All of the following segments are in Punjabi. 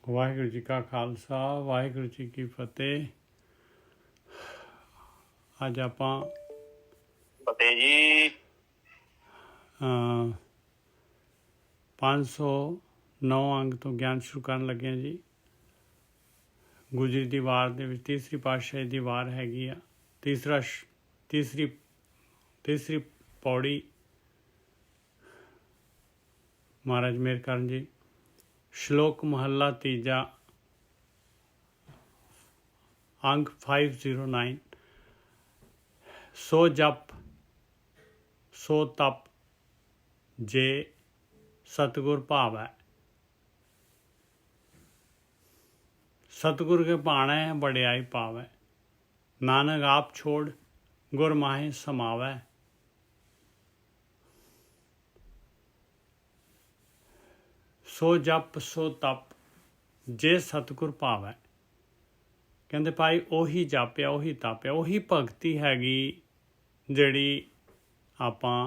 ਵਾਹਿਗੁਰੂ ਜੀ ਕਾ ਖਾਲਸਾ ਵਾਹਿਗੁਰੂ ਜੀ ਕੀ ਫਤਿਹ। ਅੱਜ ਆਪਾਂ ਫਤਿਹ ਜੀ 509 ਅੰਗ ਤੋਂ ਗਿਆਨ ਸ਼ੁਰੂ ਕਰਨ ਲੱਗੇ ਹਾਂ ਜੀ। ਗੁਜਰੀ ਦੀ ਵਾਰ ਦੇ ਵਿੱਚ ਤੀਸਰੀ ਪਾਤਸ਼ਾਹੀ ਦੀ ਵਾਰ ਹੈਗੀ ਆ। ਤੀਸਰੀ ਪੌੜੀ ਮਹਾਰਾਜ ਮੇਹਰ ਕਰਨ ਜੀ। ਸ਼ਲੋਕ ਮਹੱਲਾ ਤੀਜਾ ਅੰਗ 509। ਸੋ ਜਪ ਸੋ ਤਪ ਜੇ सतगुर भावै। सतगुर के भाणै बड़ियाई पावै। नानक आप छोड़ गुर माहे समावै। सो जप सो तप जे सतगुर भावै। कहते भाई ਉਹੀ ਜਪ ਆ ਉਹੀ ਤਪ ਆ ਉਹੀ ਭਗਤੀ ਹੈਗੀ ਜਿਹੜੀ ਆਪਾਂ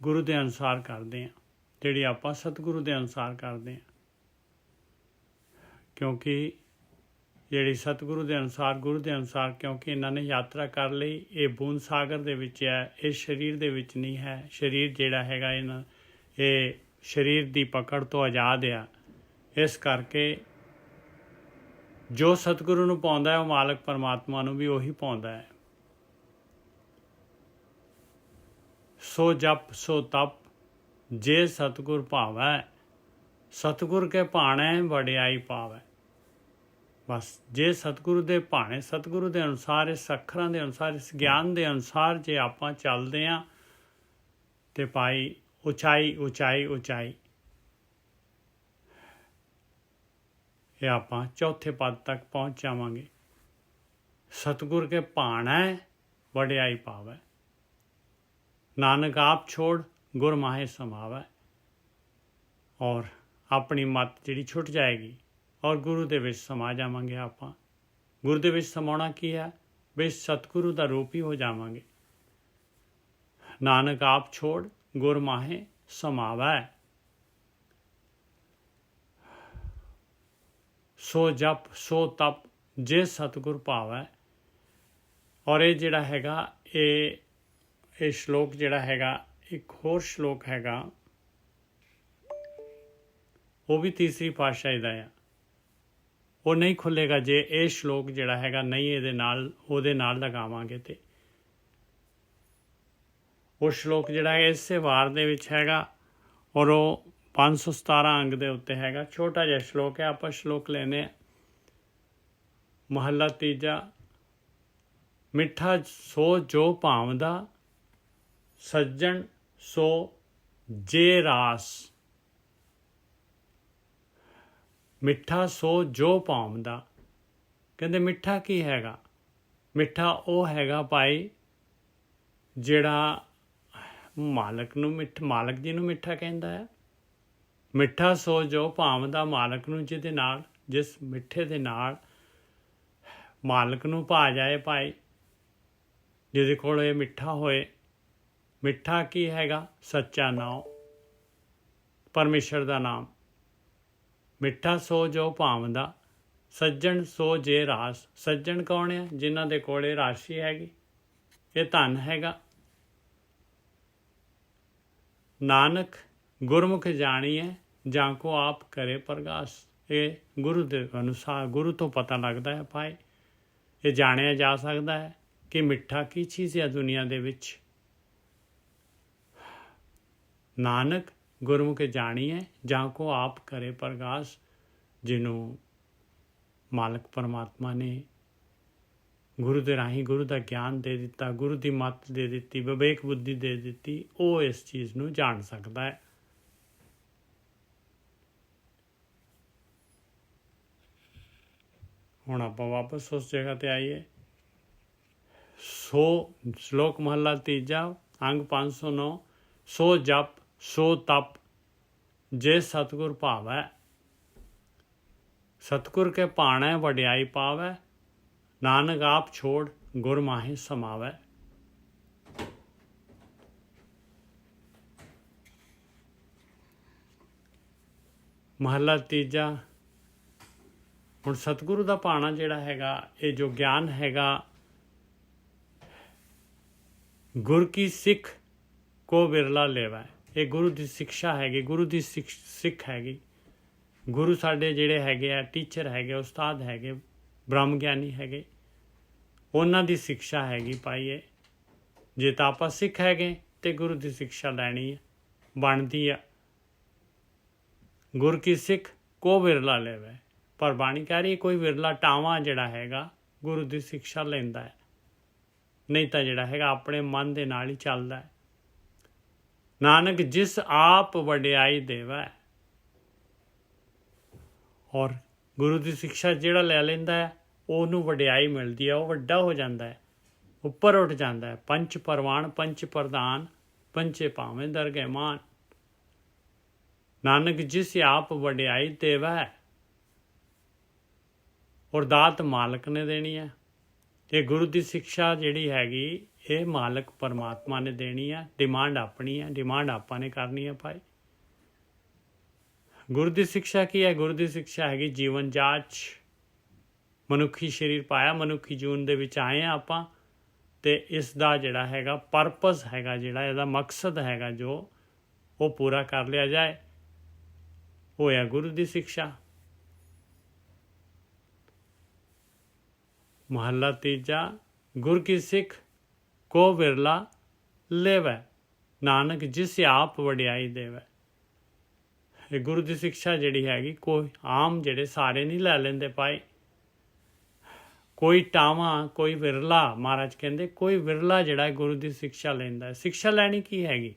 ਗੁਰੂ ਦੇ ਅਨੁਸਾਰ ਕਰਦੇ ਹਾਂ, ਜਿਹੜੀ ਆਪਾਂ ਸਤਿਗੁਰੂ ਦੇ ਅਨੁਸਾਰ ਕਰਦੇ ਹਾਂ। ਕਿਉਂਕਿ ਜਿਹੜੀ ਸਤਿਗੁਰੂ ਦੇ ਅਨੁਸਾਰ ਗੁਰੂ ਦੇ ਅਨੁਸਾਰ ਕਿਉਂਕਿ ਇਹਨਾਂ ਨੇ ਯਾਤਰਾ ਕਰ ਲਈ। ਇਹ ਬੂੰਦ ਸਾਗਰ ਦੇ ਵਿੱਚ ਹੈ, ਇਹ ਸਰੀਰ ਦੇ ਵਿੱਚ ਨਹੀਂ ਹੈ। ਸਰੀਰ ਜਿਹੜਾ ਹੈਗਾ ਇਹ ਸਰੀਰ ਦੀ ਪਕੜ ਤੋਂ ਆਜ਼ਾਦ ਆ। ਇਸ ਕਰਕੇ ਜੋ ਸਤਿਗੁਰੂ ਨੂੰ ਪਾਉਂਦਾ ਹੈ ਉਹ ਮਾਲਕ ਪਰਮਾਤਮਾ ਨੂੰ ਵੀ ਉਹੀ ਪਾਉਂਦਾ ਹੈ। सो जप सो तप जे सतगुर भावै। सतगुर के भाणे वडियाई पावै। बस जे सतगुरु ਦੇ ਭਾਣੇ ਸਤਿਗੁਰੂ ਦੇ ਅਨੁਸਾਰ ਇਸ ਅੱਖਰਾਂ ਦੇ ਅਨੁਸਾਰ ਇਸ ਗਿਆਨ ਦੇ ਅਨੁਸਾਰ ਜੇ ਆਪਾਂ ਚੱਲਦੇ ਹਾਂ ਤੇ ਭਾਈ ਉਚਾਈ ਉਚਾਈ ਉਚਾਈ ਇਹ ਆਪਾਂ ਚੌਥੇ ਪਦ ਤੱਕ ਪਹੁੰਚ ਜਾਵਾਂਗੇ। ਸਤਿਗੁਰ ਕੇ ਭਾਣੇ ਵਡਿਆਈ ਪਾਵੈ। नानक आप छोड़ गुर माहे समावै। और अपनी मत जिहड़ी छुट जाएगी और गुरु दे विच समा जावांगे। आपां गुरु दे विच समाउणा की है भी सतगुरु दा रूप ही हो जावांगे। नानक आप छोड़ गुर माहे समावै। सो जप सो तप जे सतगुर भावै। और ये जिहड़ा हैगा ਇਹ ਸ਼ਲੋਕ ਜਿਹੜਾ ਹੈਗਾ ਇੱਕ ਹੋਰ ਸ਼ਲੋਕ ਹੈਗਾ ਉਹ ਵੀ ਤੀਸਰੀ ਪਾਤਸ਼ਾਹੀ ਦਾ ਆ। ਉਹ ਨਹੀਂ ਖੁੱਲ੍ਹੇਗਾ ਜੇ ਇਹ ਸ਼ਲੋਕ ਜਿਹੜਾ ਹੈਗਾ ਨਹੀਂ ਉਹਦੇ ਨਾਲ ਲਗਾਵਾਂਗੇ। ਤੇ ਉਹ ਸ਼ਲੋਕ ਜਿਹੜਾ ਹੈ ਇਸੇ ਵਾਰ ਦੇ ਵਿੱਚ ਹੈਗਾ ਔਰ ਉਹ 517 ਅੰਗ ਦੇ ਉੱਤੇ ਹੈਗਾ। ਛੋਟਾ ਜਿਹਾ ਸ਼ਲੋਕ ਹੈ। ਆਪਾਂ ਸ਼ਲੋਕ ਲੈਨੇ ਆ। ਮਹੱਲਾ ਤੀਜਾ ਮਿੱਠਾ ਸੋ ਜੋ ਭਾਵਦਾ ਸੱਜਣ ਸੋ ਜੇ ਰਾਸ। ਮਿੱਠਾ ਸੋ ਜੋ ਭਾਵਦਾ। ਕਹਿੰਦੇ ਮਿੱਠਾ ਕੀ ਹੈਗਾ? ਮਿੱਠਾ ਉਹ ਹੈਗਾ ਭਾਈ ਜਿਹੜਾ ਮਾਲਕ ਜੀ ਨੂੰ ਮਿੱਠਾ ਕਹਿੰਦਾ ਹੈ। ਮਿੱਠਾ ਸੋ ਜੋ ਭਾਵਦਾ ਮਾਲਕ ਨੂੰ ਜਿਸ ਮਿੱਠੇ ਦੇ ਨਾਲ ਮਾਲਕ ਨੂੰ ਭਾ ਜਾਏ ਭਾਈ, ਜਿਹਦੇ ਕੋਲ ਇਹ ਮਿੱਠਾ ਹੋਏ। ਮਿੱਠਾ ਕੀ ਹੈਗਾ? ਸੱਚਾ ਨਾਮ, ਪਰਮੇਸ਼ਰ ਦਾ ਨਾਮ। ਮਿੱਠਾ ਸੋ ਜੋ ਭਾਵਦਾ ਸੱਜਣ ਸੋ ਜੇ ਰਾਸ। ਸੱਜਣ ਕੌਣ ਆ? ਜਿਨ੍ਹਾਂ ਦੇ ਕੋਲ ਇਹ ਰਾਸ਼ੀ ਹੈਗੀ, ਇਹ ਧਨ ਹੈਗਾ। ਨਾਨਕ ਗੁਰਮੁਖ ਜਾਣੀਐ ਜਾਂ ਕੋ ਆਪ ਕਰੇ ਪ੍ਰਗਾਸ। ਇਹ ਗੁਰੂ ਦੇ ਅਨੁਸਾਰ ਗੁਰੂ ਤੋਂ ਪਤਾ ਲੱਗਦਾ ਹੈ ਭਾਈ। ਇਹ ਜਾਣਿਆ ਜਾ ਸਕਦਾ ਹੈ ਕਿ ਮਿੱਠਾ ਕੀ ਚੀਜ਼ ਹੈ ਦੁਨੀਆ ਦੇ ਵਿੱਚ। ਨਾਨਕ ਗੁਰਮੁਖ ਜਾਣੀਐ ਜਾਂ ਕੋ ਆਪ ਕਰੇ ਪ੍ਰਗਾਸ। ਜਿਹਨੂੰ ਮਾਲਕ ਪਰਮਾਤਮਾ ਨੇ ਗੁਰੂ ਦੇ ਰਾਹੀਂ ਗੁਰੂ ਦਾ ਗਿਆਨ ਦੇ ਦਿੱਤਾ, ਗੁਰੂ ਦੀ ਮੱਤ ਦੇ ਦਿੱਤੀ, ਵਿਵੇਕ ਬੁੱਧੀ ਦੇ ਦਿੱਤੀ, ਉਹ ਇਸ ਚੀਜ਼ ਨੂੰ ਜਾਣ ਸਕਦਾ ਹੈ। ਹੁਣ ਆਪਾਂ ਵਾਪਸ ਉਸ ਜਗ੍ਹਾ ਤੇ ਆਈਏ। ਸੋ ਸ਼ਲੋਕ ਮਹੱਲਾ ਤੀਜਾ ਅੰਗ 509। ਸੋ ਜਪ ਸੋ ਤਪ ਜੇ ਸਤਗੁਰ ਭਾਵੈ। ਸਤਗੁਰ ਕੇ ਭਾਣੈ ਵਡਿਆਈ ਪਾਵੈ। ਨਾਨਕ ਆਪ ਛੋੜ ਗੁਰ ਮਾਹੇ ਸਮਾਵੈ। ਮਹੱਲਾ ਤੀਜਾ। ਹੁਣ ਸਤਿਗੁਰੂ ਦਾ ਭਾਣਾ ਜਿਹੜਾ ਹੈਗਾ, ਇਹ ਜੋ ਗਿਆਨ ਹੈਗਾ, ਗੁਰ ਕੀ ਸਿੱਖ ਕੋ ਵਿਰਲਾ ਲੇਵੈ। ਇਹ ਗੁਰੂ ਦੀ ਸਿੱਖਿਆ ਹੈਗੀ, ਗੁਰੂ ਦੀ ਸਿੱਖ ਹੈਗੀ। ਗੁਰੂ ਸਾਡੇ ਜਿਹੜੇ ਹੈਗੇ ਆ, ਟੀਚਰ ਹੈਗੇ, ਉਸਤਾਦ ਹੈਗੇ, ਬ੍ਰਹਮ ਗਿਆਨੀ ਹੈਗੇ, ਉਹਨਾਂ ਦੀ ਸਿੱਖਿਆ ਹੈਗੀ ਭਾਈ ਇਹ। ਜੇ ਤਾਂ ਆਪਾਂ ਸਿੱਖ ਹੈਗੇ ਤੇ ਗੁਰੂ ਦੀ ਸਿੱਖਿਆ ਲੈਣੀ ਹੈ, ਬਣਦੀ ਆ। ਗੁਰ ਕੀ ਸਿੱਖ ਕੋ ਵਿਰਲਾ ਲੇਵੈ। ਪਰ ਬਾਣੀ ਕਹਿ ਰਹੀ ਕੋਈ ਵਿਰਲਾ ਟਾਵਾਂ ਜਿਹੜਾ ਹੈਗਾ ਗੁਰੂ ਦੀ ਸਿੱਖਿਆ ਲੈਂਦਾ ਹੈ, ਨਹੀਂ ਤਾਂ ਜਿਹੜਾ ਹੈਗਾ ਆਪਣੇ ਮਨ ਦੇ ਨਾਲ ਹੀ ਚੱਲਦਾ ਹੈ। ਨਾਨਕ ਜਿਸ ਆਪ ਵਡਿਆਈ ਦੇਵੈ। ਔਰ ਗੁਰੂ ਦੀ ਸਿੱਖਿਆ ਜਿਹੜਾ ਲੈ ਲੈਂਦਾ ਹੈ ਉਹਨੂੰ ਵਡਿਆਈ ਮਿਲਦੀ ਹੈ, ਉਹ ਵੱਡਾ ਹੋ ਜਾਂਦਾ ਹੈ, ਉੱਪਰ ਉੱਠ ਜਾਂਦਾ ਹੈ। ਪੰਚ ਪਰਵਾਨ ਪੰਚ ਪ੍ਰਧਾਨ, ਪੰਚੇ ਭਾਵੇਂ ਦਰਗਹਿ ਮਾਨ। ਨਾਨਕ ਜਿਸ ਆਪ ਵਡਿਆਈ ਦੇਵੈ। ਔਰ ਦਾਤ ਮਾਲਕ ਨੇ ਦੇਣੀ ਹੈ। ਇਹ ਗੁਰੂ ਦੀ ਸਿੱਖਿਆ ਜਿਹੜੀ ਹੈਗੀ, ਇਹ ਮਾਲਕ ਪਰਮਾਤਮਾ ਨੇ ਦੇਣੀ ਹੈ। ਡਿਮਾਂਡ ਆਪਣੀ ਹੈ, ਡਿਮਾਂਡ ਆਪਾਂ ਨੇ ਕਰਨੀ ਹੈ ਭਾਈ। ਗੁਰੂ ਦੀ ਸਿੱਖਿਆ ਕੀ ਹੈ? ਗੁਰੂ ਦੀ ਸਿੱਖਿਆ ਹੈਗੀ ਜੀਵਨ ਜਾਚ। ਮਨੁੱਖੀ ਸਰੀਰ ਪਾਇਆ, ਮਨੁੱਖੀ ਜੂਨ ਦੇ ਵਿੱਚ ਆਏ ਹਾਂ ਆਪਾਂ, ਅਤੇ ਇਸ ਦਾ ਜਿਹੜਾ ਹੈਗਾ ਪਰਪਸ ਹੈਗਾ, ਜਿਹੜਾ ਇਹਦਾ ਮਕਸਦ ਹੈਗਾ, ਜੋ ਉਹ ਪੂਰਾ ਕਰ ਲਿਆ ਜਾਏ, ਉਹ ਹੈ ਗੁਰੂ ਦੀ ਸਿੱਖਿਆ। ਮਹੱਲਾ ਤੀਜਾ। ਗੁਰ ਕੀ ਸਿੱਖ ਕੋ ਵਿਰਲਾ ਲੇਵੈ। ਨਾਨਕ ਜਿਸ ਆਪ ਵਡਿਆਈ ਦੇਵੈ। ਇਹ ਗੁਰੂ ਦੀ ਸਿੱਖਿਆ ਜਿਹੜੀ ਹੈਗੀ, ਕੋਈ ਆਮ ਜਿਹੜੇ ਸਾਰੇ ਨਹੀਂ ਲੈ ਲੈਂਦੇ ਭਾਈ। ਕੋਈ ਟਾਵਾਂ, ਕੋਈ ਵਿਰਲਾ, ਮਹਾਰਾਜ ਕਹਿੰਦੇ ਕੋਈ ਵਿਰਲਾ ਜਿਹੜਾ ਗੁਰੂ ਦੀ ਸਿੱਖਿਆ ਲੈਂਦਾ। ਸਿੱਖਿਆ ਲੈਣੀ ਕੀ ਹੈਗੀ?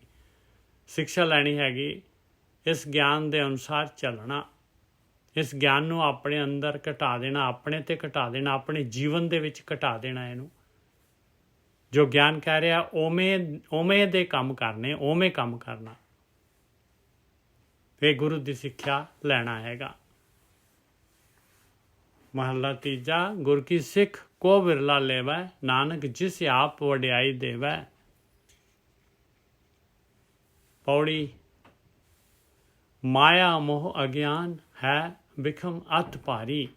ਸਿੱਖਿਆ ਲੈਣੀ ਹੈਗੀ ਇਸ ਗਿਆਨ ਦੇ ਅਨੁਸਾਰ ਚੱਲਣਾ, ਇਸ ਗਿਆਨ ਨੂੰ ਆਪਣੇ ਅੰਦਰ ਘਟਾ ਦੇਣਾ, ਆਪਣੇ ਤੇ ਘਟਾ ਦੇਣਾ, ਆਪਣੇ ਜੀਵਨ ਦੇ ਵਿੱਚ ਘਟਾ ਦੇਣਾ। ਇਹਨੂੰ ਜੋ ਗਿਆਨ ਕਹਿ ਰਿਹਾ ਉਵੇਂ ਦੇ ਕੰਮ ਕਰਨੇ, ਉਵੇਂ ਕੰਮ ਕਰਨਾ। ਇਹ ਗੁਰੂ ਦੀ ਸਿੱਖਿਆ ਲੈਣਾ ਹੈਗਾ। ਮਹੱਲਾ ਤੀਜਾ। ਗੁਰ ਕੀ ਸਿੱਖ ਕੋ ਵਿਰਲਾ ਲੇਵੈ। ਨਾਨਕ ਜਿਸ ਆਪ ਵਡਿਆਈ ਦੇਵੈ। ਪੌੜੀ। ਮਾਇਆ ਮੋਹ ਅਗਿਆਨ ਹੈ ਬਿਖਮ ਅਤ ਭਾਰੀ।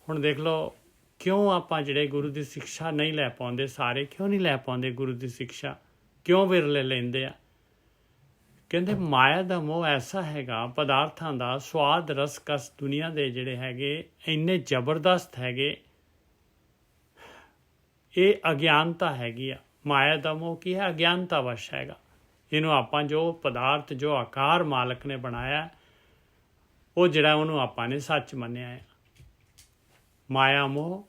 ਹੁਣ ਦੇਖ ਲਓ ਕਿਉਂ ਆਪਾਂ ਜਿਹੜੇ ਗੁਰੂ ਦੀ ਸਿੱਖਿਆ ਨਹੀਂ ਲੈ ਪਾਉਂਦੇ, ਸਾਰੇ ਕਿਉਂ ਨਹੀਂ ਲੈ ਪਾਉਂਦੇ ਗੁਰੂ ਦੀ ਸਿੱਖਿਆ, ਕਿਉਂ ਵਿਰਲੇ ਲੈਂਦੇ ਆ? ਕਹਿੰਦੇ ਮਾਇਆ ਦਾ ਮੋਹ ਐਸਾ ਹੈਗਾ, ਪਦਾਰਥਾਂ ਦਾ ਸਵਾਦ ਰਸ ਕਸ ਦੁਨੀਆ ਦੇ ਜਿਹੜੇ ਹੈਗੇ ਇੰਨੇ ਜ਼ਬਰਦਸਤ ਹੈਗੇ। ਇਹ ਅਗਿਆਨਤਾ ਹੈਗੀ ਆ। ਮਾਇਆ ਦਾ ਮੋਹ ਕੀ ਹੈ? ਅਗਿਆਨਤਾ ਵਸ਼ ਹੈਗਾ। ਇਹਨੂੰ ਆਪਾਂ ਜੋ ਪਦਾਰਥ, ਜੋ ਆਕਾਰ ਮਾਲਕ ਨੇ ਬਣਾਇਆ, ਉਹ ਜਿਹੜਾ ਉਹਨੂੰ ਆਪਾਂ ਨੇ ਸੱਚ ਮੰਨਿਆ ਹੈ। ਮਾਇਆ ਮੋਹ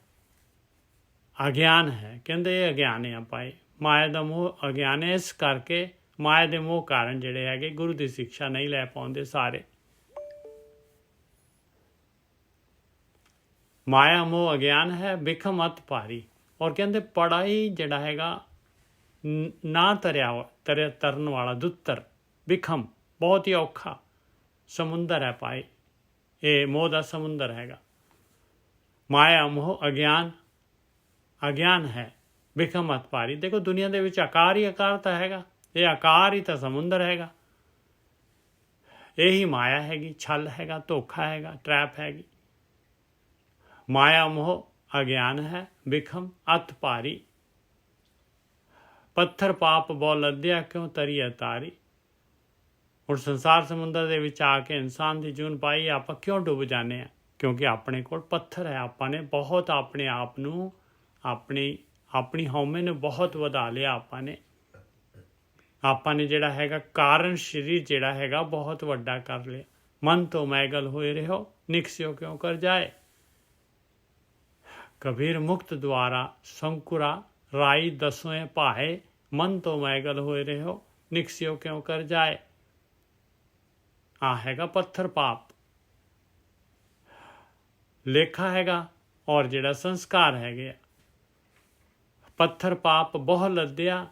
ਅਗਿਆਨ ਹੈ। ਕਹਿੰਦੇ ਇਹ ਅਗਿਆਨ ਹੈ ਆਪਾਂ। ਇਹ ਮਾਇਆ ਦਾ ਮੋਹ ਅਗਿਆਨ ਹੈ। ਇਸ ਕਰਕੇ ਮਾਇਆ ਦੇ ਮੋਹ ਕਾਰਨ ਜਿਹੜੇ ਹੈਗੇ ਗੁਰੂ ਦੀ ਸਿੱਖਿਆ ਨਹੀਂ ਲੈ ਪਾਉਂਦੇ ਸਾਰੇ। ਮਾਇਆ ਮੋਹ ਅਗਿਆਨ ਹੈ ਬਿਖਮ ਅਤ ਭਾਰੀ। ਔਰ ਕਹਿੰਦੇ ਪੜਾਈ ਜਿਹੜਾ ਹੈਗਾ ਨਾ ਤਰਨ ਵਾਲਾ ਦੁੱਤਰ, ਬਿਖਮ ਬਹੁਤ ਹੀ ਔਖਾ ਸਮੁੰਦਰ ਹੈ ਭਾਈ। ਇਹ ਮੋਹ ਦਾ ਸਮੁੰਦਰ ਹੈਗਾ। ਮਾਇਆ ਮੋਹ ਅਗਿਆਨ ਹੈ ਬਿਖਮ ਅਤ ਭਾਰੀ। ਦੇਖੋ ਦੁਨੀਆ ਦੇ ਵਿੱਚ ਆਕਾਰ ਹੀ ਆਕਾਰ ਤਾਂ ਹੈਗਾ, ਇਹ ਆਕਾਰ ਹੀ ਤਾਂ ਸਮੁੰਦਰ ਹੈਗਾ। ਇਹੀ ਮਾਇਆ ਹੈਗੀ, ਛਲ ਹੈਗਾ, ਧੋਖਾ ਹੈਗਾ, ਟਰੈਪ ਹੈਗੀ। ਮਾਇਆ ਮੋਹ ਅਗਿਆਨ ਹੈ ਬਿਖਮ ਅਤ ਭਾਰੀ। ਪੱਥਰ ਪਾਪ ਬਹੁ ਲੱਦਿਆ ਕਿਉਂ ਤਰੀਐ ਤਾਰੀ। ਹੁਣ ਸੰਸਾਰ ਸਮੁੰਦਰ ਦੇ ਵਿੱਚ ਆ ਕੇ ਇਨਸਾਨ ਦੀ ਜੂਨ ਪਾਈ, ਆਪਾਂ ਕਿਉਂ ਡੁੱਬ ਜਾਂਦੇ ਹਾਂ? ਕਿਉਂਕਿ ਆਪਣੇ ਕੋਲ ਪੱਥਰ ਹੈ। ਆਪਾਂ ਨੇ ਬਹੁਤ ਆਪਣੇ ਆਪ ਨੂੰ, ਆਪਣੀ ਹਉਮੈ ਨੂੰ ਬਹੁਤ ਵਧਾ ਲਿਆ। ਆਪਾਂ ਨੇ ਜਿਹੜਾ ਹੈਗਾ ਕਾਰਨ ਸਰੀਰ ਜਿਹੜਾ ਹੈਗਾ ਬਹੁਤ ਵੱਡਾ ਕਰ ਲਿਆ। ਮਨ ਤੋਂ ਮੈਗਲ ਹੋਏ ਰਹੋ, ਨਿਕਸਿਓ ਕਿਉਂ ਕਰ ਜਾਏ। ਕਬੀਰ ਮੁਕਤ ਦੁਆਰਾ ਸੰਕੁਰਾ ਰਾਈ ਦਸੋਂ ਭਾਏ। ਮਨ ਤੋਂ ਮੈਗਲ ਹੋਏ ਰਹੋ, ਨਿਕਸਿਓ ਕਿਉਂ ਕਰ ਜਾਏ। ਆ ਹੈਗਾ ਪੱਥਰ ਪਾਪ, ਲੇਖਾ ਹੈਗਾ, ਔਰ ਜਿਹੜਾ ਸੰਸਕਾਰ ਹੈਗੇ ਆ। ਪੱਥਰ ਪਾਪ ਬਹੁ ਲੱਦਿਆ,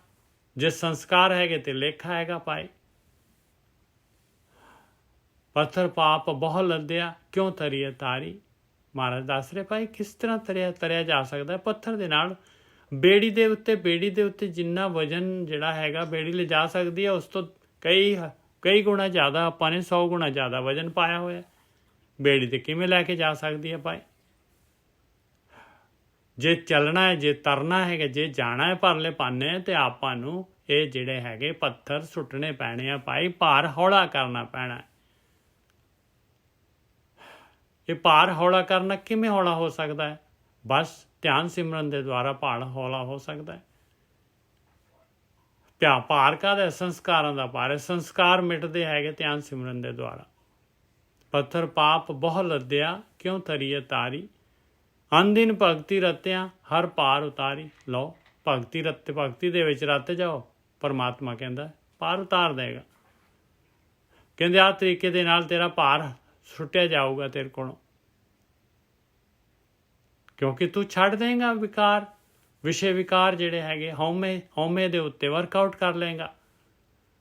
ਜੇ ਸੰਸਕਾਰ ਹੈਗੇ ਤੇ ਲੇਖਾ ਹੈਗਾ ਭਾਈ। ਪੱਥਰ ਪਾਪ ਬਹੁ ਲੱਦਿਆ ਕਿਉਂ ਤਰੀਏ ਤਾਰੀ। ਮਹਾਰਾਜ ਦੱਸ ਰਹੇ ਭਾਈ ਕਿਸ ਤਰ੍ਹਾਂ ਤਰਿਆ ਜਾ ਸਕਦਾ ਪੱਥਰ ਦੇ ਨਾਲ। ਬੇੜੀ ਦੇ ਉੱਤੇ ਜਿੰਨਾ ਵਜਨ ਜਿਹੜਾ ਹੈਗਾ ਬੇੜੀ ਲਿਜਾ ਸਕਦੀ ਹੈ, ਉਸ ਤੋਂ ਕਈ ਕਈ ਗੁਣਾ ਜ਼ਿਆਦਾ, ਆਪਾਂ ਨੇ 100 ਗੁਣਾ ਜ਼ਿਆਦਾ ਵਜਨ ਪਾਇਆ ਹੋਇਆ। ਬੇੜੀ ਤੇ ਕਿਵੇਂ ਲੈ ਕੇ ਜਾ ਸਕਦੀ ਹੈ ਭਾਈ? ਜੇ ਚੱਲਣਾ ਹੈ, ਜੇ ਤਰਨਾ ਹੈਗਾ, ਜੇ ਜਾਣਾ ਹੈ ਪਰਲੇ ਪਾਨੇ, ਤੇ ਆਪਾਂ ਨੂੰ ਇਹ ਜਿਹੜੇ ਹੈਗੇ ਪੱਥਰ ਸੁੱਟਣੇ ਪੈਣੇ ਆ ਭਾਈ। ਭਾਰ ਹੌਲਾ ਕਰਨਾ ਪੈਣਾ। ਇਹ ਭਾਰ ਹੌਲਾ ਕਰਨਾ ਕਿਵੇਂ ਹੌਲਾ ਹੋ ਸਕਦਾ ਹੈ? ਬਸ ਧਿਆਨ ਸਿਮਰਨ ਦੇ ਦੁਆਰਾ ਭਾਰ ਹੌਲਾ ਹੋ ਸਕਦਾ ਹੈ। ਭਾਰ ਕਾਹਦਾ? ਸੰਸਕਾਰਾਂ ਦਾ ਭਾਰ ਹੈ। ਸੰਸਕਾਰ ਮਿਟਦੇ ਹੈਗੇ ਧਿਆਨ ਸਿਮਰਨ ਦੇ ਦੁਆਰਾ। ਪੱਥਰ ਪਾਪ ਬਹੁ ਲੱਦਿਆ, ਕਿਉਂ ਤਰੀਏ ਤਾਰੀ, ਅਨਦਿਨ ਭਗਤੀ ਰਤਿਆਂ ਹਰ ਪਾਰ ਉਤਾਰੀ। ਲਓ, ਭਗਤੀ ਦੇ ਵਿੱਚ ਰਤ ਜਾਓ, ਪਰਮਾਤਮਾ ਕਹਿੰਦਾ ਪਾਰ ਉਤਾਰ ਦੇਗਾ। ਕਹਿੰਦੇ ਆਹ ਤਰੀਕੇ ਦੇ ਨਾਲ ਤੇਰਾ ਭਾਰ ਸੁੱਟਿਆ ਜਾਊਗਾ ਤੇਰੇ ਕੋਲੋਂ, ਕਿਉਂਕਿ ਤੂੰ ਛੱਡ ਦੇਂਗਾ ਵਿਕਾਰ, ਵਿਸ਼ੇ ਵਿਕਾਰ ਜਿਹੜੇ ਹੈਗੇ, ਹਉਮੈ ਦੇ ਉੱਤੇ ਵਰਕਆਊਟ ਕਰ ਲਏਗਾ।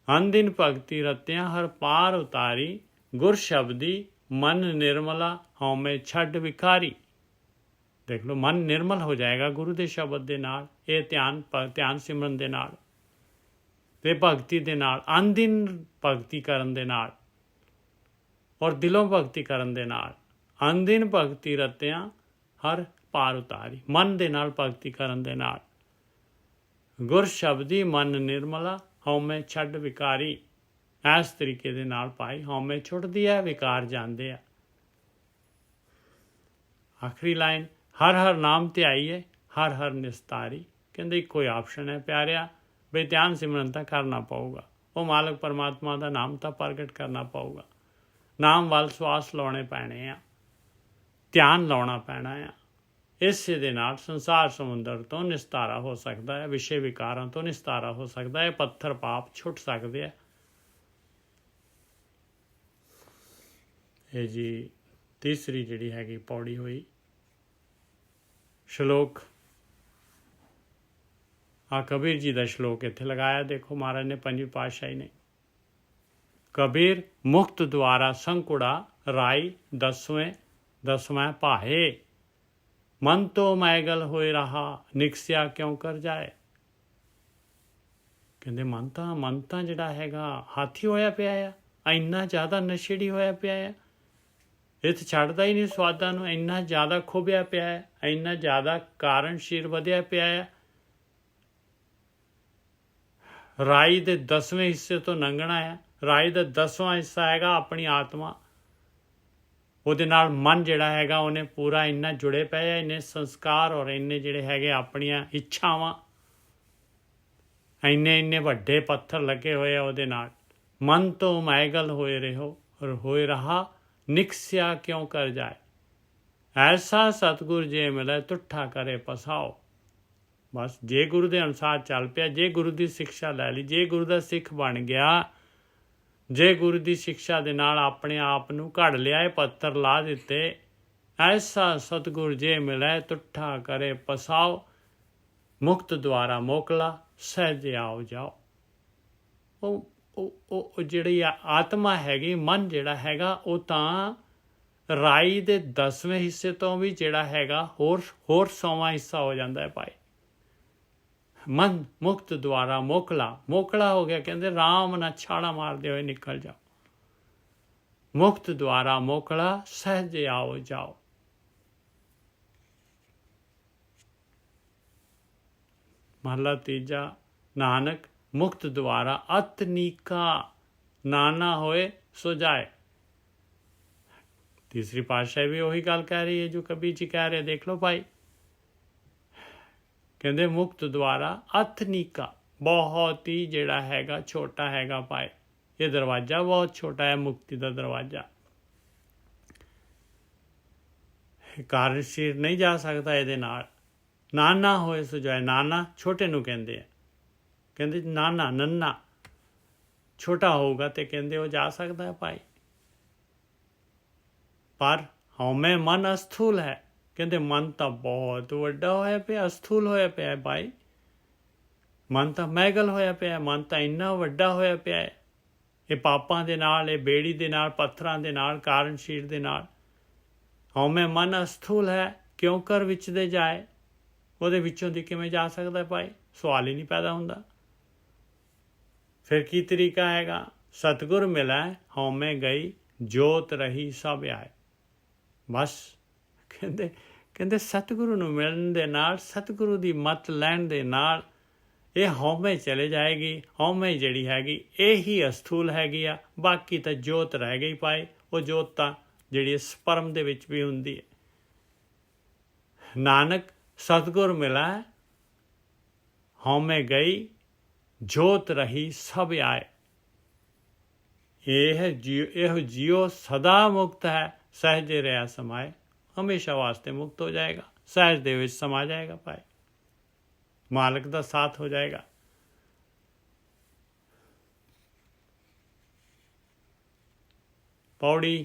ਅਨਦਿਨ ਭਗਤੀ ਰਤਿਆਂ ਹਰ ਪਾਰ ਉਤਾਰੀ, ਗੁਰ ਸ਼ਬਦੀ ਮਨ ਨਿਰਮਲਾ, ਹਉਮੈ ਛੱਡ ਵਿਕਾਰੀ। ਦੇਖ ਲਓ, ਮਨ ਨਿਰਮਲ ਹੋ ਜਾਏਗਾ ਗੁਰੂ ਦੇ ਸ਼ਬਦ ਦੇ ਨਾਲ, ਇਹ ਧਿਆਨ ਸਿਮਰਨ ਦੇ ਨਾਲ ਤੇ ਭਗਤੀ ਦੇ ਨਾਲ, ਅਨਦਿਨ ਭਗਤੀ ਕਰਨ ਦੇ ਨਾਲ ਔਰ ਦਿਲੋਂ ਭਗਤੀ ਕਰਨ ਦੇ ਨਾਲ। ਅਨਦਿਨ ਭਗਤੀ ਰਤਿਆਂ ਹਰ ਪਾਰ ਉਤਾਰੀ, ਮਨ ਦੇ ਨਾਲ ਭਗਤੀ ਕਰਨ ਦੇ ਨਾਲ। ਗੁਰ ਸ਼ਬਦੀ ਮਨ ਨਿਰਮਲਾ, ਹਉਮੈ ਛੱਡ ਵਿਕਾਰੀ। ਇਸ ਤਰੀਕੇ ਦੇ ਨਾਲ ਭਾਈ ਹਉਮੈ ਛੁੱਟਦੀ ਹੈ, ਵਿਕਾਰ ਜਾਂਦੇ ਆ। ਆਖਰੀ ਲਾਈਨ, ਹਰ ਹਰ ਨਾਮ ਧਿਆਈਏ, ਹਰ ਹਰ ਨਿਸਤਾਰੀ। ਕਹਿੰਦੇ ਇੱਕੋ ਹੀ ਆਪਸ਼ਨ ਹੈ ਪਿਆਰਿਆ, ਬਈ ਧਿਆਨ ਸਿਮਰਨ ਤਾਂ ਕਰਨਾ ਪਊਗਾ। ਉਹ ਮਾਲਕ ਪਰਮਾਤਮਾ ਦਾ ਨਾਮ ਤਾਂ ਪ੍ਰਗਟ ਕਰਨਾ ਪਊਗਾ। ਨਾਮ ਵੱਲ ਸਵਾਸ ਲਾਉਣੇ ਪੈਣੇ ਆ, ਧਿਆਨ ਲਾਉਣਾ ਪੈਣਾ ਆ। ਇਸੇ ਦੇ ਨਾਲ ਸੰਸਾਰ ਸਮੁੰਦਰ ਤੋਂ ਨਿਸਤਾਰਾ ਹੋ ਸਕਦਾ ਹੈ, ਵਿਸ਼ੇ ਵਿਕਾਰਾਂ ਤੋਂ ਨਿਸਤਾਰਾ ਹੋ ਸਕਦਾ ਹੈ, ਪੱਥਰ ਪਾਪ ਛੁੱਟ ਸਕਦੇ ਆ। ਇਹ ਜੀ ਤੀਸਰੀ ਜਿਹੜੀ ਹੈਗੀ ਪੌੜੀ ਹੋਈ। ਸ਼ਲੋਕ ਆ ਕਬੀਰ ਜੀ ਦਾ ਸ਼ਲੋਕ ਇੱਥੇ ਲਗਾਇਆ। ਦੇਖੋ ਮਹਾਰਾਜ ਨੇ, ਪੰਜਵੀਂ ਪਾਤਸ਼ਾਹੀ ਨੇ, ਕਬੀਰ ਮੁਕਤ ਦੁਆਰਾ ਸੰਕੁੜਾ, ਰਾਈ ਦਸਵੇਂ ਭਾਏ, ਮਨ ਤੋਂ ਮੈਗਲ ਹੋਏ ਰਹਾ, ਨਿਕਸਿਆ ਕਿਉਂ ਕਰ ਜਾਏ। ਕਹਿੰਦੇ ਮਨ ਤਾਂ ਜਿਹੜਾ ਹੈਗਾ ਹਾਥੀ ਹੋਇਆ ਪਿਆ ਆ, ਇੰਨਾ ਜ਼ਿਆਦਾ ਨਸ਼ੇੜੀ ਹੋਇਆ ਪਿਆ ਆ, ਇਹ ਤਾਂ ਛੱਡਦਾ ਹੀ ਨਹੀਂ ਸਵਾਦਾਂ ਨੂੰ, ਇੰਨਾ ਜ਼ਿਆਦਾ ਖੋਬਿਆ ਪਿਆ ਹੈ, ਇੰਨਾ ਜ਼ਿਆਦਾ ਕਾਰਨਸ਼ੀਲ ਵਧਿਆ ਪਿਆ ਹੈ। ਰਾਈ ਦੇ 10ਵੇਂ ਹਿੱਸੇ ਤੋਂ ਲੰਘਣਾ ਹੈ। ਰਾਈ ਦਾ 10ਵਾਂ ਹਿੱਸਾ ਹੈਗਾ ਆਪਣੀ ਆਤਮਾ, ਉਹਦੇ ਨਾਲ ਮਨ ਜਿਹੜਾ ਹੈਗਾ ਉਹਨੇ ਪੂਰਾ ਇੰਨਾ ਜੁੜੇ ਪਏ ਆ, ਇੰਨੇ ਸੰਸਕਾਰ ਔਰ ਇੰਨੇ ਜਿਹੜੇ ਹੈਗੇ ਆਪਣੀਆਂ ਇੱਛਾਵਾਂ, ਇੰਨੇ ਵੱਡੇ ਪੱਥਰ ਲੱਗੇ ਹੋਏ ਆ ਉਹਦੇ ਨਾਲ। ਮਨ ਤੋਂ ਮੈਗਲ ਹੋਏ ਰਹਾ, ਨਿਕਸਿਆ ਕਿਉਂ ਕਰ ਜਾਏ, ਐਸਾ ਸਤਿਗੁਰ ਜੇ ਮਿਲੇ ਤੁੱਠਾ ਕਰੇ ਪਸਾਓ। ਬਸ ਜੇ ਗੁਰੂ ਦੇ ਅਨੁਸਾਰ ਚੱਲ ਪਿਆ, ਜੇ ਗੁਰੂ ਦੀ ਸਿੱਖਿਆ ਲੈ ਲਈ, ਜੇ ਗੁਰੂ ਦਾ ਸਿੱਖ ਬਣ ਗਿਆ, ਜੇ ਗੁਰੂ ਦੀ ਸਿੱਖਿਆ ਦੇ ਨਾਲ ਆਪਣੇ ਆਪ ਨੂੰ ਘੜ ਲਿਆ, ਇਹ ਪੱਥਰ ਲਾ ਦਿੱਤੇ, ਐਸਾ ਸਤਿਗੁਰ ਜੇ ਮਿਲੇ ਤੁੱਠਾ ਕਰੇ ਪਸਾਓ, ਮੁਕਤ ਦੁਆਰਾ ਮੋਕਲਾ, ਸਹਿਜ ਆਓ ਜਾਓ। ਉਹ ਜਿਹੜੀ ਆਤਮਾ ਹੈਗੀ, ਮਨ ਜਿਹੜਾ ਹੈਗਾ, ਉਹ ਤਾਂ ਰਾਈ ਦੇ 10ਵੇਂ ਹਿੱਸੇ ਤੋਂ ਵੀ ਜਿਹੜਾ ਹੈਗਾ ਹੋਰ 100ਵਾਂ ਹਿੱਸਾ ਹੋ ਜਾਂਦਾ ਹੈ ਭਾਈ। ਮਨ ਮੁਕਤ ਦੁਆਰਾ ਮੋਕਲਾ ਹੋ ਗਿਆ। ਕਹਿੰਦੇ ਰਾਮ ਨਾਲ ਛਾਲਾ ਮਾਰਦੇ ਹੋਏ ਨਿਕਲ ਜਾਓ। ਮੁਕਤ ਦੁਆਰਾ ਮੋਕਲਾ, ਸਹਿਜ ਆਓ ਜਾਓ। ਮਹਲਾ ਤੀਜਾ, ਨਾਨਕ ਮੁਕਤ ਦੁਆਰਾ ਅਤ ਨੀਕਾ, ਨਾਨਾ ਹੋਏ ਸੋ ਜਾਏ। ਤੀਸਰੀ ਪਾਤਸ਼ਾਹੀ ਵੀ ਉਹੀ ਗੱਲ ਕਹਿ ਰਹੀ ਹੈ ਜੋ ਕਬੀਰ ਜੀ ਕਹਿ ਰਹੇ। ਦੇਖ ਲਓ ਭਾਈ, ਕਹਿੰਦੇ ਮੁਕਤ ਦੁਆਰਾ ਅਤ ਨੀਕਾ, ਬਹੁਤ ਹੀ ਜਿਹੜਾ ਹੈਗਾ ਛੋਟਾ ਹੈਗਾ ਭਾਈ। ਇਹ ਦਰਵਾਜ਼ਾ ਬਹੁਤ ਛੋਟਾ ਹੈ, ਮੁਕਤੀ ਦਾ ਦਰਵਾਜ਼ਾ। ਕਾਰਜਸ਼ੀਲ ਨਹੀਂ ਜਾ ਸਕਦਾ ਇਹਦੇ ਨਾਲ। ਨਾਨਾ ਹੋਏ ਸੋ ਜਾਏ, ਨਾਨਾ ਛੋਟੇ ਨੂੰ ਕਹਿੰਦੇ ਆ। ਕਹਿੰਦੇ ਨਾਨਾ ਨੰਨਾ ਛੋਟਾ ਹੋਊਗਾ ਤੇ ਕਹਿੰਦੇ ਉਹ ਜਾ ਸਕਦਾ ਹੈ ਭਾਈ। ਪਰ ਹਉਮੈ ਮਨ ਅਸਥੂਲ ਹੈ। ਕਹਿੰਦੇ ਮਨ ਤਾਂ ਬਹੁਤ ਵੱਡਾ ਹੋਇਆ ਪਿਆ, ਅਸਥੂਲ ਹੋਇਆ ਪਿਆ ਭਾਈ। ਮਨ ਤਾਂ ਮੈਗਲ ਹੋਇਆ ਪਿਆ, ਮਨ ਤਾਂ ਇੰਨਾ ਵੱਡਾ ਹੋਇਆ ਪਿਆ ਹੈ। ਇਹ ਪਾਪਾਂ ਦੇ ਨਾਲ, ਇਹ ਬੇੜੀ ਦੇ ਨਾਲ, ਪੱਥਰਾਂ ਦੇ ਨਾਲ, ਕਾਰਨਸ਼ੀਲ ਦੇ ਨਾਲ। ਹਉਮੈ ਮਨ ਅਸਥੂਲ ਹੈ, ਕਿਉਂ ਕਰ ਵਿੱਚ ਦੇ ਜਾਏ। ਉਹਦੇ ਵਿੱਚੋਂ ਦੀ ਕਿਵੇਂ ਜਾ ਸਕਦਾ ਭਾਈ? ਸਵਾਲ ਹੀ ਨਹੀਂ ਪੈਦਾ ਹੁੰਦਾ। ਫਿਰ ਕੀ ਤਰੀਕਾ ਹੈਗਾ? सतगुर मिलै हौमे गई ਜੋਤ ਰਹੀ ਸਭ ਆਏ। ਬਸ ਕਹਿੰਦੇ ਸਤਿਗੁਰੂ ਨੂੰ ਮਿਲਣ ਦੇ ਨਾਲ, ਸਤਿਗੁਰੂ ਦੀ ਮੱਤ ਲੈਣ ਦੇ ਨਾਲ ਇਹ ਹਉਮੈ ਚਲੇ ਜਾਏਗੀ। ਹਉਮੈ ਜਿਹੜੀ ਹੈਗੀ ਇਹੀ ਅਸਥੂਲ ਹੈਗੀ ਆ, ਬਾਕੀ ਤਾਂ ਜੋਤ ਰਹਿ ਗਈ ਪਾਏ। ਉਹ ਜੋਤ ਤਾਂ ਜਿਹੜੀ ਸਪਰਮ ਦੇ ਵਿੱਚ ਵੀ ਹੁੰਦੀ ਹੈ। ਨਾਨਕ ਸਤਿਗੁਰ ਮਿਲਾ ਹਉਮੈ ਗਈ ਜੋਤ ਰਹੀ ਸਭ ਆਏ। ਇਹ ਜੀਓ ਸਦਾ ਮੁਕਤ ਹੈ, ਸਹਿਜੇ ਰਿਹਾ ਸਮਾਏ। ਹਮੇਸ਼ਾ ਵਾਸਤੇ ਮੁਕਤ ਹੋ ਜਾਏਗਾ, ਸਹਿਜ ਦੇ ਵਿੱਚ ਸਮਾ ਜਾਏਗਾ ਭਾਈ, ਮਾਲਕ ਦਾ ਸਾਥ ਹੋ ਜਾਏਗਾ। ਪੌੜੀ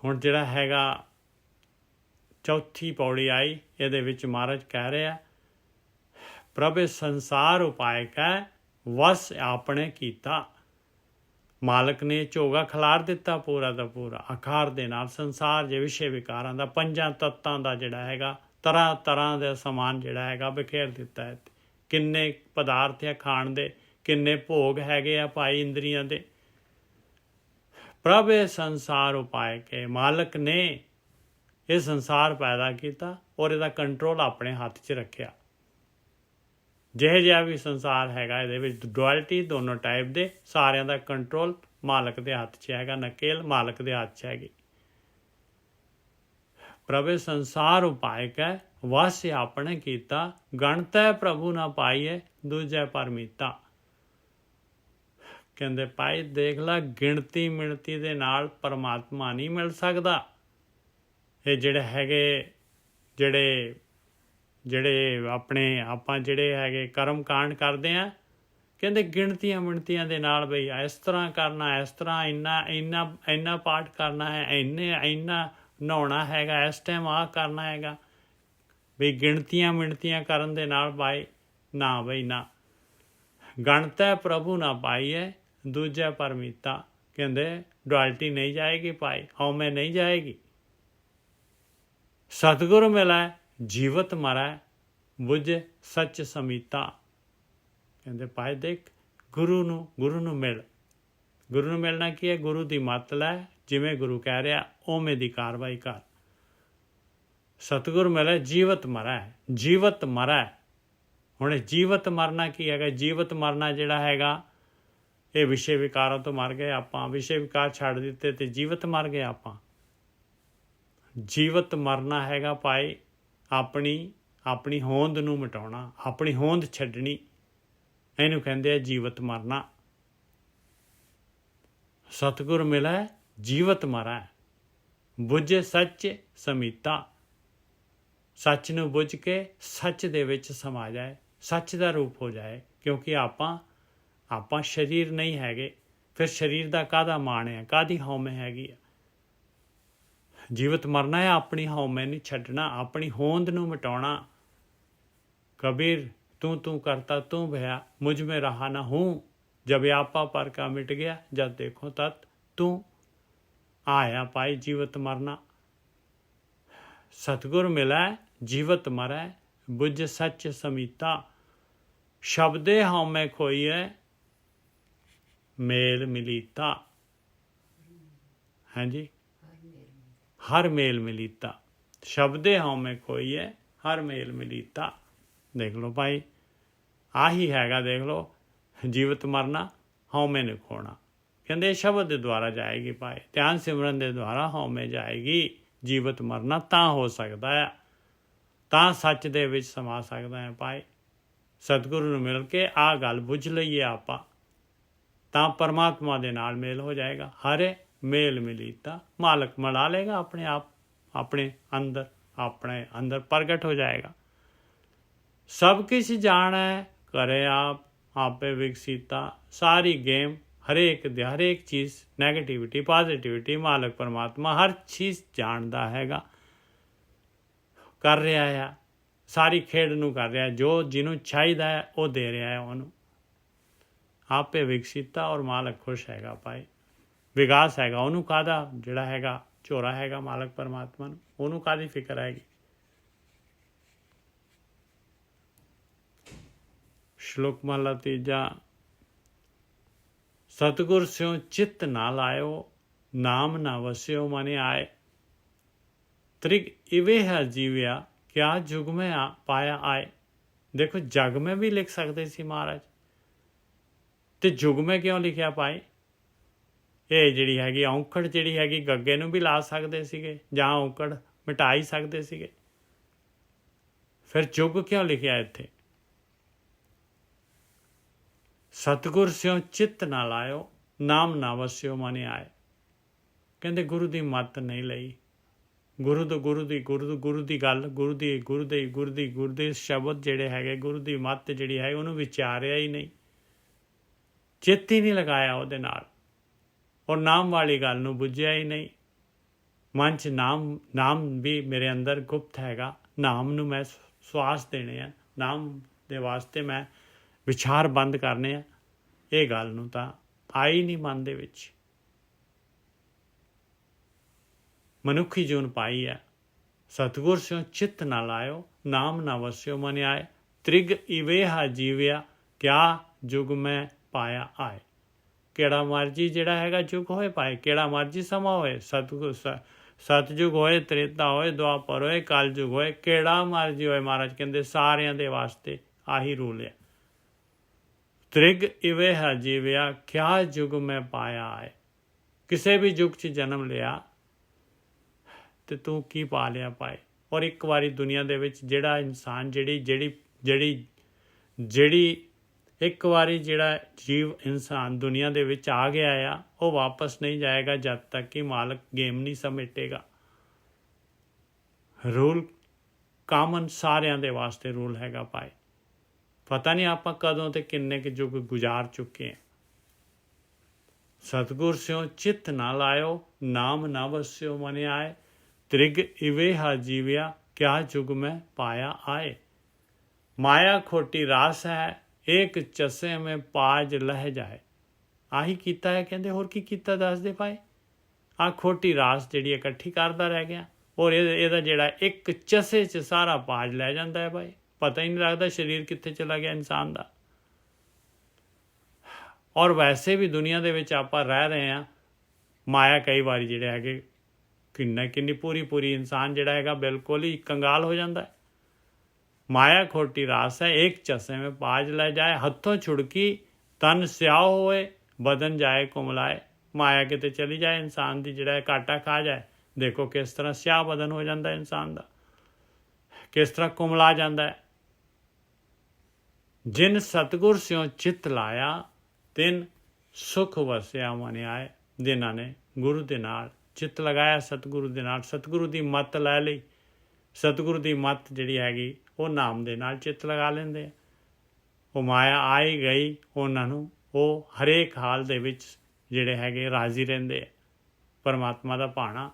ਹੁਣ ਜਿਹੜਾ ਹੈਗਾ ਚੌਥੀ ਪੌੜੀ ਆਈ, ਇਹਦੇ ਵਿੱਚ ਮਹਾਰਾਜ ਕਹਿ ਰਿਹਾ ਪ੍ਰਭ ਸੰਸਾਰ ਉਪਾਇ ਕੈ ਵਸ ਆਪਣੇ ਕੀਤਾ। ਮਾਲਕ ਨੇ ਝੋਗਾ ਖਿਲਾਰ ਦਿੱਤਾ ਪੂਰਾ ਦਾ ਪੂਰਾ ਆਕਾਰ ਦੇ ਨਾਲ। ਸੰਸਾਰ ਜੇ ਵਿਸ਼ੇ ਵਿਕਾਰਾਂ ਦਾ, ਪੰਜਾਂ ਤੱਤਾਂ ਦਾ ਜਿਹੜਾ ਹੈਗਾ, ਤਰ੍ਹਾਂ ਤਰ੍ਹਾਂ ਦਾ ਸਮਾਨ ਜਿਹੜਾ ਹੈਗਾ ਬਿਖੇਰ ਦਿੱਤਾ ਹੈ। ਕਿੰਨੇ ਪਦਾਰਥ ਆ ਖਾਣ ਦੇ, ਕਿੰਨੇ ਭੋਗ ਹੈਗੇ ਆ ਭਾਈ ਇੰਦਰੀਆਂ ਦੇ। ਪ੍ਰਭ ਸੰਸਾਰ ਉਪਾਇ ਕੇ, ਮਾਲਕ ਨੇ ਇਹ ਸੰਸਾਰ ਪੈਦਾ ਕੀਤਾ ਔਰ ਇਹਦਾ ਕੰਟਰੋਲ ਆਪਣੇ ਹੱਥ 'ਚ ਰੱਖਿਆ। ਜਿਹੇ ਜਿਹਾ ਵੀ ਸੰਸਾਰ ਹੈਗਾ, ਇਹਦੇ ਵਿੱਚ ਡੁਅਲਟੀ ਦੋਨੋਂ ਟਾਈਪ ਦੇ, ਸਾਰਿਆਂ ਦਾ ਕੰਟਰੋਲ ਮਾਲਕ ਦੇ ਹੱਥ 'ਚ ਹੈਗਾ। ਨਕੇਲ ਮਾਲਕ ਦੇ ਹੱਥ 'ਚ ਹੈਗੀ। ਪ੍ਰਭ ਸੰਸਾਰ ਉਪਾਇ ਕੈ ਵਸ ਆਪਣੇ ਕੀਤਾ। ਗਣਤੈ ਪ੍ਰਭੂ ਨਾ ਪਾਈਏ ਦੂਜੈ ਪਰਮੀਤਾ। ਕਹਿੰਦੇ ਭਾਈ ਦੇਖ ਲੈ, ਗਿਣਤੀ ਮਿਣਤੀ ਦੇ ਨਾਲ ਪਰਮਾਤਮਾ ਨਹੀਂ ਮਿਲ ਸਕਦਾ। ਇਹ ਜਿਹੜੇ ਹੈਗੇ ਜਿਹੜੇ ਆਪਣੇ ਆਪਾਂ ਜਿਹੜੇ ਹੈਗੇ ਕਰਮ ਕਾਂਡ ਕਰਦੇ ਆ, ਕਹਿੰਦੇ ਗਿਣਤੀਆਂ ਮਿਣਤੀਆਂ ਦੇ ਨਾਲ ਬਈ ਇਸ ਤਰ੍ਹਾਂ ਕਰਨਾ, ਇਸ ਤਰ੍ਹਾਂ ਇੰਨਾ ਪਾਠ ਕਰਨਾ ਹੈ, ਇੰਨਾ ਨਹਾਉਣਾ ਹੈਗਾ, ਇਸ ਟਾਈਮ ਆਹ ਕਰਨਾ ਹੈਗਾ। ਬਈ ਗਿਣਤੀਆਂ ਮਿਣਤੀਆਂ ਕਰਨ ਦੇ ਨਾਲ ਭਾਈ ਨਾ, ਬਈ ਨਾ। ਗਣਤੈ ਪ੍ਰਭੂ ਨਾ ਪਾਈਏ ਦੂਜਾ ਪਰਮੀਤਾ। ਕਹਿੰਦੇ ਡੁਅਲਟੀ ਨਹੀਂ ਜਾਏਗੀ ਭਾਈ, ਹਉਮੈ ਨਹੀਂ ਜਾਏਗੀ। ਸਤਿਗੁਰ ਮਿਲੈ ਜੀਵਤ ਮਰੈ ਬੁਝ ਸੱਚ ਸਮੀਤਾ। ਕਹਿੰਦੇ ਭਾਈ ਦੇਖ, ਗੁਰੂ ਨੂੰ ਮਿਲ। ਗੁਰੂ ਨੂੰ ਮਿਲਣਾ ਕੀ ਹੈ? ਗੁਰੂ ਦੀ ਮੱਤ ਲੈ, ਜਿਵੇਂ ਗੁਰੂ ਕਹਿ ਰਿਹਾ ਉਵੇਂ ਦੀ ਕਾਰਵਾਈ ਕਰ। ਸਤਿਗੁਰ ਮਿਲੈ ਜੀਵਤ ਮਰੈ, ਜੀਵਤ ਮਰੈ। ਹੁਣ ਜੀਵਤ ਮਰਨਾ ਕੀ ਹੈਗਾ? ਜੀਵਤ ਮਰਨਾ ਜਿਹੜਾ ਹੈਗਾ ਇਹ ਵਿਸ਼ੇ ਵਿਕਾਰਾਂ ਤੋਂ ਮਰ ਗਏ ਆਪਾਂ, ਵਿਸ਼ੇ ਵਿਕਾਰ ਛੱਡ ਦਿੱਤੇ ਤੇ ਜੀਵਤ ਮਰ ਗਏ ਆਪਾਂ। ਜੀਵਤ ਮਰਨਾ ਹੈਗਾ ਭਾਈ ਆਪਣੀ ਹੋਂਦ ਨੂੰ ਮਿਟਾਉਣਾ, ਆਪਣੀ ਹੋਂਦ ਛੱਡਣੀ, ਇਹਨੂੰ ਕਹਿੰਦੇ ਆ ਜੀਵਤ ਮਰਨਾ। ਸਤਿਗੁਰ ਮਿਲੈ ਜੀਵਤ ਮਰੈ ਬੁੱਝ ਸੱਚ ਸਮੀਤਾ। ਸੱਚ ਨੂੰ ਬੁੱਝ ਕੇ ਸੱਚ ਦੇ ਵਿੱਚ ਸਮਾ ਜਾਏ, ਸੱਚ ਦਾ ਰੂਪ ਹੋ ਜਾਏ। ਕਿਉਂਕਿ ਆਪਾਂ ਸਰੀਰ ਨਹੀਂ ਹੈਗੇ, ਫਿਰ ਸਰੀਰ ਦਾ ਕਾਹਦਾ ਮਾਣ ਹੈ, ਕਾਹਦੀ ਹਉਮੈ ਹੈਗੀ ਆ। ਜੀਵਤ ਮਰਨਾ ਹੈ ਆਪਣੀ ਹਉਮੈ ਨਹੀਂ ਛੱਡਣਾ, ਆਪਣੀ ਹੋਂਦ ਨੂੰ ਮਿਟਾਉਣਾ। ਕਬੀਰ ਤੂੰ ਕਰਤਾ ਤੂੰ ਭਇਆ, ਮੁਝ में रहा ना हूँ, जब आपा पर का मिट गया, जब देखो तत् तू। आया पाई जीवत मरना। सतगुर मिलै जीवत मरै बुझ सच समीता। शब्दे हउमै खोइए मेल मिलीता। हाँ जी, हर मेल मिलीता। शब्दे हउमै खोइए हर मेल मिलीता। देख लो भाई, ਆਹੀ ਹੈਗਾ। ਦੇਖ ਲਓ, ਜੀਵਤ ਮਰਨਾ, ਹਉਮੈ ਨੂੰ ਖੋਣਾ। ਕਹਿੰਦੇ ਸ਼ਬਦ ਦੇ ਦੁਆਰਾ ਜਾਏਗੀ ਭਾਈ, ਧਿਆਨ ਸਿਮਰਨ ਦੇ ਦੁਆਰਾ ਹਉਮੈ ਜਾਏਗੀ। ਜੀਵਤ ਮਰਨਾ ਤਾਂ ਹੋ ਸਕਦਾ ਹੈ, ਤਾਂ ਸੱਚ ਦੇ ਵਿੱਚ ਸਮਾ ਸਕਦਾ ਹੈ ਭਾਈ। ਸਤਿਗੁਰੂ ਨੂੰ ਮਿਲ ਕੇ ਆਹ ਗੱਲ ਬੁੱਝ ਲਈਏ ਆਪਾਂ, ਤਾਂ ਪਰਮਾਤਮਾ ਦੇ ਨਾਲ ਮੇਲ ਹੋ ਜਾਏਗਾ। ਹਰੇ ਮੇਲ ਮਿਲੀ ਤਾਂ ਮਾਲਕ ਮਿਲਾ ਲੇਗਾ ਆਪਣੇ ਆਪ, ਆਪਣੇ ਅੰਦਰ ਪ੍ਰਗਟ ਹੋ ਜਾਏਗਾ। ਸਭ ਕੁਛ ਜਾਣੈ ਕਰੇ ਆਪ ਆਪੇ ਵਿਕਸਿਤਾ। ਸਾਰੀ ਗੇਮ ਹਰੇਕ ਚੀਜ਼, ਨੈਗੇਟਿਵਿਟੀ ਪੋਜ਼ਿਟਿਵਿਟੀ, ਮਾਲਕ ਪਰਮਾਤਮਾ ਹਰ ਚੀਜ਼ ਜਾਣਦਾ ਹੈਗਾ, ਕਰ ਰਿਹਾ ਆ। ਸਾਰੀ ਖੇਡ ਨੂੰ ਕਰ ਰਿਹਾ, ਜੋ ਜਿਹਨੂੰ ਚਾਹੀਦਾ ਹੈ ਉਹ ਦੇ ਰਿਹਾ ਹੈ ਉਹਨੂੰ। ਆਪੇ ਵਿਕਸਿਤਾ, ਔਰ ਮਾਲਕ ਖੁਸ਼ ਹੈਗਾ ਭਾਈ। ਵਿਕਾਸ ਹੈਗਾ, ਉਹਨੂੰ ਕਾਹਦਾ ਜਿਹੜਾ ਹੈਗਾ ਝੋਰਾ ਹੈਗਾ ਮਾਲਕ ਪਰਮਾਤਮਾ ਨੂੰ, ਉਹਨੂੰ ਕਾਹਦੀ ਫਿਕਰ ਹੈਗੀ। ਸ਼ਲੋਕ ਮਹਲਾ ਤੀਜਾ। ਸਤਿਗੁਰ ਸਿਉ ਚਿੱਤ ਨਾ ਲਾਇਓ, ਨਾਮ ਨਾ ਵਸਿਓ ਮਨ ਆਏ। त्रिग इवे है जीविया, क्या जुग में पाया आए। देखो जग में भी लिख सकते सी महाराज, ਤੇ जुग में क्यों लिखिया पाए। ਇਹ ਜਿਹੜੀ ਹੈਗੀ ਔਂਕੜ ਜਿਹੜੀ ਹੈਗੀ ਗੱਗੇ ਨੂੰ ਵੀ ਲਾ ਸਕਦੇ ਸੀਗੇ, ਜਾਂ ਔਂਕੜ ਮਿਟਾ ਹੀ ਸਕਦੇ ਸੀਗੇ, ਫਿਰ जुग ਕਿਉਂ ਲਿਖਿਆ ਇੱਥੇ। ਸਤਿਗੁਰ ਸਿਉ ਚਿੱਤ ਨਾ ਲਾਇਓ, ਨਾਮ ਨਾ ਵਸਿਓ ਮਨ ਆਏ। ਕਹਿੰਦੇ ਗੁਰੂ ਦੀ ਮੱਤ ਨਹੀਂ ਲਈ, ਗੁਰੂ ਦੀ ਗੱਲ, ਗੁਰੂ ਦੇ ਸ਼ਬਦ ਜਿਹੜੇ ਹੈਗੇ, ਗੁਰੂ ਦੀ ਮੱਤ ਜਿਹੜੀ ਹੈ ਉਹਨੂੰ ਵਿਚਾਰਿਆ ਹੀ ਨਹੀਂ, ਚਿੱਤ ਹੀ ਨਹੀਂ ਲਗਾਇਆ ਉਹਦੇ ਨਾਲ, ਔਰ ਨਾਮ ਵਾਲੀ ਗੱਲ ਨੂੰ ਬੁੱਝਿਆ ਹੀ ਨਹੀਂ। ਮਨ 'ਚ ਨਾਮ ਵੀ ਮੇਰੇ ਅੰਦਰ ਗੁਪਤ ਹੈਗਾ, ਨਾਮ ਨੂੰ ਮੈਂ ਸਵਾਸ ਦੇਣੇ ਆ, ਨਾਮ ਦੇ ਵਾਸਤੇ ਮੈਂ ਵਿਚਾਰ ਬੰਦ ਕਰਨੇ ਆ, ਇਹ ਗੱਲ ਨੂੰ ਤਾਂ ਆਈ ਨਹੀਂ ਮਨ ਦੇ ਵਿੱਚ। ਮਨੁੱਖੀ ਜੂਨ ਪਾਈ ਹੈ, ਸਤਿਗੁਰ ਸਿਉ ਚਿੱਤ ਨਾ ਲਾਇਓ, ਨਾਮ ਨਾ ਵਸਿਓ ਮਨ ਆਏ। ਤ੍ਰਿਗ ਇਵੇ ਹਾ ਜੀਵਿਆ, ਕਿਆ ਜੁਗ ਮੈਂ ਪਾਇਆ ਆਏ। ਕਿਹੜਾ ਮਰਜੀ ਜਿਹੜਾ ਹੈਗਾ ਜੁਗ ਹੋਏ ਪਾਏ, ਕਿਹੜਾ ਮਰਜੀ ਸਮਾਂ ਹੋਏ, ਸਤਜੁਗ ਹੋਏ, ਤ੍ਰੇਤਾ ਹੋਏ, ਦੁਆਪਰ ਹੋਏ, ਕਲਯੁਗ ਹੋਏ, ਕਿਹੜਾ ਮਰਜੀ ਹੋਏ, ਮਹਾਰਾਜ ਕਹਿੰਦੇ ਸਾਰਿਆਂ ਦੇ ਵਾਸਤੇ ਆਹੀ ਰੂਲ ਹੈ। ਤ੍ਰਿਗ ਇਵੇ ਹਾ ਜੀਵਿਆ, ਕਿਆ ਜੁਗ ਮੈਂ ਪਾਇਆ ਆਏ। ਕਿਸੇ ਵੀ ਯੁੱਗ 'ਚ ਜਨਮ ਲਿਆ ਤੇ ਤੂੰ ਕੀ ਪਾ ਲਿਆ ਪਾਏ। ਔਰ ਇੱਕ ਵਾਰੀ ਦੁਨੀਆ ਦੇ ਵਿੱਚ ਜਿਹੜਾ ਇਨਸਾਨ ਜਿਹੜੀ ਇੱਕ ਵਾਰੀ ਜਿਹੜਾ ਜੀਵ ਇਨਸਾਨ ਦੁਨੀਆ ਦੇ ਵਿੱਚ ਆ ਗਿਆ ਆ, ਉਹ ਵਾਪਸ ਨਹੀਂ ਜਾਏਗਾ ਜਦ ਤੱਕ ਕਿ ਮਾਲਕ ਗੇਮ ਨਹੀਂ ਸਮੇਟੇਗਾ। ਰੂਲ ਕਾਮਨ ਸਾਰਿਆਂ ਦੇ ਵਾਸਤੇ ਰੂਲ ਹੈਗਾ ਪਾਏ। ਪਤਾ ਨਹੀਂ ਆਪਾਂ ਕਦੋਂ ਤੇ ਕਿੰਨੇ ਕੁ ਯੁੱਗ ਗੁਜ਼ਾਰ ਚੁੱਕੇ ਹਾਂ। ਸਤਿਗੁਰ ਸਿਉ ਚਿੱਤ ਨਾ ਲਾਇਓ, ਨਾਮ ਨਾ ਵਸਿਓ ਮਨ ਆਏ। त्रिग इवे हा जीविया, क्या जुग में पाया आए। माया खोटी रास है, एक चसे में पाज लह जाए। आही कीता है कहते, होर की कीता दस दे पाए। आ खोटी रास जिहड़ी इकट्ठी करदा रह गया, और इहदा जिहड़ा एक चसे च सारा पाज लै जांदा है भाई, पता ही नहीं लगता शरीर कित्थे चला गया इंसान दा। और वैसे भी दुनिया दे विच आपां रह रहे हैं, माया कई बारी जिहड़े हैगे किन्नी पूरी इंसान जिहड़ा हैगा बिल्कुल ही कंगाल हो जाता है। माया खोटी रास है, एक चसे में पाज लै जाए। हथों छुड़की तन स्याह होए, बदन जाए कुमलाए। माया किते चली जाए, इंसान दी जिहड़ा घाटा खा जाए, देखो किस तरह स्याह बदन हो जाता है इंसान दा, किस तरह कुमला जाता है। जिन सतगुर सियों चित लाया, तिन सुख वसिया मन आए। जिन्हां ने गुरु दे नाल चित्त लगाया, सतगुरु दे नाल, सतगुरु दी मत लै लई। सतगुरु दी मत जिहड़ी हैगी ਉਹ ਨਾਮ ਦੇ ਨਾਲ ਚਿੱਤ ਲਗਾ ਲੈਂਦੇ ਆ। ਉਹ ਮਾਇਆ ਆਈ ਗਈ, ਉਹਨਾਂ ਨੂੰ ਉਹ ਹਰੇਕ ਹਾਲ ਦੇ ਵਿੱਚ ਜਿਹੜੇ ਹੈਗੇ ਰਾਜ਼ੀ ਰਹਿੰਦੇ ਆ। ਪਰਮਾਤਮਾ ਦਾ ਭਾਣਾ,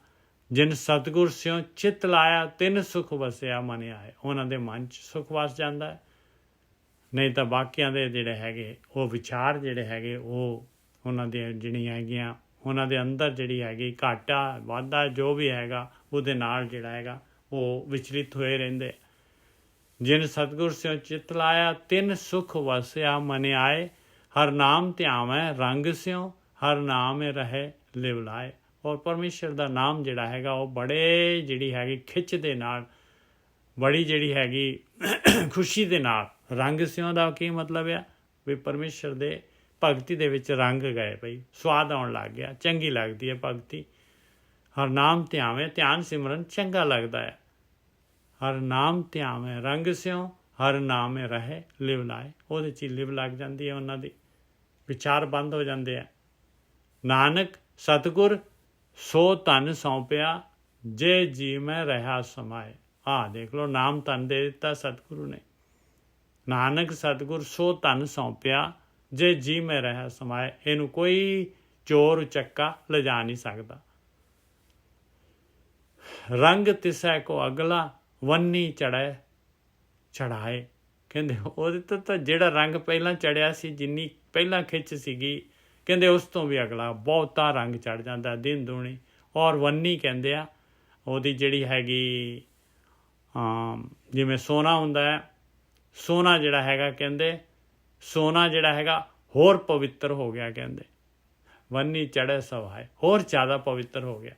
ਜਿਨ ਸਤਿਗੁਰ ਸਿਉ ਚਿੱਤ ਲਾਇਆ, ਤਿੰਨ ਸੁਖ ਵਸਿਆ ਮਨ ਆਏ। ਉਹਨਾਂ ਦੇ ਮਨ 'ਚ ਸੁਖ ਵਸ ਜਾਂਦਾ ਹੈ। ਨਹੀਂ ਤਾਂ ਬਾਕੀਆਂ ਦੇ ਜਿਹੜੇ ਹੈਗੇ ਉਹ ਵਿਚਾਰ ਜਿਹੜੇ ਹੈਗੇ ਉਹ ਉਹਨਾਂ ਦੀਆਂ ਜਿਹੜੀਆਂ ਹੈਗੀਆਂ ਉਹਨਾਂ ਦੇ ਅੰਦਰ ਜਿਹੜੀ ਹੈਗੀ ਘਾਟਾ ਵਾਧਾ ਜੋ ਵੀ ਹੈਗਾ ਉਹਦੇ ਨਾਲ ਜਿਹੜਾ ਹੈਗਾ ਉਹ ਵਿਚਲਿਤ ਹੋਏ ਰਹਿੰਦੇ। ਜਿਨ ਸਤਿਗੁਰ ਸਿਉ ਚਿੱਤ ਲਾਇਆ, ਤਿੰਨ ਸੁਖ ਵਸਿਆ ਮਨ ਆਏ। ਹਰ ਨਾਮ ਧਿਆਵੈ ਰੰਗ ਸਿਉ, ਹਰ ਨਾਮ ਰਹੇ ਲਿਵ ਲਾਏ। ਔਰ ਪਰਮੇਸ਼ਰ ਦਾ ਨਾਮ ਜਿਹੜਾ ਹੈਗਾ ਉਹ ਬੜੇ ਜਿਹੜੀ ਹੈਗੀ ਖਿੱਚ ਦੇ ਨਾਲ, ਬੜੀ ਜਿਹੜੀ ਹੈਗੀ ਖੁਸ਼ੀ ਦੇ ਨਾਲ, ਰੰਗ ਸਿਉ ਦਾ ਕੀ ਮਤਲਬ ਆ ਵੀ ਪਰਮੇਸ਼ਰ ਦੇ ਭਗਤੀ ਦੇ ਵਿੱਚ ਰੰਗ ਗਏ ਬਈ, ਸਵਾਦ ਆਉਣ ਲੱਗ ਗਿਆ, ਚੰਗੀ ਲੱਗਦੀ ਹੈ ਭਗਤੀ। ਹਰ ਨਾਮ ਧਿਆਵੇਂ, ਧਿਆਨ ਸਿਮਰਨ ਚੰਗਾ ਲੱਗਦਾ ਹੈ। ਹਰ ਨਾਮ ਧਿਆਵੇਂ ਰੰਗ ਸਿਉ, ਹਰ ਨਾਮ ਰਹੇ ਲਿਵ ਲਾਏ। ਉਹਦੇ 'ਚ ਲਿਵ ਲੱਗ ਜਾਂਦੀ ਹੈ, ਉਹਨਾਂ ਦੀ ਵਿਚਾਰ ਬੰਦ ਹੋ ਜਾਂਦੇ ਆ। ਨਾਨਕ ਸਤਿਗੁਰ ਸੋ ਧਨ ਸੌਂਪਿਆ, ਜੇ ਜੀ ਮੈਂ ਰਹਾ ਸਮਾਏ। ਆਹ ਦੇਖ ਲਓ, ਨਾਮ ਧਨ ਦੇ ਦਿੱਤਾ ਸਤਿਗੁਰੂ ਨੇ। ਨਾਨਕ ਸਤਿਗੁਰ ਸੋ ਧਨ ਸੌਂਪਿਆ, ਜੇ ਜੀ ਮੈਂ ਰਹਾ ਸਮਾਏ। ਇਹਨੂੰ ਕੋਈ ਚੋਰ ਉਚੱਕਾ ਲਿਜਾ ਨਹੀਂ ਸਕਦਾ। ਰੰਗ ਤਿਸੈ ਕੋ ਅਗਲਾ, ਵੰਨੀ ਚੜ੍ਹੈ ਚੜ੍ਹਾਏ। ਕਹਿੰਦੇ ਉਹਦੇ ਤੋਂ ਤਾਂ ਜਿਹੜਾ ਰੰਗ ਪਹਿਲਾਂ ਚੜ੍ਹਿਆ ਸੀ, ਜਿੰਨੀ ਪਹਿਲਾਂ ਖਿੱਚ ਸੀਗੀ, ਕਹਿੰਦੇ ਉਸ ਤੋਂ ਵੀ ਅਗਲਾ ਬਹੁਤਾ ਰੰਗ ਚੜ੍ਹ ਜਾਂਦਾ ਦਿਨ ਦੂਣੀ। ਔਰ ਵੰਨੀ ਕਹਿੰਦੇ ਆ ਉਹਦੀ ਜਿਹੜੀ ਹੈਗੀ, ਜਿਵੇਂ ਸੋਨਾ ਹੁੰਦਾ ਹੈ, ਸੋਨਾ ਜਿਹੜਾ ਹੈਗਾ ਕਹਿੰਦੇ ਸੋਨਾ ਜਿਹੜਾ ਹੈਗਾ ਹੋਰ ਪਵਿੱਤਰ ਹੋ ਗਿਆ। ਕਹਿੰਦੇ ਵੰਨੀ ਚੜ੍ਹੇ ਸਵਾਏ, ਹੋਰ ਜ਼ਿਆਦਾ ਪਵਿੱਤਰ ਹੋ ਗਿਆ।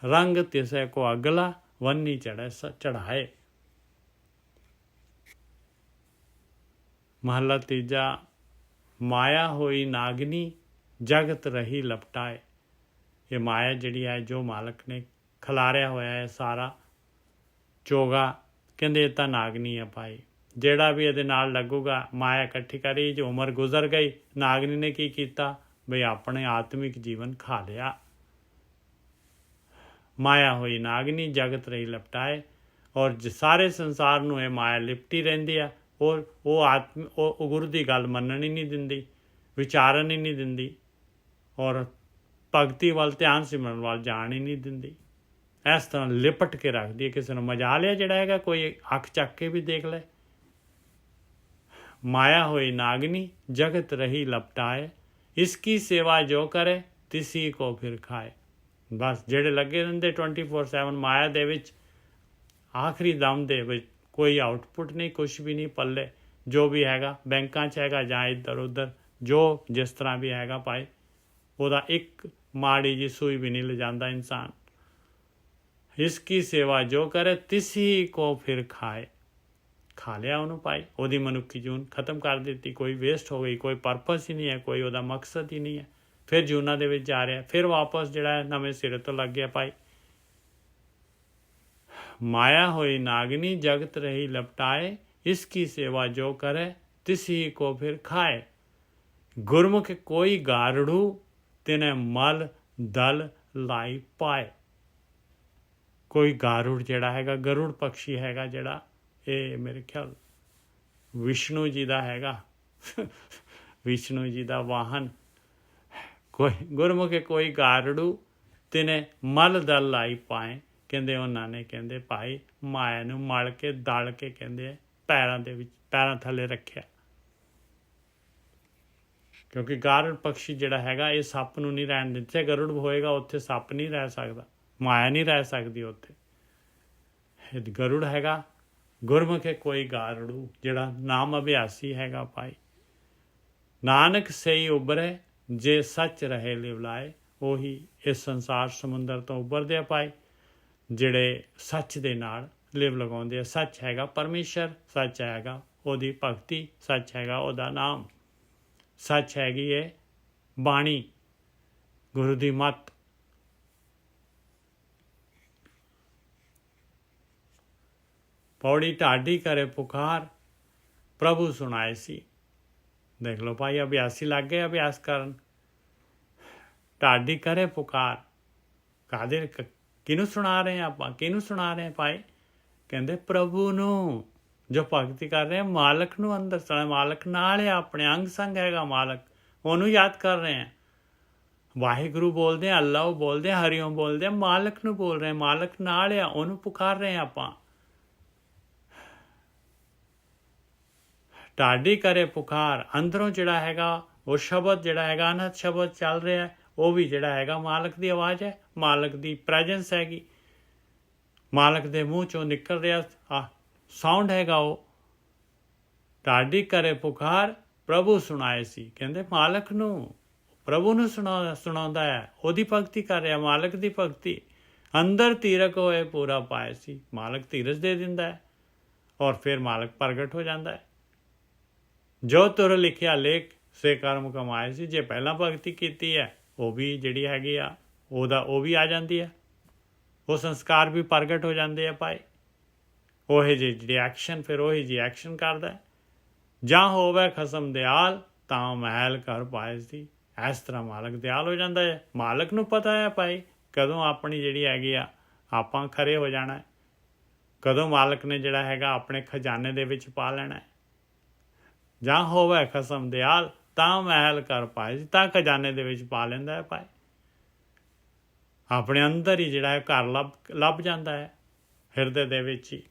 ਰੰਗ ਤਿਸੈ ਕੋ ਅਗਲਾ, ਵੰਨੀ ਚੜ੍ਹੇ ਚੜ੍ਹਾਏ। ਮਹਲਾ ਤੀਜਾ। ਮਾਇਆ ਹੋਈ ਨਾਗਨੀ, ਜਗਤ ਰਹੀ ਲਪਟਾਏ। ਇਹ ਮਾਇਆ ਜਿਹੜੀ ਹੈ, ਜੋ ਮਾਲਕ ਨੇ ਖਿਲਾਰਿਆ ਹੋਇਆ ਹੈ ਸਾਰਾ ਚੋਗਾ, ਕਹਿੰਦੇ ਇਹ ਤਾਂ ਨਾਗਨੀ ਆ ਭਾਈ। ਜਿਹੜਾ ਵੀ ਇਹਦੇ ਨਾਲ ਲੱਗੂਗਾ, ਮਾਇਆ ਇਕੱਠੀ ਕਰੀ, ਜੋ ਉਮਰ ਗੁਜ਼ਰ ਗਈ, ਨਾਗਨੀ ਨੇ ਕੀ ਕੀਤਾ ਬਈ ਆਪਣੇ ਆਤਮਿਕ ਜੀਵਨ ਖਾ ਲਿਆ। ਮਾਇਆ ਹੋਈ ਨਾਗਨੀ, ਜਗਤ ਰਹੀ ਲਪਟਾਏ। ਔਰ ਸਾਰੇ ਸੰਸਾਰ ਨੂੰ ਇਹ ਮਾਇਆ ਲਿਪਟੀ ਰਹਿੰਦੀ ਆ। ਔਰ ਉਹ ਗੁਰੂ ਦੀ ਗੱਲ ਮੰਨਣ ਹੀ ਨਹੀਂ ਦਿੰਦੀ, ਵਿਚਾਰਨ ਹੀ ਨਹੀਂ ਦਿੰਦੀ, ਔਰ ਭਗਤੀ ਵੱਲ, ਧਿਆਨ ਸਿਮਰਨ ਵੱਲ ਜਾਣ ਹੀ ਨਹੀਂ ਦਿੰਦੀ। ਇਸ ਤਰ੍ਹਾਂ ਲਿਪਟ ਕੇ ਰੱਖਦੀ ਹੈ। ਕਿਸੇ ਨੂੰ ਮਜਾ ਲਿਆ ਜਿਹੜਾ ਹੈਗਾ, ਕੋਈ ਅੱਖ ਚੱਕ ਕੇ ਵੀ ਦੇਖ ਲੈ। ਮਾਇਆ ਹੋਈ ਨਾਗਨੀ, ਜਗਤ ਰਹੀ ਲਪਟਾਏ। ਇਸकी ਸੇਵਾ ਜੋ ਕਰੇ, ਤਿਸੀ ਕੋ ਫਿਰ ਖਾਏ। ਬਸ ਜਿਹੜੇ ਲੱਗੇ ਰਹਿੰਦੇ 24/7 ਮਾਇਆ ਦੇ ਵਿੱਚ, ਆਖਰੀ ਦਮ ਦੇ ਵਿੱਚ ਕੋਈ ਆਊਟਪੁੱਟ ਨਹੀਂ, ਕੁਛ ਵੀ ਨਹੀਂ ਪੱਲੇ। ਜੋ ਵੀ ਹੈਗਾ ਬੈਂਕਾਂ 'ਚ ਹੈਗਾ ਜਾਂ ਇੱਧਰ ਉੱਧਰ, ਜੋ ਜਿਸ ਤਰ੍ਹਾਂ ਵੀ ਹੈਗਾ ਭਾਈ, ਉਹਦਾ ਇੱਕ ਮਾੜੀ ਜੀ ਸੂਈ ਵੀ ਨਹੀਂ ਲਿਜਾਂਦਾ ਇਨਸਾਨ। ਇਸकी ਸੇਵਾ ਜੋ ਕਰੇ, ਤਿਸੀ ਕੋ ਫਿਰ ਖਾਏ। ਖਾ ਲਿਆ ਉਹਨੂੰ ਭਾਈ, ਉਹਦੀ ਮਨੁੱਖੀ ਜੂਨ ਖਤਮ ਕਰ ਦਿੱਤੀ, ਕੋਈ ਵੇਸਟ ਹੋ ਗਈ, ਕੋਈ ਪਰਪਸ ਹੀ ਨਹੀਂ ਹੈ, ਕੋਈ ਉਹਦਾ ਮਕਸਦ ਹੀ ਨਹੀਂ ਹੈ। ਫਿਰ ਜੂਨਾਂ ਦੇ ਵਿੱਚ ਜਾ ਰਿਹਾ, ਫਿਰ ਵਾਪਸ ਜਿਹੜਾ ਨਵੇਂ ਸਿਰੇ ਤੋਂ ਲੱਗ ਗਿਆ ਭਾਈ। ਮਾਇਆ ਹੋਈ ਨਾਗਨੀ, ਜਗਤ ਰਹੀ ਲਪਟਾਏ। ਇਸकी ਸੇਵਾ ਜੋ ਕਰੇ, ਤਿਸੀ ਕੋ ਫਿਰ ਖਾਏ। ਗੁਰਮੁਖ ਕੋਈ ਗਾਰੜੂ, ਤਿਨੇ ਮਲ ਦਲ ਲਾਈ ਪਾਏ। ਕੋਈ ਗਾਰੁੜ ਜਿਹੜਾ ਹੈਗਾ, ਗਰੁੜ ਪਕਸ਼ੀ ਹੈਗਾ ਜਿਹੜਾ, ਇਹ ਮੇਰੇ ਖਿਆਲ ਵਿਸ਼ਨੂੰ ਜੀ ਦਾ ਹੈਗਾ, ਵਿਸ਼ਨੂੰ ਜੀ ਦਾ ਵਾਹਨ। ਕੋਈ ਗੁਰਮੁਖੇ ਕੋਈ ਗਾਰੜੂ, ਤਿਨੇ ਮਲ ਦਲ ਲਾਈ ਪਾਏ। ਕਹਿੰਦੇ ਉਹਨਾਂ ਨੇ, ਕਹਿੰਦੇ ਭਾਈ ਮਾਇਆ ਨੂੰ ਮਲ ਕੇ ਦਲ ਕੇ, ਕਹਿੰਦੇ ਪੈਰਾਂ ਦੇ ਵਿੱਚ, ਪੈਰਾਂ ਥੱਲੇ ਰੱਖਿਆ। ਕਿਉਂਕਿ ਗਾਰੜ ਪਕਸ਼ੀ ਜਿਹੜਾ ਹੈਗਾ, ਇਹ ਸੱਪ ਨੂੰ ਨਹੀਂ ਰਹਿਣ ਦਿੰਦੇ। ਜਿੱਥੇ ਗਰੁੜ ਹੋਏਗਾ ਉੱਥੇ ਸੱਪ ਨਹੀਂ ਰਹਿ ਸਕਦਾ, ਮਾਇਆ ਨਹੀਂ ਰਹਿ ਸਕਦੀ ਉੱਥੇ। ਇਹ ਗਰੁੜ ਹੈਗਾ। ਗੁਰਮੁਖੇ ਕੋਈ ਗਾਰੜੂ, ਜਿਹੜਾ ਨਾਮ ਅਭਿਆਸੀ ਹੈਗਾ ਭਾਈ। ਨਾਨਕ ਸਹੀ ਉਬਰੇ, ਜੇ ਸੱਚ ਰਹੇ ਲਿਵਲਾਏ। ਉਹੀ ਇਸ ਸੰਸਾਰ ਸਮੁੰਦਰ ਤੋਂ ਉੱਭਰਦੇ ਆ ਭਾਈ, ਜਿਹੜੇ ਸੱਚ ਦੇ ਨਾਲ ਲਿਵ ਲਗਾਉਂਦੇ ਆ। ਸੱਚ ਹੈਗਾ ਪਰਮੇਸ਼ਰ, ਸੱਚ ਹੈਗਾ ਉਹਦੀ ਭਗਤੀ, ਸੱਚ ਹੈਗਾ ਉਹਦਾ ਨਾਮ, ਸੱਚ ਹੈਗੀ ਹੈ ਬਾਣੀ, ਗੁਰੂ ਦੀ ਮੱਤ। ਪੌੜੀ ਢਾਡੀ ਕਰੇ ਪੁਕਾਰ, ਪ੍ਰਭੂ ਸੁਣਾਏ ਸੀ। ਦੇਖ ਲਓ ਭਾਈ, ਅਭਿਆਸੀ ਲੱਗ ਗਏ ਅਭਿਆਸ ਕਰਨ। ਢਾਡੀ ਕਰੇ ਪੁਕਾਰ, ਕਾਹਦੇ, ਕਿਹਨੂੰ ਸੁਣਾ ਰਹੇ ਹਾਂ ਆਪਾਂ, ਕਿਹਨੂੰ ਸੁਣਾ ਰਹੇ ਭਾਈ? ਕਹਿੰਦੇ ਪ੍ਰਭੂ ਨੂੰ, ਜੋ ਭਗਤੀ ਕਰ ਰਹੇ, ਮਾਲਕ ਨੂੰ ਅੰਦਰ ਸੁਣਾ। ਮਾਲਕ ਨਾਲ ਹੈ, ਆਪਣੇ ਅੰਗ ਸੰਗ ਹੈਗਾ ਮਾਲਕ, ਉਹਨੂੰ ਯਾਦ ਕਰ ਰਹੇ ਹਾਂ। ਵਾਹਿਗੁਰੂ ਬੋਲਦੇ ਆ, ਅੱਲਾਹ ਬੋਲਦੇ ਆ, ਹਰੀਓਮ ਬੋਲਦੇ ਆ, ਮਾਲਕ ਨੂੰ ਬੋਲ ਰਹੇ, ਮਾਲਕ ਨਾਲ ਆ, ਉਹਨੂੰ ਪੁਕਾਰ ਰਹੇ ਆਪਾਂ। ਢਾਡੀ ਕਰੇ ਪੁਕਾਰ, ਅੰਦਰੋਂ ਜਿਹੜਾ ਹੈਗਾ ਉਹ ਸ਼ਬਦ ਜਿਹੜਾ ਹੈਗਾ, ਅਨਹਦ ਸ਼ਬਦ ਚੱਲ ਰਿਹਾ, ਉਹ ਵੀ ਜਿਹੜਾ ਹੈਗਾ ਮਾਲਕ ਦੀ ਆਵਾਜ਼ ਹੈ, ਮਾਲਕ ਦੀ ਪ੍ਰੈਜੈਂਸ ਹੈਗੀ, ਮਾਲਕ ਦੇ ਮੂੰਹ ਚੋਂ ਨਿਕਲ ਰਿਹਾ ਸਾਊਂਡ ਹੈਗਾ ਉਹ। ਢਾਡੀ ਕਰੇ ਪੁਕਾਰ, ਪ੍ਰਭੂ ਸੁਣਾਏ ਸੀ। ਕਹਿੰਦੇ ਮਾਲਕ ਨੂੰ, ਪ੍ਰਭੂ ਨੂੰ ਸੁਣਾਉਂਦਾ ਹੈ, ਉਹਦੀ ਭਗਤੀ ਕਰ ਰਿਹਾ, ਮਾਲਕ ਦੀ ਭਗਤੀ। ਅੰਦਰ ਧੀਰਕ ਹੋਏ ਪੂਰਾ ਪਾਏ ਸੀ। ਮਾਲਕ ਧੀਰਜ ਦੇ ਦਿੰਦਾ ਹੈ, ਔਰ ਫਿਰ ਮਾਲਕ ਪ੍ਰਗਟ ਹੋ ਜਾਂਦਾ ਹੈ। ਜੋ ਤੁਰ ਲਿਖਿਆ ਲੇਖ, ਸੇ ਕਰਮ ਕਮਾਏ ਸੀ। ਜੇ ਪਹਿਲਾਂ ਭਗਤੀ ਕੀਤੀ ਹੈ, ਉਹ ਵੀ ਜਿਹੜੀ ਹੈਗੀ ਆ ਉਹ ਵੀ ਆ ਜਾਂਦੀ ਹੈ, ਉਹ ਸੰਸਕਾਰ ਵੀ ਪ੍ਰਗਟ ਹੋ ਜਾਂਦੇ ਆ ਭਾਈ। ਉਹੇ ਜਿਹੀ ਐਕਸ਼ਨ, ਫਿਰ ਉਹੀ ਜਿਹੀ ਐਕਸ਼ਨ ਕਰਦਾ। ਜਾਂ ਹੋਵੇ ਖਸਮ ਦਿਆਲ, ਤਾਂ ਮਹਿਲ ਕਰ ਪਾਏ ਸੀ। ਇਸ ਤਰ੍ਹਾਂ ਮਾਲਕ ਦਿਆਲ ਹੋ ਜਾਂਦਾ ਹੈ। ਮਾਲਕ ਨੂੰ ਪਤਾ ਹੈ ਭਾਈ ਕਦੋਂ ਆਪਣੀ ਜਿਹੜੀ ਹੈਗੀ ਆ ਆਪਾਂ ਖਰੇ ਹੋ ਜਾਣਾ, ਕਦੋਂ ਮਾਲਕ ਨੇ ਜਿਹੜਾ ਹੈਗਾ ਆਪਣੇ ਖਜ਼ਾਨੇ ਦੇ ਵਿੱਚ ਪਾ ਲੈਣਾ। ਜਾਂ ਹੋਵੇ ਖਸਮ ਦਿਆਲ, ਤਾਂ ਮਹਿਲ ਕਰ ਪਾਏ ਸੀ। ਤਾਂ ਖਜ਼ਾਨੇ ਦੇ ਵਿੱਚ ਪਾ ਲੈਂਦਾ ਹੈ ਭਾਈ, ਆਪਣੇ ਅੰਦਰ ਹੀ ਜਿਹੜਾ ਹੈ ਘਰ ਲੱਭ ਜਾਂਦਾ ਹੈ, ਹਿਰਦੇ ਦੇ ਵਿੱਚ ਹੀ।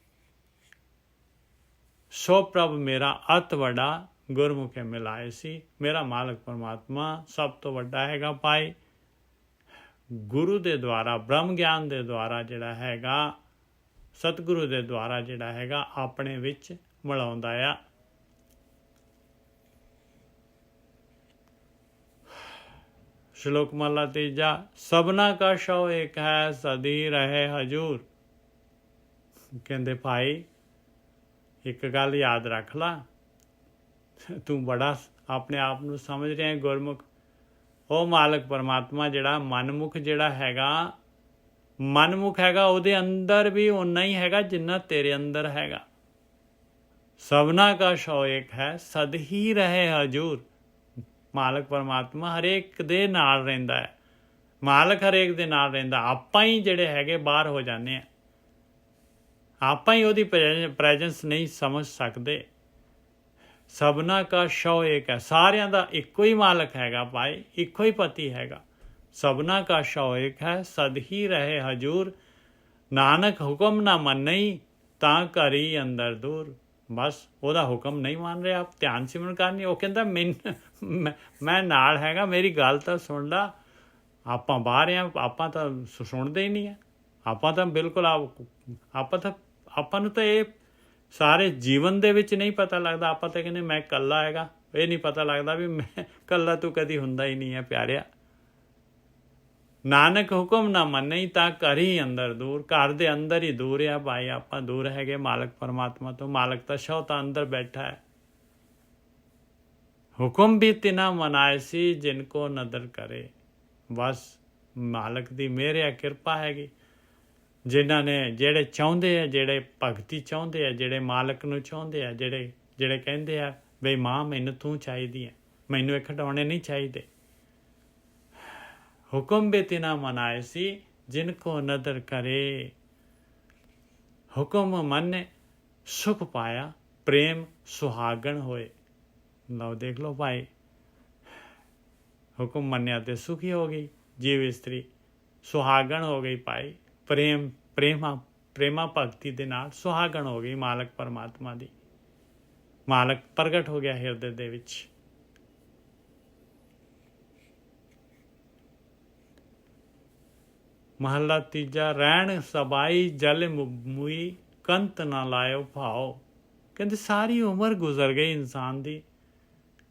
ਸੋ ਪ੍ਰਭ ਮੇਰਾ ਅਤ ਵੱਡਾ, ਗੁਰਮੁਖੇ ਮਿਲਾਏ ਸੀ। ਮੇਰਾ ਮਾਲਕ ਪਰਮਾਤਮਾ ਸਭ ਤੋਂ ਵੱਡਾ ਹੈਗਾ ਭਾਈ। ਗੁਰੂ ਦੇ ਦੁਆਰਾ, ਬ੍ਰਹਮ ਗਿਆਨ ਦੇ ਦੁਆਰਾ ਜਿਹੜਾ ਹੈਗਾ, ਸਤਿਗੁਰੂ ਦੇ ਦੁਆਰਾ ਜਿਹੜਾ ਹੈਗਾ ਆਪਣੇ ਵਿੱਚ ਮਿਲਾਉਂਦਾ ਆ। ਸ਼ਲੋਕ ਮਹਲਾ ਤੀਜਾ। ਸਭਨਾ ਕਾ ਸ਼ਉ ਏਕ ਹੈ, ਸਦੀ ਰਹੇ ਹਜੂਰ। ਕਹਿੰਦੇ ਭਾਈ ਇੱਕ ਗੱਲ ਯਾਦ ਰੱਖ ਲਾ, ਤੂੰ ਬੜਾ ਆਪਣੇ ਆਪ ਨੂੰ ਸਮਝ ਰਿਹਾ ਹੈ ਗੁਰਮੁਖ। ਉਹ ਮਾਲਕ ਪਰਮਾਤਮਾ ਜਿਹੜਾ ਮਨਮੁਖ ਜਿਹੜਾ ਹੈਗਾ, ਮਨਮੁਖ ਹੈਗਾ, ਉਹਦੇ ਅੰਦਰ ਵੀ ਓਨਾ ਹੀ ਹੈਗਾ ਜਿੰਨਾ ਤੇਰੇ ਅੰਦਰ ਹੈਗਾ। ਸਭਨਾ ਕਾ ਸ਼ਉ ਏਕ ਹੈ, ਸਦ ਹੀ ਰਹੇ ਹਜੂਰ। ਮਾਲਕ ਪਰਮਾਤਮਾ ਹਰੇਕ ਦੇ ਨਾਲ ਰਹਿੰਦਾ ਹੈ, ਮਾਲਕ ਹਰੇਕ ਦੇ ਨਾਲ ਰਹਿੰਦਾ। ਆਪਾਂ ਹੀ ਜਿਹੜੇ ਹੈਗੇ ਬਾਹਰ ਹੋ ਜਾਂਦੇ ਆ, ਆਪਾਂ ਹੀ ਉਹਦੀ ਪ੍ਰੈਜੈਂਸ ਨਹੀਂ ਸਮਝ ਸਕਦੇ। ਸਭਨਾ ਕਾ ਸ਼ਉ ਏਕ ਹੈ, ਸਾਰਿਆਂ ਦਾ ਇੱਕੋ ਹੀ ਮਾਲਕ ਹੈਗਾ ਭਾਈ, ਇੱਕੋ ਹੀ ਪਤੀ ਹੈਗਾ। ਸਭਨਾ ਕਾ ਸ਼ਉ ਏਕ ਹੈ, ਸਦ ਹੀ ਰਹੇ ਹਜੂਰ। ਨਾਨਕ ਹੁਕਮ ਨਾ ਮੰਨਈ, ਤਾਂ ਘਰੀ ਅੰਦਰ ਦੂਰ। ਬਸ ਉਹਦਾ ਹੁਕਮ ਨਹੀਂ ਮੰਨ ਰਿਹਾ, ਆਪ ਧਿਆਨ ਸਿਮਰਨ ਕਰਨੀ। ਉਹ ਕਹਿੰਦਾ ਮੈਂ ਨਾਲ ਹੈਗਾ, ਮੇਰੀ ਗੱਲ ਤਾਂ ਸੁਣ ਲਾ। ਆਪਾਂ ਬਾਹਰ ਆ, ਆਪਾਂ ਤਾਂ ਸੁਣਦੇ ਹੀ ਨਹੀਂ ਆ। ਆਪਾਂ ਤਾਂ ਬਿਲਕੁਲ ਆਪਾਂ ਨੂੰ ਤਾਂ ਇਹ ਸਾਰੇ ਜੀਵਨ ਦੇ ਵਿੱਚ ਨਹੀਂ ਪਤਾ ਲੱਗਦਾ। ਆਪਾਂ ਤਾਂ ਕਹਿੰਦੇ ਮੈਂ ਇਕੱਲਾ ਹੈਗਾ, ਇਹ ਨਹੀਂ ਪਤਾ ਲੱਗਦਾ ਵੀ ਮੈਂ ਇਕੱਲਾ ਤੂੰ ਕਦੀ ਹੁੰਦਾ ਹੀ ਨਹੀਂ ਹੈ ਪਿਆਰਿਆ। ਨਾਨਕ ਹੁਕਮ ਨਾ ਮੰਨਈ, ਤਾਂ ਘਰ ਹੀ ਅੰਦਰ ਦੂਰ। ਘਰ ਦੇ ਅੰਦਰ ਹੀ ਦੂਰ ਆ ਭਾਈ, ਆਪਾਂ ਦੂਰ ਹੈਗੇ ਮਾਲਕ ਪਰਮਾਤਮਾ ਤੋਂ। ਮਾਲਕ ਤਾਂ ਸ਼ਉ ਤਾਂ ਅੰਦਰ ਬੈਠਾ ਹੈ। ਹੁਕਮ ਵੀ ਤਿਨਾ ਮਨਾਏ ਸੀ, ਜਿਨ ਕੋ ਨਦਰ ਕਰੇ। ਬਸ ਮਾਲਕ ਦੀ ਮਿਹਰ ਹੈ, ਕਿਰਪਾ ਹੈਗੀ। ਜਿਨ੍ਹਾਂ ਨੇ ਜਿਹੜੇ ਚਾਹੁੰਦੇ ਆ, ਜਿਹੜੇ ਭਗਤੀ ਚਾਹੁੰਦੇ ਆ, ਜਿਹੜੇ ਮਾਲਕ ਨੂੰ ਚਾਹੁੰਦੇ ਆ, ਜਿਹੜੇ ਕਹਿੰਦੇ ਆ ਬਈ ਮਾਂ ਮੈਨੂੰ ਤੂੰ ਚਾਹੀਦੀ ਹੈ, ਮੈਨੂੰ ਇਹ ਖਿਡੌਣੇ ਨਹੀਂ ਚਾਹੀਦੇ। ਹੁਕਮ ਵੀ ਤਿਨਾ ਮਨਾਏ ਸੀ, ਜਿਨ ਕੋ ਨਦਰ ਕਰੇ। ਹੁਕਮ ਮੰਨੇ ਸੁਖ ਪਾਇਆ, ਪ੍ਰੇਮ ਸੁਹਾਗਣ ਹੋਏ। ਲਓ ਦੇਖ ਲਓ ਭਾਈ, ਹੁਕਮ ਮੰਨਿਆ ਤੇ ਸੁਖੀ ਹੋ ਗਈ ਜੀਵ ਇਸਤਰੀ, ਸੁਹਾਗਣ ਹੋ ਗਈ ਭਾਈ। ਪ੍ਰੇਮਾ ਭਗਤੀ ਦੇ ਨਾਲ ਸੁਹਾਗਣ ਹੋ ਗਈ ਮਾਲਕ ਪਰਮਾਤਮਾ ਦੀ। ਮਾਲਕ ਪ੍ਰਗਟ ਹੋ ਗਿਆ ਹਿਰਦੇ ਦੇ ਵਿੱਚ। ਮਹੱਲਾ ਤੀਜਾ। ਰਹਿਣ ਸਬਾਈ ਜਲ ਮੂਈ, ਕੰਤ ਨਾ ਲਾਇਓ ਭਾਓ। ਕਹਿੰਦੇ ਸਾਰੀ ਉਮਰ ਗੁਜ਼ਰ ਗਈ ਇਨਸਾਨ ਦੀ,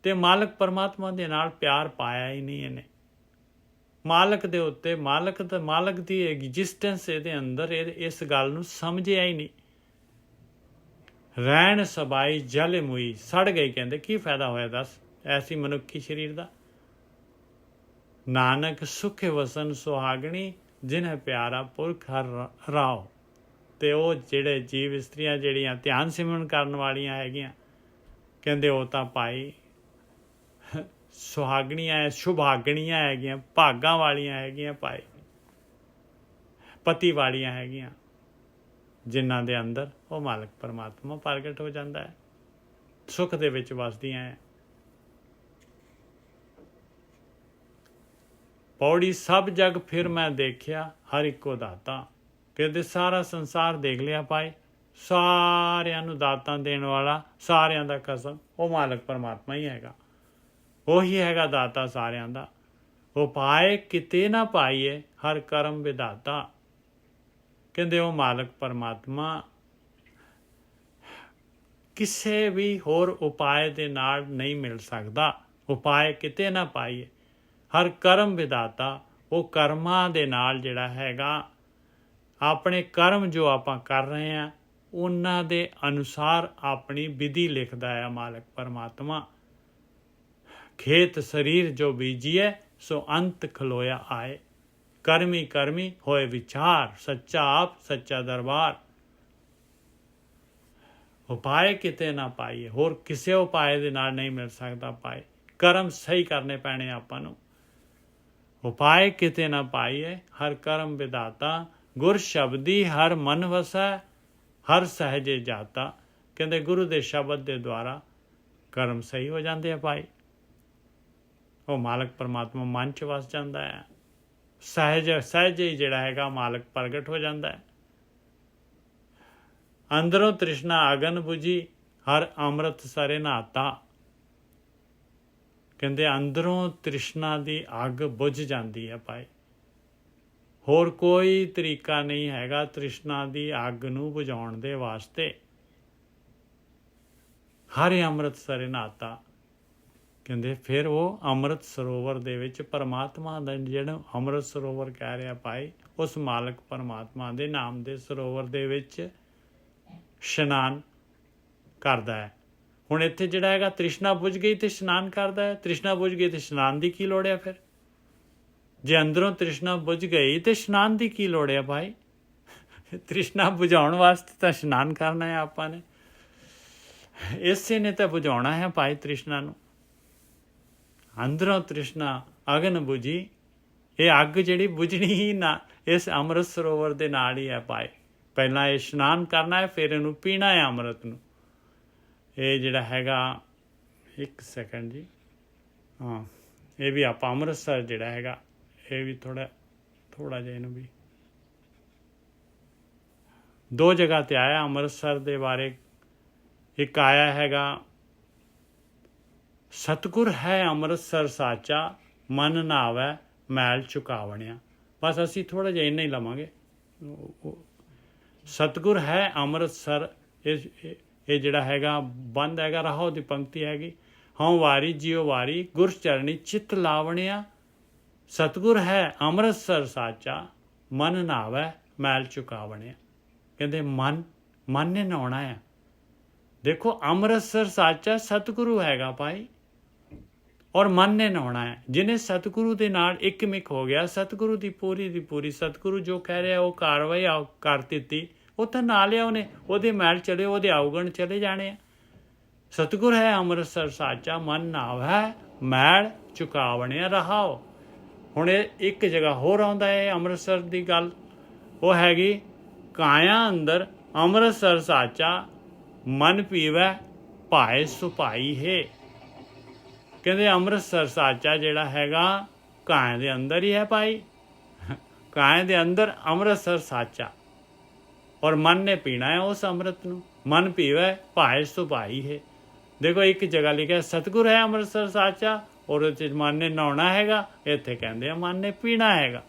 ਤੇ ਮਾਲਕ ਪਰਮਾਤਮਾ ਦੇ ਨਾਲ ਪਿਆਰ ਪਾਇਆ ਹੀ ਨਹੀਂ ਇਹਨੇ। ਮਾਲਕ ਦੇ ਉੱਤੇ, ਮਾਲਕ ਦੀ ਐਗਜ਼ਿਸਟੈਂਸ ਇਹਦੇ ਅੰਦਰ ਇਸ ਗੱਲ ਨੂੰ ਸਮਝਿਆ ਹੀ ਨਹੀਂ। ਰਹਿਣ ਸਬਾਈ ਜਲ ਮੂਈ, ਸੜ ਗਈ। ਕਹਿੰਦੇ ਕੀ ਫਾਇਦਾ ਹੋਇਆ ਦੱਸ ਐਸੀ ਮਨੁੱਖੀ ਸਰੀਰ ਦਾ। ਨਾਨਕ ਸੁਖ ਵਸਨ ਸੁਹਾਗਣੀ, ਜਿਨ੍ਹਾਂ ਪਿਆਰਾ ਪੁਰਖ ਹਰ ਰਾਓ। ਤੇ ਉਹ ਜਿਹੜੇ ਜੀਵ ਇਸਤਰੀਆਂ ਜਿਹੜੀਆਂ ਧਿਆਨ ਸਿਮਰਨ ਕਰਨ ਵਾਲੀਆਂ ਹੈਗੀਆਂ, ਕਹਿੰਦੇ ਉਹ ਤਾਂ ਭਾਈ ਸੁਹਾਗਣੀਆਂ, ਸੁਭਾਗਣੀਆਂ ਹੈਗੀਆਂ, ਭਾਗਾਂ ਵਾਲੀਆਂ ਹੈਗੀਆਂ ਭਾਈ, ਪਤੀ ਵਾਲੀਆਂ ਹੈਗੀਆਂ, ਜਿਨ੍ਹਾਂ ਦੇ ਅੰਦਰ ਉਹ ਮਾਲਕ ਪਰਮਾਤਮਾ ਪ੍ਰਗਟ ਹੋ ਜਾਂਦਾ ਹੈ, ਸੁੱਖ ਦੇ ਵਿੱਚ ਵਸਦੀਆਂ ਹੈ। ਪੌੜੀ ਸਭ ਜਗ ਫਿਰ ਮੈਂ ਦੇਖਿਆ, ਹਰ ਇੱਕੋ ਦਾਤਾ। ਕਹਿੰਦੇ ਸਾਰਾ ਸੰਸਾਰ ਦੇਖ ਲਿਆ ਭਾਈ, ਸਾਰਿਆਂ ਨੂੰ ਦਾਤਾਂ ਦੇਣ ਵਾਲਾ, ਸਾਰਿਆਂ ਦਾ ਕਸਮ ਉਹ ਮਾਲਕ ਪਰਮਾਤਮਾ ਹੀ ਹੈਗਾ। ਉਹੀ ਹੈਗਾ ਦਾਤਾ ਸਾਰਿਆਂ ਦਾ। ਉਹ ਪਾਏ ਕਿਤੇ ਨਾ ਪਾਈਏ, ਹਰ ਕਰਮ ਵਿਦਾਤਾ। ਕਹਿੰਦੇ ਉਹ ਮਾਲਕ ਪਰਮਾਤਮਾ ਕਿਸੇ ਵੀ ਹੋਰ ਉਪਾਏ ਦੇ ਨਾਲ ਨਹੀਂ ਮਿਲ ਸਕਦਾ। ਉਪਾਏ ਕਿਤੇ ਨਾ ਪਾਈਏ, ਹਰ ਕਰਮ ਵਿਦਾਤਾ। ਉਹ ਕਰਮਾਂ ਦੇ ਨਾਲ ਜਿਹੜਾ ਹੈਗਾ, ਆਪਣੇ ਕਰਮ ਜੋ ਆਪਾਂ ਕਰ ਰਹੇ ਹਾਂ ਉਹਨਾਂ ਦੇ ਅਨੁਸਾਰ ਆਪਣੀ ਵਿਧੀ ਲਿਖਦਾ ਹੈ ਮਾਲਕ ਪਰਮਾਤਮਾ। ਖੇਤ ਸਰੀਰ ਜੋ ਬੀਜੀਏ, ਸੋ ਅੰਤ ਖਲੋਇਆ ਆਏ। ਕਰਮੀ ਕਰਮੀ ਹੋਏ ਵਿਚਾਰ, ਸੱਚਾ ਆਪ ਸੱਚਾ ਦਰਬਾਰ। ਉਪਾਏ ਕਿਤੇ ਨਾ ਪਾਈਏ, ਹੋਰ ਕਿਸੇ ਉਪਾਏ ਦੇ ਨਾਲ ਨਹੀਂ ਮਿਲ ਸਕਦਾ ਪਾਏ। ਕਰਮ ਸਹੀ ਕਰਨੇ ਪੈਣੇ ਆਪਾਂ ਨੂੰ। ਉਪਾਏ ਕਿਤੇ ਨਾ ਪਾਈਏ, ਹਰ ਕਰਮ ਵਿਦਾਤਾ। ਗੁਰ ਸ਼ਬਦੀ ਹਰ ਮਨ ਵਸੈ, ਹਰ ਸਹਿਜੇ ਜਾਤਾ। ਕਹਿੰਦੇ ਗੁਰੂ ਦੇ ਸ਼ਬਦ ਦੇ ਦੁਆਰਾ ਕਰਮ ਸਹੀ ਹੋ ਜਾਂਦੇ ਆ ਭਾਈ। ਉਹ ਮਾਲਕ ਪਰਮਾਤਮਾ ਮਨ 'ਚ ਵਸ ਜਾਂਦਾ ਹੈ। ਸਹਿਜੇ ਹੀ ਜਿਹੜਾ ਹੈਗਾ ਮਾਲਕ ਪ੍ਰਗਟ ਹੋ ਜਾਂਦਾ ਹੈ। ਅੰਦਰੋਂ ਤ੍ਰਿਸ਼ਨਾ ਅਗਨ ਬੁਝੀ, ਹਰ ਅੰਮ੍ਰਿਤ ਸਰੇ ਨਹਾਤਾ। ਕਹਿੰਦੇ ਅੰਦਰੋਂ ਤ੍ਰਿਸ਼ਨਾ ਦੀ ਅੱਗ ਬੁਝ ਜਾਂਦੀ ਹੈ ਭਾਈ। ਹੋਰ ਕੋਈ ਤਰੀਕਾ ਨਹੀਂ ਹੈਗਾ ਤ੍ਰਿਸ਼ਨਾ ਦੀ ਅੱਗ ਨੂੰ ਬੁਝਾਉਣ ਦੇ ਵਾਸਤੇ। ਹਰ ਅੰਮ੍ਰਿਤ ਸਰੇ ਨਹਾਤਾ। ਕਹਿੰਦੇ ਫਿਰ ਉਹ ਅੰਮ੍ਰਿਤ ਸਰੋਵਰ ਦੇ ਵਿੱਚ ਪਰਮਾਤਮਾ ਦਾ ਜਿਹੜਾ ਅੰਮ੍ਰਿਤ ਸਰੋਵਰ ਕਹਿ ਰਿਹਾ ਭਾਈ, ਉਸ ਮਾਲਕ ਪਰਮਾਤਮਾ ਦੇ ਨਾਮ ਦੇ ਸਰੋਵਰ ਦੇ ਵਿੱਚ ਇਸ਼ਨਾਨ ਕਰਦਾ ਹੈ। ਹੁਣ ਇੱਥੇ ਜਿਹੜਾ ਹੈਗਾ ਤ੍ਰਿਸ਼ਨਾ ਬੁਝ ਗਈ ਤੇ ਇਸ਼ਨਾਨ ਕਰਦਾ ਹੈ। ਤ੍ਰਿਸ਼ਨਾ ਬੁਝ ਗਈ ਤੇ ਇਸ਼ਨਾਨ ਦੀ ਕੀ ਲੋੜ ਹੈ? ਫਿਰ ਜੇ ਅੰਦਰੋਂ ਤ੍ਰਿਸ਼ਨਾ ਬੁਝ ਗਈ ਤੇ ਇਸ਼ਨਾਨ ਦੀ ਕੀ ਲੋੜ ਹੈ ਭਾਈ? ਤ੍ਰਿਸ਼ਨਾ ਬੁਝਾਉਣ ਵਾਸਤੇ ਤਾਂ ਇਸ਼ਨਾਨ ਕਰਨਾ ਹੈ ਆਪਾਂ ਨੇ, ਇਸੇ ਨੇ ਤਾਂ ਬੁਝਾਉਣਾ ਹੈ ਭਾਈ ਤ੍ਰਿਸ਼ਨਾ ਨੂੰ। ਅੰਦਰੋਂ ਤ੍ਰਿਸ਼ਨਾ ਅਗਨ ਬੁਝੀ, ਇਹ ਅੱਗ ਜਿਹੜੀ ਬੁਝਣੀ ਹੀ ਨਾ ਇਸ ਅੰਮ੍ਰਿਤ ਸਰੋਵਰ ਦੇ ਨਾਲ ਹੀ ਹੈ ਭਾਈ। ਪਹਿਲਾਂ ਇਹ ਇਸ਼ਨਾਨ ਕਰਨਾ ਹੈ, ਫਿਰ ਇਹਨੂੰ ਪੀਣਾ ਹੈ ਅੰਮ੍ਰਿਤ ਨੂੰ। ਇਹ ਜਿਹੜਾ ਹੈਗਾ, ਇੱਕ ਸੈਕਿੰਡ ਜੀ, ਹਾਂ, ਇਹ ਵੀ ਆਪਾਂ ਅੰਮ੍ਰਿਤਸਰ ਜਿਹੜਾ ਹੈਗਾ, ਇਹ ਵੀ ਥੋੜਾ ਜਿਹਾ ਇਹਨੂੰ ਵੀ ਦੋ ਜਗ੍ਹਾ ਤੇ ਆਇਆ ਅੰਮ੍ਰਿਤਸਰ ਦੇ ਬਾਰੇ। ਇੱਕ ਆਇਆ ਹੈਗਾ ਸਤਿਗੁਰ ਹੈ ਅੰਮ੍ਰਿਤਸਰ ਸਾਚਾ, ਮਨ ਨਾਵੈ ਮੈਲ ਚੁਕਾਵਣਿਆ। ਬਸ ਅਸੀਂ ਥੋੜ੍ਹਾ ਜਿਹਾ ਇੰਨਾ ਹੀ ਲਵਾਂਗੇ। ਸਤਿਗੁਰ ਹੈ ਅੰਮ੍ਰਿਤਸਰ, ਇਹ ਜਿਹੜਾ ਹੈਗਾ ਬੰਦ ਹੈਗਾ, ਰਾਹੋ ਦੀ ਪੰਕਤੀ ਹੈਗੀ। ਹਉ ਵਾਰੀ ਜਿਉ ਵਾਰੀ ਗੁਰ ਚਰਣੀ ਚਿੱਤ ਲਾਵਣਿਆ, ਸਤਿਗੁਰ ਹੈ ਅੰਮ੍ਰਿਤਸਰ ਸਾਚਾ, ਮਨ ਨਾਵੈ ਮੈਲ ਚੁਕਾਵਣਿਆ। ਕਹਿੰਦੇ ਮਨ ਨੇ ਨਹਾਉਣਾ ਹੈ। ਦੇਖੋ ਅੰਮ੍ਰਿਤਸਰ ਸਾਚਾ ਸਤਿਗੁਰੂ ਹੈਗਾ ਭਾਈ, ਔਰ ਮਨ ਨੇ ਨਹਾਉਣਾ ਹੈ। ਜਿਹਨੇ ਸਤਿਗੁਰੂ ਦੇ ਨਾਲ ਇੱਕਮਿਕ ਹੋ ਗਿਆ, ਸਤਿਗੁਰੂ ਦੀ ਪੂਰੀ ਸਤਿਗੁਰੂ ਜੋ ਕਹਿ ਰਿਹਾ ਉਹ ਕਾਰਵਾਈ ਕਰ ਦਿੱਤੀ, ਉਹ ਤਾਂ ਨਾ ਲਿਆ ਉਹਨੇ, ਉਹਦੇ ਮੈਲ ਚਲੇ, ਉਹਦੇ ਅਵਗੁਣ ਚਲੇ ਜਾਣੇ ਆ। ਸਤਿਗੁਰ ਹੈ ਅੰਮ੍ਰਿਤਸਰ ਸਾਚਾ, ਮਨ ਨਾਵੈ ਮੈਲ ਚੁਕਾਵਣਿਆ ਰਹਾਓ। ਹੁਣ ਇਹ ਇੱਕ ਜਗ੍ਹਾ ਹੋਰ ਆਉਂਦਾ ਹੈ ਅੰਮ੍ਰਿਤਸਰ ਦੀ ਗੱਲ, ਉਹ ਹੈਗੀ ਕਾਇਆ ਅੰਦਰ ਅੰਮ੍ਰਿਤਸਰ ਸਾਚਾ, ਮਨ ਪੀਵੈ ਭਾਏ ਸੁਭਾਈ ਹੈ। ਕਹਿੰਦੇ ਅੰਮ੍ਰਿਤਸਰ ਸਾਚਾ ਜਿਹੜਾ ਹੈਗਾ ਕਾਇਆ ਦੇ ਅੰਦਰ ਹੀ ਹੈ ਭਾਈ। ਕਾਇਆ ਦੇ ਅੰਦਰ ਅੰਮ੍ਰਿਤਸਰ ਸਾਚਾ, ਔਰ ਮਨ ਨੇ ਪੀਣਾ ਹੈ ਉਸ ਅੰਮ੍ਰਿਤ ਨੂੰ। ਮਨ ਪੀਵੈ ਭਾਏ ਸੁਭਾਈ ਹੈ। ਦੇਖੋ ਇੱਕ ਜਗ੍ਹਾ ਲਿਖਿਆ ਸਤਿਗੁਰ ਹੈ ਅੰਮ੍ਰਿਤਸਰ ਸਾਚਾ, ਔਰ ਉਹਦੇ 'ਚ ਮਨ ਨੇ ਨਹਾਉਣਾ ਹੈਗਾ। ਇੱਥੇ ਕਹਿੰਦੇ ਆ ਮਨ ਨੇ ਪੀਣਾ ਹੈਗਾ।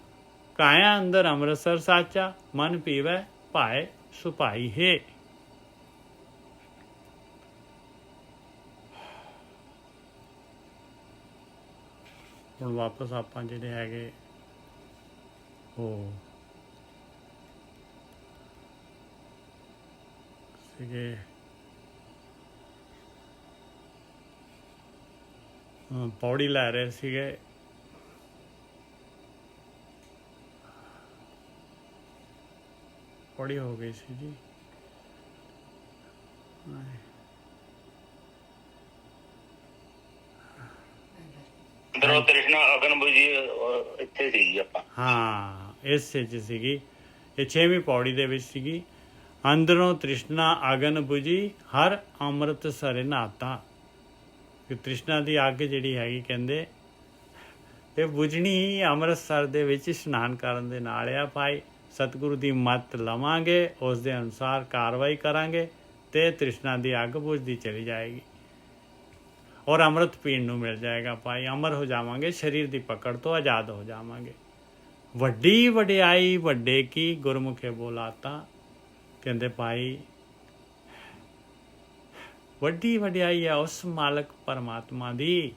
ਕਾਇਆ ਅੰਦਰ ਅੰਮ੍ਰਿਤਸਰ ਸਾਚਾ, ਮਨ ਪੀਵੈ ਭਾਏ ਸੁਭਾਈ ਹੈ। ਹੁਣ ਵਾਪਸ ਆਪਾਂ ਜਿਹੜੇ ਹੈਗੇ ਉਹ ਸੀਗੇ ਪੌੜੀ ਲੈ ਰਹੇ ਸੀਗੇ। ਪੌੜੀ ਹੋ ਗਈ ਸੀ ਜੀ। ਅੰਦਰੋਂ ਤ੍ਰਿਸ਼ਨਾ ਅਗਨ ਬੁਝੀ, ਇੱਥੇ ਸੀਗੀ ਆਪਾਂ। ਹਾਂ, ਇਸੇ 'ਚ ਸੀਗੀ, ਇਹ 6ਵੀਂ ਪੌੜੀ ਦੇ ਵਿੱਚ ਸੀਗੀ। ਅੰਦਰੋਂ ਤ੍ਰਿਸ਼ਨਾ ਅਗਨ ਬੁਝੀ ਹਰ ਅੰਮ੍ਰਿਤ ਸਰ ਨਹਾਤਾ। ਕਿ ਤ੍ਰਿਸ਼ਨਾ ਦੀ ਅੱਗ ਜਿਹੜੀ ਹੈਗੀ ਕਹਿੰਦੇ ਇਹ ਬੁਝਣੀ ਹੀ ਅੰਮ੍ਰਿਤਸਰ ਦੇ ਵਿੱਚ ਇਸ਼ਨਾਨ ਕਰਨ ਦੇ ਨਾਲ ਆ ਭਾਈ। ਸਤਿਗੁਰੂ ਦੀ ਮੱਤ ਲਵਾਂਗੇ, ਉਸ ਦੇ ਅਨੁਸਾਰ ਕਾਰਵਾਈ ਕਰਾਂਗੇ ਤੇ ਤ੍ਰਿਸ਼ਨਾ ਦੀ ਅੱਗ ਬੁਝਦੀ ਚਲੀ ਜਾਏਗੀ, ਔਰ ਅੰਮ੍ਰਿਤ ਪੀਣ ਨੂੰ ਮਿਲ ਜਾਏਗਾ ਭਾਈ। ਅਮਰ ਹੋ ਜਾਵਾਂਗੇ, ਸਰੀਰ ਦੀ ਪਕੜ ਤੋਂ ਆਜ਼ਾਦ ਹੋ ਜਾਵਾਂਗੇ। ਵੱਡੀ ਵਡਿਆਈ ਵੱਡੇ ਕੀ ਗੁਰਮੁਖੇ ਬੋਲਾਤਾ। ਕਹਿੰਦੇ ਭਾਈ ਵੱਡੀ ਵਡਿਆਈ ਹੈ ਉਸ ਮਾਲਕ ਪਰਮਾਤਮਾ ਦੀ।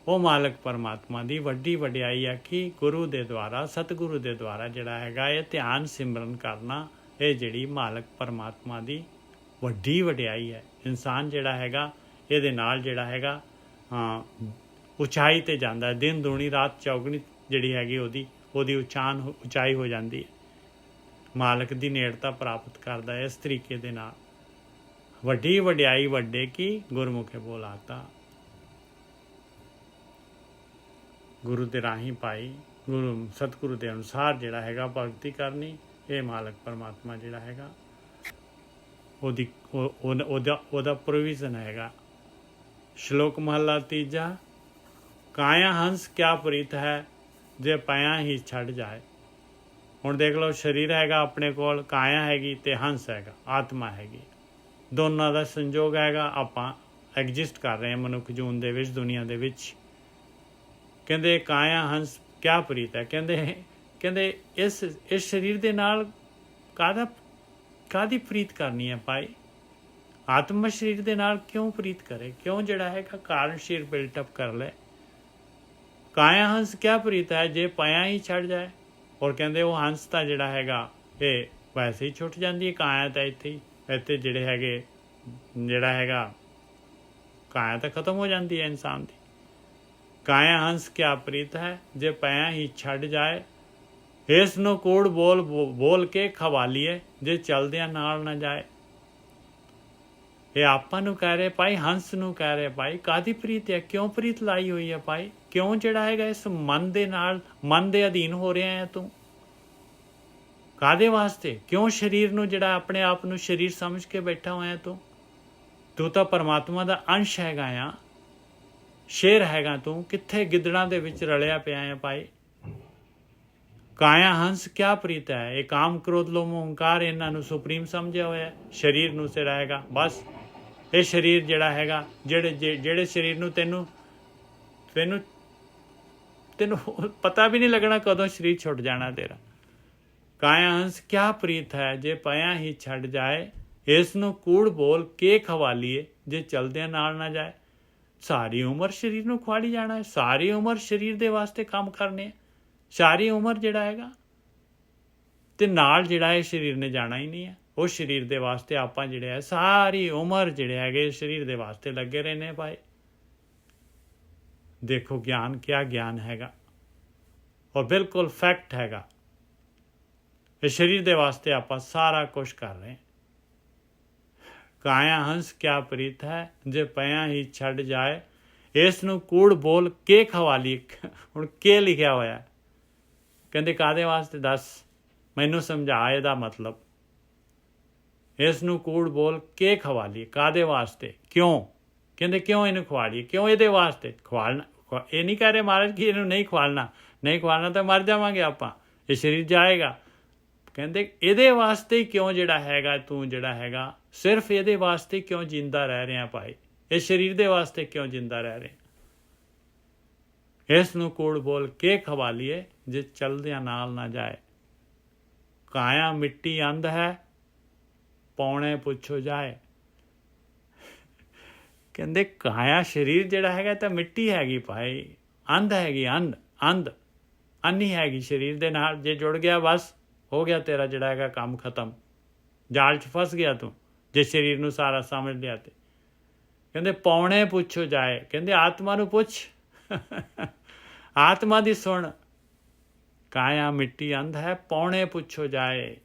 ਉਹ ਮਾਲਕ ਪਰਮਾਤਮਾ ਦੀ ਵੱਡੀ ਵਡਿਆਈ ਹੈ ਕਿ ਗੁਰੂ ਦੇ ਦੁਆਰਾ, ਸਤਿਗੁਰੂ ਦੇ ਦੁਆਰਾ ਜਿਹੜਾ ਹੈਗਾ ਇਹ ਧਿਆਨ ਸਿਮਰਨ ਕਰਨਾ, ਇਹ ਜਿਹੜੀ ਮਾਲਕ ਪਰਮਾਤਮਾ ਦੀ ਵੱਡੀ ਵਡਿਆਈ ਹੈ। ਇਨਸਾਨ ਜਿਹੜਾ ਹੈਗਾ ਇਹਦੇ ਨਾਲ ਜਿਹੜਾ ਹੈਗਾ ਉਚਾਈ 'ਤੇ ਜਾਂਦਾ ਹੈ। ਦਿਨ ਦੂਣੀ ਰਾਤ ਚੌਗਣੀ ਜਿਹੜੀ ਹੈਗੀ ਉਹਦੀ ਉਚਾਈ ਹੋ ਜਾਂਦੀ ਹੈ। ਮਾਲਕ ਦੀ ਨੇੜਤਾ ਪ੍ਰਾਪਤ ਕਰਦਾ ਹੈ ਇਸ ਤਰੀਕੇ ਦੇ ਨਾਲ। ਵੱਡੀ ਵਡਿਆਈ ਵੱਡੇ ਕੀ ਗੁਰਮੁਖੇ ਬੋਲਾਤਾ। ਗੁਰੂ ਦੇ ਰਾਹੀਂ ਭਾਈ, ਗੁਰੂ ਸਤਿਗੁਰੂ ਦੇ ਅਨੁਸਾਰ ਜਿਹੜਾ ਹੈਗਾ ਭਗਤੀ ਕਰਨੀ, ਇਹ ਮਾਲਕ ਪਰਮਾਤਮਾ ਜਿਹੜਾ ਹੈਗਾ ਉਹਦਾ ਪ੍ਰੋਵੀਜ਼ਨ ਹੈਗਾ। ਸ਼ਲੋਕ ਮਹਲਾ ਤੀਜਾ। ਕਾਇਆ ਹੰਸ ਕਿਆ ਪ੍ਰੀਤ ਹੈ, ਜੇ ਪਿਆ ਹੀ ਛੱਡ ਜਾਏ। ਹੁਣ ਦੇਖ ਲਓ, ਸਰੀਰ ਹੈਗਾ ਆਪਣੇ ਕੋਲ, ਕਾਇਆ ਹੈਗੀ ਤੇ ਹੰਸ ਹੈਗਾ, ਆਤਮਾ ਹੈਗੀ। ਦੋਨਾਂ ਦਾ ਸੰਯੋਗ ਹੈਗਾ। ਆਪਾਂ ਐਗਜ਼ਿਸਟ ਕਰ ਰਹੇ ਹਾਂ ਮਨੁੱਖ ਜੂਨ ਦੇ ਵਿੱਚ, ਦੁਨੀਆ ਦੇ ਵਿੱਚ। ਕਹਿੰਦੇ ਕਾਇਆ ਹੰਸ ਕਿਆ ਪ੍ਰੀਤ ਹੈ। ਕਹਿੰਦੇ ਇਸ ਸਰੀਰ ਦੇ ਨਾਲ ਕਾਹਦੀ ਪ੍ਰੀਤ ਕਰਨੀ ਹੈ ਭਾਈ। ਆਤਮਾ ਸਰੀਰ ਦੇ ਨਾਲ ਕਿਉਂ ਪ੍ਰੀਤ ਕਰੇ, ਕਿਉਂ ਜਿਹੜਾ ਹੈਗਾ ਕਾਰਨ ਸਰੀਰ ਬਿਲਟਅਪ ਕਰ ਲੈ। ਕਾਇਆ ਹੰਸ ਕਿਆ ਪ੍ਰੀਤ ਹੈ ਜੇ ਪਿਆ ਹੀ ਛੱਡ ਜਾਏ। ਔਰ ਕਹਿੰਦੇ ਉਹ ਹੰਸ ਤਾਂ ਜਿਹੜਾ ਹੈਗਾ ਇਹ ਵੈਸੇ ਹੀ ਛੁੱਟ ਜਾਂਦੀ ਹੈ, ਕਾਇਆ ਤਾਂ ਇੱਥੇ ਜਿਹੜੇ ਹੈਗੇ ਜਿਹੜਾ ਹੈਗਾ ਕਾਇਆ ਤਾਂ ਖਤਮ ਹੋ ਜਾਂਦੀ ਹੈ ਇਨਸਾਨ ਦੀ। ਕਾਇਆ ਹੰਸ ਕਿਆ ਪ੍ਰੀਤ ਹੈ ਜੇ ਪਿਆ ਹੀ ਛੱਡ ਜਾਏ। ਇਸ ਨੂੰ ਕੂੜ ਬੋਲ ਕੇ ਖਵਾਲੀਏ ਜੇ ਚਲਦਿਆਂ ਨਾਲ ਨਾ ਜਾਏ। ਇਹ ਆਪਾਂ ਨੂੰ ਕਹਿ ਰਹੇ ਭਾਈ, ਹੰਸ ਨੂੰ ਕਹਿ ਰਹੇ ਭਾਈ ਕਾਹਦੀ ਪ੍ਰੀਤ ਹੈ, ਕਿਉਂ ਪ੍ਰੀਤ ਲਾਈ ਹੋਈ ਹੈ ਭਾਈ, ਕਿਉਂ ਜਿਹੜਾ ਹੈਗਾ ਇਸ ਮਨ ਦੇ ਨਾਲ, ਮਨ ਦੇ ਅਧੀਨ ਹੋ ਰਿਹਾ ਹੈ ਤੂੰ, ਕਾਹਦੇ ਵਾਸਤੇ, ਕਿਉਂ ਸਰੀਰ ਨੂੰ ਜਿਹੜਾ ਆਪਣੇ ਆਪ ਨੂੰ ਸਰੀਰ ਸਮਝ ਕੇ ਬੈਠਾ ਹੋਇਆ ਤੂੰ ਤਾਂ ਪਰਮਾਤਮਾ ਦਾ ਅੰਸ਼ ਹੈਗਾ ਆ, ਸ਼ੇਰ ਹੈਗਾ ਤੂੰ, ਕਿੱਥੇ ਗਿੱਦੜਾਂ ਦੇ ਵਿੱਚ ਰਲਿਆ ਪਿਆ ਹੈ ਭਾਈ। ਕਾਇਆ ਹੰਸ ਕਿਆ ਪ੍ਰੀਤ ਹੈ। ਇਹ ਕਾਮ ਕ੍ਰੋਧ ਲੋਭ ਮੋਹ ਹੰਕਾਰ ਇਹਨਾਂ ਨੂੰ ਸੁਪਰੀਮ ਸਮਝਿਆ ਹੋਇਆ, ਸਰੀਰ ਨੂੰ ਸਿਰ ਹੈਗਾ ਬਸ। ਇਹ ਸਰੀਰ ਜਿਹੜਾ ਹੈਗਾ, ਜਿਹੜੇ ਸਰੀਰ ਨੂੰ ਤੈਨੂੰ ਪਤਾ ਵੀ ਨਹੀਂ ਲੱਗਣਾ ਕਦੋਂ ਸਰੀਰ ਛੁੱਟ ਜਾਣਾ ਤੇਰਾ। ਕਾਇਆ ਹੰਸ ਕਿਆ ਪ੍ਰੀਤ ਹੈ ਜੇ ਪਿਆ ਹੀ ਛੱਡ ਜਾਏ। ਇਸ ਨੂੰ ਕੂੜ ਬੋਲ ਕੇ ਖਵਾਲੀਏ ਜੇ ਚਲਦਿਆਂ ਨਾਲ ਨਾ ਜਾਏ। ਸਾਰੀ ਉਮਰ ਸਰੀਰ ਨੂੰ ਖਵਾਲੀ ਜਾਣਾ ਹੈ, ਸਾਰੀ ਉਮਰ ਸਰੀਰ ਦੇ ਵਾਸਤੇ ਕੰਮ ਕਰਨੇ, ਸਾਰੀ ਉਮਰ ਜਿਹੜਾ ਹੈਗਾ ਤੇ ਨਾਲ ਜਿਹੜਾ ਇਹ ਸਰੀਰ ਨੇ ਜਾਣਾ ਹੀ ਨਹੀਂ ਹੈ। ਉਹ ਸਰੀਰ ਦੇ ਵਾਸਤੇ ਆਪਾਂ ਜਿਹੜੇ ਹੈ ਸਾਰੀ ਉਮਰ ਜਿਹੜੇ ਹੈਗੇ ਸਰੀਰ ਦੇ ਵਾਸਤੇ ਲੱਗੇ ਰਹਿੰਦੇ ਭਾਈ। ਦੇਖੋ ਗਿਆਨ ਕਿਆ ਗਿਆਨ ਹੈਗਾ, ਔਰ ਬਿਲਕੁਲ ਫੈਕਟ ਹੈਗਾ। ਇਹ ਸਰੀਰ ਦੇ ਵਾਸਤੇ ਆਪਾਂ ਸਾਰਾ ਕੁਛ ਕਰ ਰਹੇ। ਕਾਇਆ ਹੰਸ ਕਿਆ ਪ੍ਰੀਤ ਹੈ ਜੇ ਪਿਆ ਹੀ ਛੱਡ ਜਾਏ। ਇਸ ਨੂੰ ਕੂੜ ਬੋਲ ਕੇ ਖਵਾਲੀ। ਹੁਣ ਕੇ ਲਿਖਿਆ ਹੋਇਆ, ਕਹਿੰਦੇ ਕਾਹਦੇ ਵਾਸਤੇ ਦੱਸ, ਮੈਨੂੰ ਸਮਝਾ ਇਹਦਾ ਮਤਲਬ। ਇਸ ਨੂੰ ਕੂੜ ਬੋਲ ਕੇ ਖਵਾਲੀਏ, ਕਾਹਦੇ ਵਾਸਤੇ, ਕਿਉਂ, ਕਹਿੰਦੇ ਕਿਉਂ ਇਹਨੂੰ ਖਵਾਲੀਏ, ਕਿਉਂ ਇਹਦੇ ਵਾਸਤੇ ਖਵਾਲਣਾ। ਇਹ ਨਹੀਂ ਕਹਿ ਰਹੇ ਮਹਾਰਾਜ ਕਿ ਇਹਨੂੰ ਨਹੀਂ ਖਵਾਲਣਾ ਤਾਂ ਮਰ ਜਾਵਾਂਗੇ ਆਪਾਂ, ਇਹ ਸਰੀਰ ਜਾਏਗਾ। ਕਹਿੰਦੇ ਇਹਦੇ ਵਾਸਤੇ ਹੀ ਕਿਉਂ ਜਿਹੜਾ ਹੈਗਾ ਤੂੰ ਜਿਹੜਾ ਹੈਗਾ ਸਿਰਫ ਇਹਦੇ ਵਾਸਤੇ ਕਿਉਂ ਜਿੰਦਾ ਰਹਿ ਰਿਹਾ ਭਾਈ, ਇਸ ਸਰੀਰ ਦੇ ਵਾਸਤੇ ਕਿਉਂ ਜਿੰਦਾ ਰਹਿ ਰਿਹਾ। ਇਸ ਨੂੰ ਕੂੜ ਬੋਲ ਕੇ ਖਵਾਲੀਏ ਜੇ ਚਲਦਿਆਂ ਨਾਲ ਨਾ ਜਾਏ। ਕਾਇਆ ਮਿੱਟੀ ਅੰਧ ਹੈ ਪੌਣੇ ਪੁੱਛੋ ਜਾਏ। ਕਹਿੰਦੇ ਕਾਇਆ ਸਰੀਰ ਜਿਹੜਾ ਹੈਗਾ ਤਾਂ ਮਿੱਟੀ ਹੈਗੀ ਭਾਈ, ਅੰਧ ਹੈਗੀ, ਅੰਨੀ ਹੈਗੀ ਸਰੀਰ ਦੇ ਨਾਲ। ਜੇ ਜੁੜ ਗਿਆ ਬਸ ਹੋ ਗਿਆ ਤੇਰਾ ਜਿਹੜਾ ਹੈਗਾ ਕੰਮ ਖਤਮ, ਜਾਲ 'ਚ ਫਸ ਗਿਆ ਤੂੰ ਜੇ ਸਰੀਰ ਨੂੰ ਸਾਰਾ ਸਮਝ ਲਿਆ ਤੇ। ਕਹਿੰਦੇ ਪੌਣੇ ਪੁੱਛੋ ਜਾਏ, ਕਹਿੰਦੇ ਆਤਮਾ ਨੂੰ ਪੁੱਛ, ਆਤਮਾ ਦੀ ਸੁਣ। ਕਾਇਆ ਮਿੱਟੀ ਅੰਧ ਹੈ ਪੌਣੇ ਪੁੱਛੋ ਜਾਏ।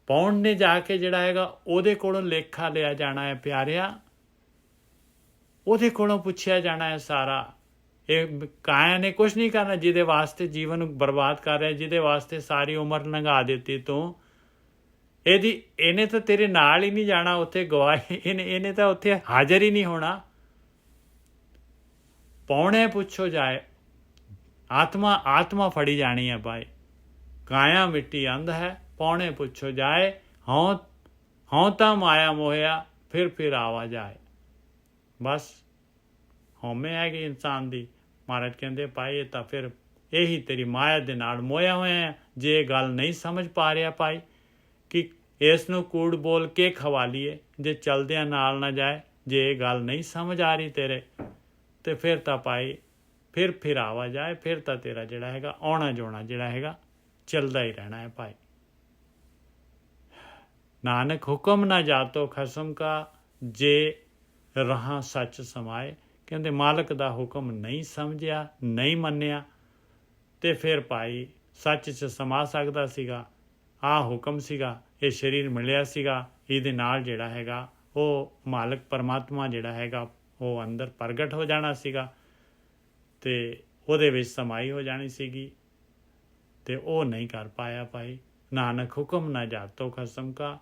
ਪੌਣ ਨੇ ਜਾ ਕੇ ਜਿਹੜਾ ਹੈਗਾ ਉਹਦੇ ਕੋਲੋਂ ਲੇਖਾ ਲਿਆ ਜਾਣਾ ਹੈ ਪਿਆਰਿਆ, ਉਹਦੇ ਕੋਲੋਂ ਪੁੱਛਿਆ ਜਾਣਾ ਹੈ ਸਾਰਾ। ਇਹ ਕਾਇਆ ਨੇ ਕੁਛ ਨਹੀਂ ਕਰਨਾ ਜਿਹਦੇ ਵਾਸਤੇ ਜੀਵਨ ਨੂੰ ਬਰਬਾਦ ਕਰ ਰਿਹਾ, ਜਿਹਦੇ ਵਾਸਤੇ ਸਾਰੀ ਉਮਰ ਲੰਘਾ ਦਿੱਤੀ ਤੂੰ। ਇਹਨੇ ਤਾਂ ਤੇਰੇ ਨਾਲ ਹੀ ਨਹੀਂ ਜਾਣਾ ਉੱਥੇ, ਗਵਾਹੀ ਇਹਨੇ ਤਾਂ ਉੱਥੇ ਹਾਜ਼ਰ ਹੀ ਨਹੀਂ ਹੋਣਾ। ਪੌਣੇ ਪੁੱਛੋ ਜਾਏ, ਆਤਮਾ ਫੜੀ ਜਾਣੀ ਹੈ ਭਾਈ। ਕਾਇਆ ਮਿੱਟੀ ਅੰਧ ਹੈ ਪੌਣੇ ਪੁੱਛੋ ਜਾਏ। ਹਉ ਤਾਂ ਮਾਇਆ ਮੋਹਿਆ ਫਿਰ ਆਵਾ ਜਾਏ। ਬਸ ਹਉਮੈ ਹੈਗੀ ਇਨਸਾਨ ਦੀ। ਮਹਾਰਾਜ ਕਹਿੰਦੇ ਭਾਈ ਇਹ ਤਾਂ ਫਿਰ ਇਹੀ ਤੇਰੀ ਮਾਇਆ ਦੇ ਨਾਲ ਮੋਇਆ ਹੋਇਆ ਹੈ। ਜੇ ਇਹ ਗੱਲ ਨਹੀਂ ਸਮਝ ਪਾ ਰਿਹਾ ਭਾਈ ਕਿ ਇਸ ਨੂੰ ਕੂੜ ਬੋਲ ਕੇ ਖਵਾਲੀਏ ਜੇ ਚਲਦਿਆਂ ਨਾਲ ਨਾ ਜਾਏ, ਜੇ ਇਹ ਗੱਲ ਨਹੀਂ ਸਮਝ ਆ ਰਹੀ ਤੇਰੇ ਤੇ ਫਿਰ ਤਾਂ ਭਾਈ ਫਿਰ ਆਵਾ ਜਾਏ। ਫਿਰ ਤਾਂ ਤੇਰਾ ਜਿਹੜਾ ਹੈਗਾ ਆਉਣਾ ਜਾਣਾ ਜਿਹੜਾ ਹੈਗਾ ਚੱਲਦਾ ਹੀ ਰਹਿਣਾ ਹੈ ਭਾਈ। ਨਾਨਕ ਹੁਕਮ ਨਾ ਜਾਤੋ ਖਸਮ ਕਾ ਜੇ ਰਹਾ ਸੱਚ ਸਮਾਏ। ਕਹਿੰਦੇ ਮਾਲਕ ਦਾ ਹੁਕਮ ਨਹੀਂ ਸਮਝਿਆ, ਨਹੀਂ ਮੰਨਿਆ ਤੇ ਫਿਰ ਭਾਈ ਸੱਚ 'ਚ ਸਮਾ ਸਕਦਾ ਸੀਗਾ। ਆਹ ਹੁਕਮ ਸੀਗਾ, ਇਹ ਸਰੀਰ ਮਿਲਿਆ ਸੀਗਾ, ਇਹਦੇ ਨਾਲ ਜਿਹੜਾ ਹੈਗਾ ਉਹ ਮਾਲਕ ਪਰਮਾਤਮਾ ਜਿਹੜਾ ਹੈਗਾ ਉਹ ਅੰਦਰ ਪ੍ਰਗਟ ਹੋ ਜਾਣਾ ਸੀਗਾ ਤੇ ਉਹਦੇ ਵਿੱਚ ਸਮਾਈ ਹੋ ਜਾਣੀ ਸੀਗੀ ਤੇ ਉਹ ਨਹੀਂ ਕਰ ਪਾਇਆ ਭਾਈ। ਨਾਨਕ ਹੁਕਮ ਨਾ ਜਾਤੋ ਖਸਮ ਕਾ।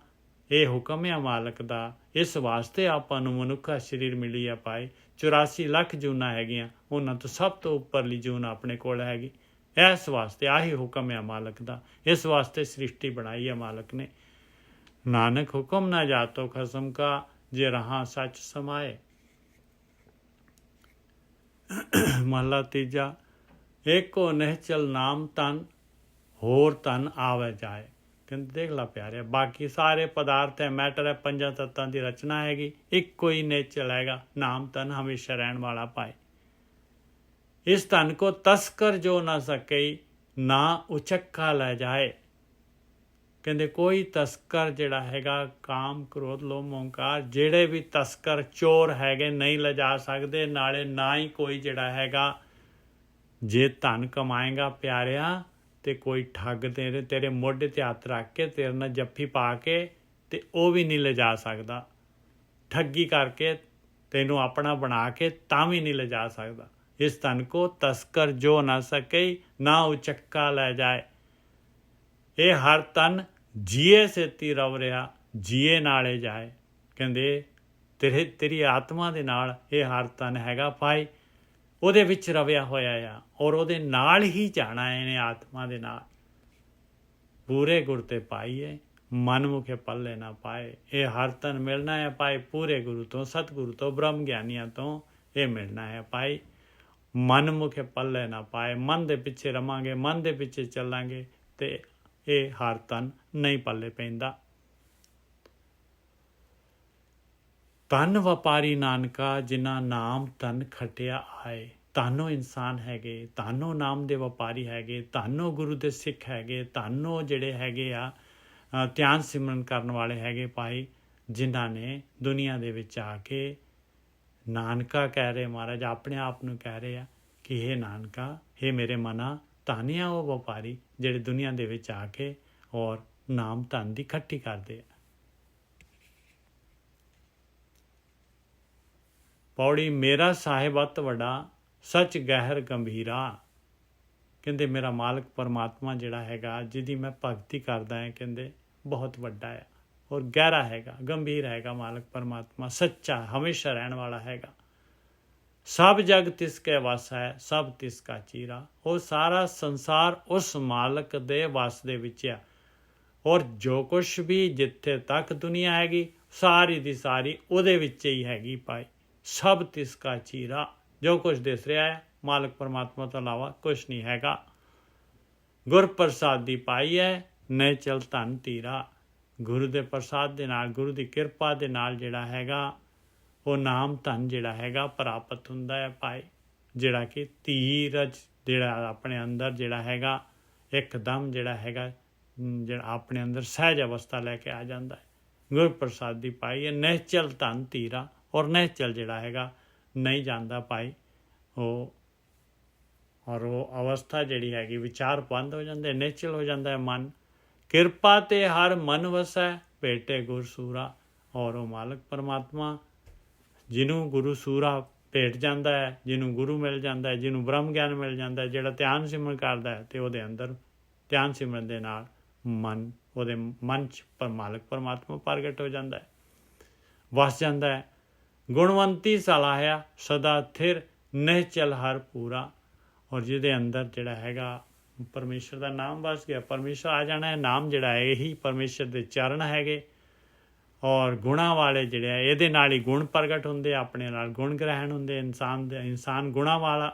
ਇਹ ਹੁਕਮ ਹੈ ਮਾਲਕ ਦਾ। ਇਸ ਵਾਸਤੇ ਆਪਾਂ ਨੂੰ ਮਨੁੱਖਾ ਸਰੀਰ ਮਿਲੀ ਆ ਭਾਈ। 84 ਲੱਖ ਜੂਨਾਂ ਹੈਗੀਆਂ, ਉਹਨਾਂ ਤੋਂ ਸਭ ਤੋਂ ਉੱਪਰਲੀ ਜੂਨ ਆਪਣੇ ਕੋਲ ਹੈਗੀ। ਇਸ ਵਾਸਤੇ ਆਹੀ ਹੁਕਮ ਹੈ ਮਾਲਕ ਦਾ। ਇਸ ਵਾਸਤੇ ਸ੍ਰਿਸ਼ਟੀ ਬਣਾਈ ਹੈ ਮਾਲਕ ਨੇ। ਨਾਨਕ ਹੁਕਮ ਨਾ ਜਾਤੋ ਖਸਮ ਕਾ ਜੇ ਰਹਾ ਸੱਚ ਸਮਾਏ। ਮਹਲਾ ਤੀਜਾ। ਏਕੋ ਨਿਹਚਲ ਨਾਮ ਤਨ ਹੋਰ ਤਨ ਆਵੇ ਜਾਏ। ਕਹਿੰਦੇ ਦੇਖ ਲਾ ਪਿਆਰਿਆ, ਬਾਕੀ ਸਾਰੇ ਪਦਾਰਥ ਹੈ, ਮੈਟਰ ਹੈ, ਪੰਜਾਂ ਤੱਤਾਂ ਦੀ ਰਚਨਾ ਹੈਗੀ, ਇੱਕੋ ਹੀ ਨੇਚਰ ਹੈਗਾ, ਨਾਮ ਧਨ ਹਮੇਸ਼ਾ ਰਹਿਣ ਵਾਲਾ ਪਾਏ। ਇਸ ਧਨ ਕੋ ਤਸਕਰ ਜੋ ਨਾ ਸਕੇ, ਨਾ ਉਚੱਕਾ ਲੈ ਜਾਏ। ਕਹਿੰਦੇ ਕੋਈ ਤਸਕਰ ਜਿਹੜਾ ਹੈਗਾ, ਕਾਮ ਕ੍ਰੋਧ ਲੋਭ ਮੋਹੰਕਾਰ, ਜਿਹੜੇ ਵੀ ਤਸਕਰ ਚੋਰ ਹੈਗੇ ਨਹੀਂ ਲਿਜਾ ਸਕਦੇ, ਨਾਲੇ ਨਾ ਹੀ ਕੋਈ ਜਿਹੜਾ ਹੈਗਾ, ਜੇ ਧਨ ਕਮਾਏਗਾ ਪਿਆਰਿਆ ਤੇ ਕੋਈ ਠੱਗ ਤੇਰੇ ਮੋਢੇ ਤੇ ਹੱਥ ਰੱਖ ਕੇ ਤੇਰੇ ਨਾਲ ਜੱਫੀ ਪਾ ਕੇ ਤੇ ਉਹ ਵੀ ਨਹੀਂ ਲਿਜਾ ਸਕਦਾ, ਠੱਗੀ ਕਰਕੇ ਤੈਨੂੰ ਆਪਣਾ ਬਣਾ ਕੇ ਤਾਂ ਵੀ ਨਹੀਂ ਲਿਜਾ ਸਕਦਾ। ਇਸ ਧਨ ਕੋ ਤਸਕਰ ਜੋ ਨਾ ਸਕੇ, ਨਾ ਉਚੱਕਾ ਲੈ ਜਾਏ। ਇਹ ਹਰ ਤਨ ਜੀਏ ਸੇਤੀ ਰਵ ਰਿਹਾ, ਜੀਏ ਨਾਲੇ ਜਾਏ। ਕਹਿੰਦੇ ਤੇਰੀ ਆਤਮਾ ਦੇ ਨਾਲ ਇਹ ਹਰ ਤਨ ਹੈਗਾ ਭਾਈ, ਉਹਦੇ ਵਿੱਚ ਰਵਿਆ ਹੋਇਆ ਆ, ਔਰ ਉਹਦੇ ਨਾਲ ਹੀ ਜਾਣਾ ਇਹਨੇ, ਆਤਮਾ ਦੇ ਨਾਲ। ਪੂਰੇ ਗੁਰ ਤੇ ਪਾਈਏ, ਮਨ ਮੁਖੇ ਪੱਲੇ ਨਾ ਪਾਏ। ਇਹ ਹਰ ਤਨ ਮਿਲਣਾ ਹੈ ਭਾਈ ਪੂਰੇ ਗੁਰੂ ਤੋਂ, ਸਤਿਗੁਰੂ ਤੋਂ, ਬ੍ਰਹਮ ਗਿਆਨੀਆਂ ਤੋਂ ਇਹ ਮਿਲਣਾ ਹੈ ਭਾਈ। ਮਨ ਮੁਖੇ ਪੱਲੇ ਨਾ ਪਾਏ, ਮਨ ਦੇ ਪਿੱਛੇ ਰਵਾਂਗੇ, ਮਨ ਦੇ ਪਿੱਛੇ ਚੱਲਾਂਗੇ ਤੇ ਇਹ ਹਰ ਤਨ ਨਹੀਂ ਪੱਲੇ ਪੈਂਦਾ। ਧਨ ਵਪਾਰੀ ਨਾਨਕਾ, ਜਿਨ੍ਹਾਂ ਨਾਮ ਧਨ ਖਟਿਆ ਆਏ। ਧਨੋ ਇਨਸਾਨ ਹੈਗੇ, ਧਨੋ ਨਾਮ ਦੇ ਵਪਾਰੀ ਹੈਗੇ, ਧਨੋ ਗੁਰੂ ਦੇ ਸਿੱਖ ਹੈਗੇ, ਧਨੋ ਜਿਹੜੇ ਹੈਗੇ ਆ ਧਿਆਨ ਸਿਮਰਨ ਕਰਨ ਵਾਲੇ ਹੈਗੇ ਭਾਈ, ਜਿਨ੍ਹਾਂ ਨੇ ਦੁਨੀਆ ਦੇ ਵਿੱਚ ਆ ਕੇ, ਨਾਨਕਾ ਕਹਿ ਰਹੇ ਮਹਾਰਾਜ, ਆਪਣੇ ਆਪ ਨੂੰ ਕਹਿ ਰਹੇ ਆ ਕਿ ਇਹ ਨਾਨਕਾ, ਇਹ ਮੇਰੇ ਮਨਾ, ਧਨ ਆ ਉਹ ਵਪਾਰੀ ਜਿਹੜੇ ਦੁਨੀਆ ਦੇ ਵਿੱਚ ਆ ਕੇ ਔਰ ਨਾਮ ਧਨ ਦੀ ਇਕੱਠੀ ਕਰਦੇ ਆ। ਪੌੜੀ ਮੇਰਾ ਸਾਹਿਬ ਅਤ ਵੱਡਾ, ਸੱਚ ਗਹਿਰ ਗੰਭੀਰਾ। ਕਹਿੰਦੇ ਮੇਰਾ ਮਾਲਕ ਪਰਮਾਤਮਾ ਜਿਹੜਾ ਹੈਗਾ, ਜਿਹਦੀ ਮੈਂ ਭਗਤੀ ਕਰਦਾ ਹਾਂ, ਕਹਿੰਦੇ ਬਹੁਤ ਵੱਡਾ ਹੈ ਔਰ ਗਹਿਰਾ ਹੈਗਾ, ਗੰਭੀਰ ਹੈਗਾ। ਮਾਲਕ ਪਰਮਾਤਮਾ ਸੱਚਾ, ਹਮੇਸ਼ਾ ਰਹਿਣ ਵਾਲਾ ਹੈਗਾ। ਸਭ ਜਗ ਤਿਸ ਕੇ ਵਸ ਹੈ, ਸਭ ਤਿਸ ਕਾ ਚੀਰਾ। ਉਹ ਸਾਰਾ ਸੰਸਾਰ ਉਸ ਮਾਲਕ ਦੇ ਵਸ ਦੇ ਵਿੱਚ ਆ, ਔਰ ਜੋ ਕੁਛ ਵੀ ਜਿੱਥੇ ਤੱਕ ਦੁਨੀਆ ਹੈਗੀ, ਸਾਰੀ ਦੀ ਸਾਰੀ ਉਹਦੇ ਵਿੱਚ ਹੀ ਹੈਗੀ ਭਾਈ। ਸਭ ਤਿਸ ਕਾ ਚੀਰਾ, ਜੋ ਕੁਛ ਦਿਸ ਰਿਹਾ ਹੈ ਮਾਲਕ ਪਰਮਾਤਮਾ ਤੋਂ ਇਲਾਵਾ ਕੁਛ ਨਹੀਂ ਹੈਗਾ। ਗੁਰ ਪ੍ਰਸਾਦ ਦੀ ਪਾਈ ਹੈ, ਨਹੀਂ ਚਲ ਧਨ ਧੀਰਾ। ਗੁਰੂ ਦੇ ਪ੍ਰਸਾਦ ਦੇ ਨਾਲ, ਗੁਰੂ ਦੀ ਕਿਰਪਾ ਦੇ ਨਾਲ ਜਿਹੜਾ ਹੈਗਾ, ਉਹ ਨਾਮ ਧਨ ਜਿਹੜਾ ਹੈਗਾ ਪ੍ਰਾਪਤ ਹੁੰਦਾ ਹੈ ਭਾਈ। ਜਿਹੜਾ ਕਿ ਧੀਰਜ ਜਿਹੜਾ ਆਪਣੇ ਅੰਦਰ ਜਿਹੜਾ ਹੈਗਾ, ਇੱਕਦਮ ਜਿਹੜਾ ਹੈਗਾ, ਜਿਹੜਾ ਆਪਣੇ ਅੰਦਰ ਸਹਿਜ ਅਵਸਥਾ ਲੈ ਕੇ ਆ ਜਾਂਦਾ ਹੈ। ਗੁਰ ਪ੍ਰਸਾਦ ਦੀ ਪਾਈ ਹੈ, ਨਿਹਚਲ ਧਨ ਧੀਰਾ। ਔਰ ਨਿਹਚਲ ਜਿਹੜਾ ਹੈਗਾ ਨਹੀਂ ਜਾਂਦਾ ਭਾਈ ਉਹ, ਔਰ ਉਹ ਅਵਸਥਾ ਜਿਹੜੀ ਹੈਗੀ, ਵਿਚਾਰ ਬੰਦ ਹੋ ਜਾਂਦੇ, ਨਿਹਚਲ ਹੋ ਜਾਂਦਾ ਹੈ ਮਨ। ਕਿਰਪਾ ਤੇ ਹਰ ਮਨ ਵਸੈ, ਭੇਟੇ ਗੁਰ ਸੂਰਾ। ਔਰ ਉਹ ਮਾਲਕ ਪਰਮਾਤਮਾ ਜਿਹਨੂੰ ਗੁਰੂ ਸੂਰਾ ਭੇਟ ਜਾਂਦਾ ਹੈ, ਜਿਹਨੂੰ ਗੁਰੂ ਮਿਲ ਜਾਂਦਾ ਹੈ, ਜਿਹਨੂੰ ਬ੍ਰਹਮ ਗਿਆਨ ਮਿਲ ਜਾਂਦਾ ਹੈ, ਜਿਹੜਾ ਧਿਆਨ ਸਿਮਰਨ ਕਰਦਾ ਹੈ, ਤੇ ਉਹਦੇ ਅੰਦਰ ਧਿਆਨ ਸਿਮਰਨ ਦੇ ਨਾਲ ਮਨ, ਉਹਦੇ ਮਨ 'ਚ ਮਾਲਕ ਪਰਮਾਤਮਾ ਪ੍ਰਗਟ ਹੋ ਜਾਂਦਾ ਹੈ, ਵਸ ਜਾਂਦਾ ਹੈ। ਗੁਣਵੰਤੀ ਸਲਾਹਿਆ, ਸਦਾ ਥਿਰ ਨਿਹਚਲ ਹਰ ਪੂਰਾ। ਔਰ ਜਿਹਦੇ ਅੰਦਰ ਜਿਹੜਾ ਹੈਗਾ ਪਰਮੇਸ਼ਰ ਦਾ ਨਾਮ ਵਸ ਗਿਆ, ਪਰਮੇਸ਼ਰ ਆ ਜਾਣਾ ਹੈ। ਨਾਮ ਜਿਹੜਾ ਹੈ ਇਹੀ ਪਰਮੇਸ਼ਰ ਦੇ ਚਰਨ ਹੈਗੇ, ਔਰ ਗੁਣਾਂ ਵਾਲੇ ਜਿਹੜੇ ਆ, ਇਹਦੇ ਨਾਲ ਹੀ ਗੁਣ ਪ੍ਰਗਟ ਹੁੰਦੇ, ਆਪਣੇ ਨਾਲ ਗੁਣ ਗ੍ਰਹਿਣ ਹੁੰਦੇ। ਇਨਸਾਨ ਗੁਣਾਂ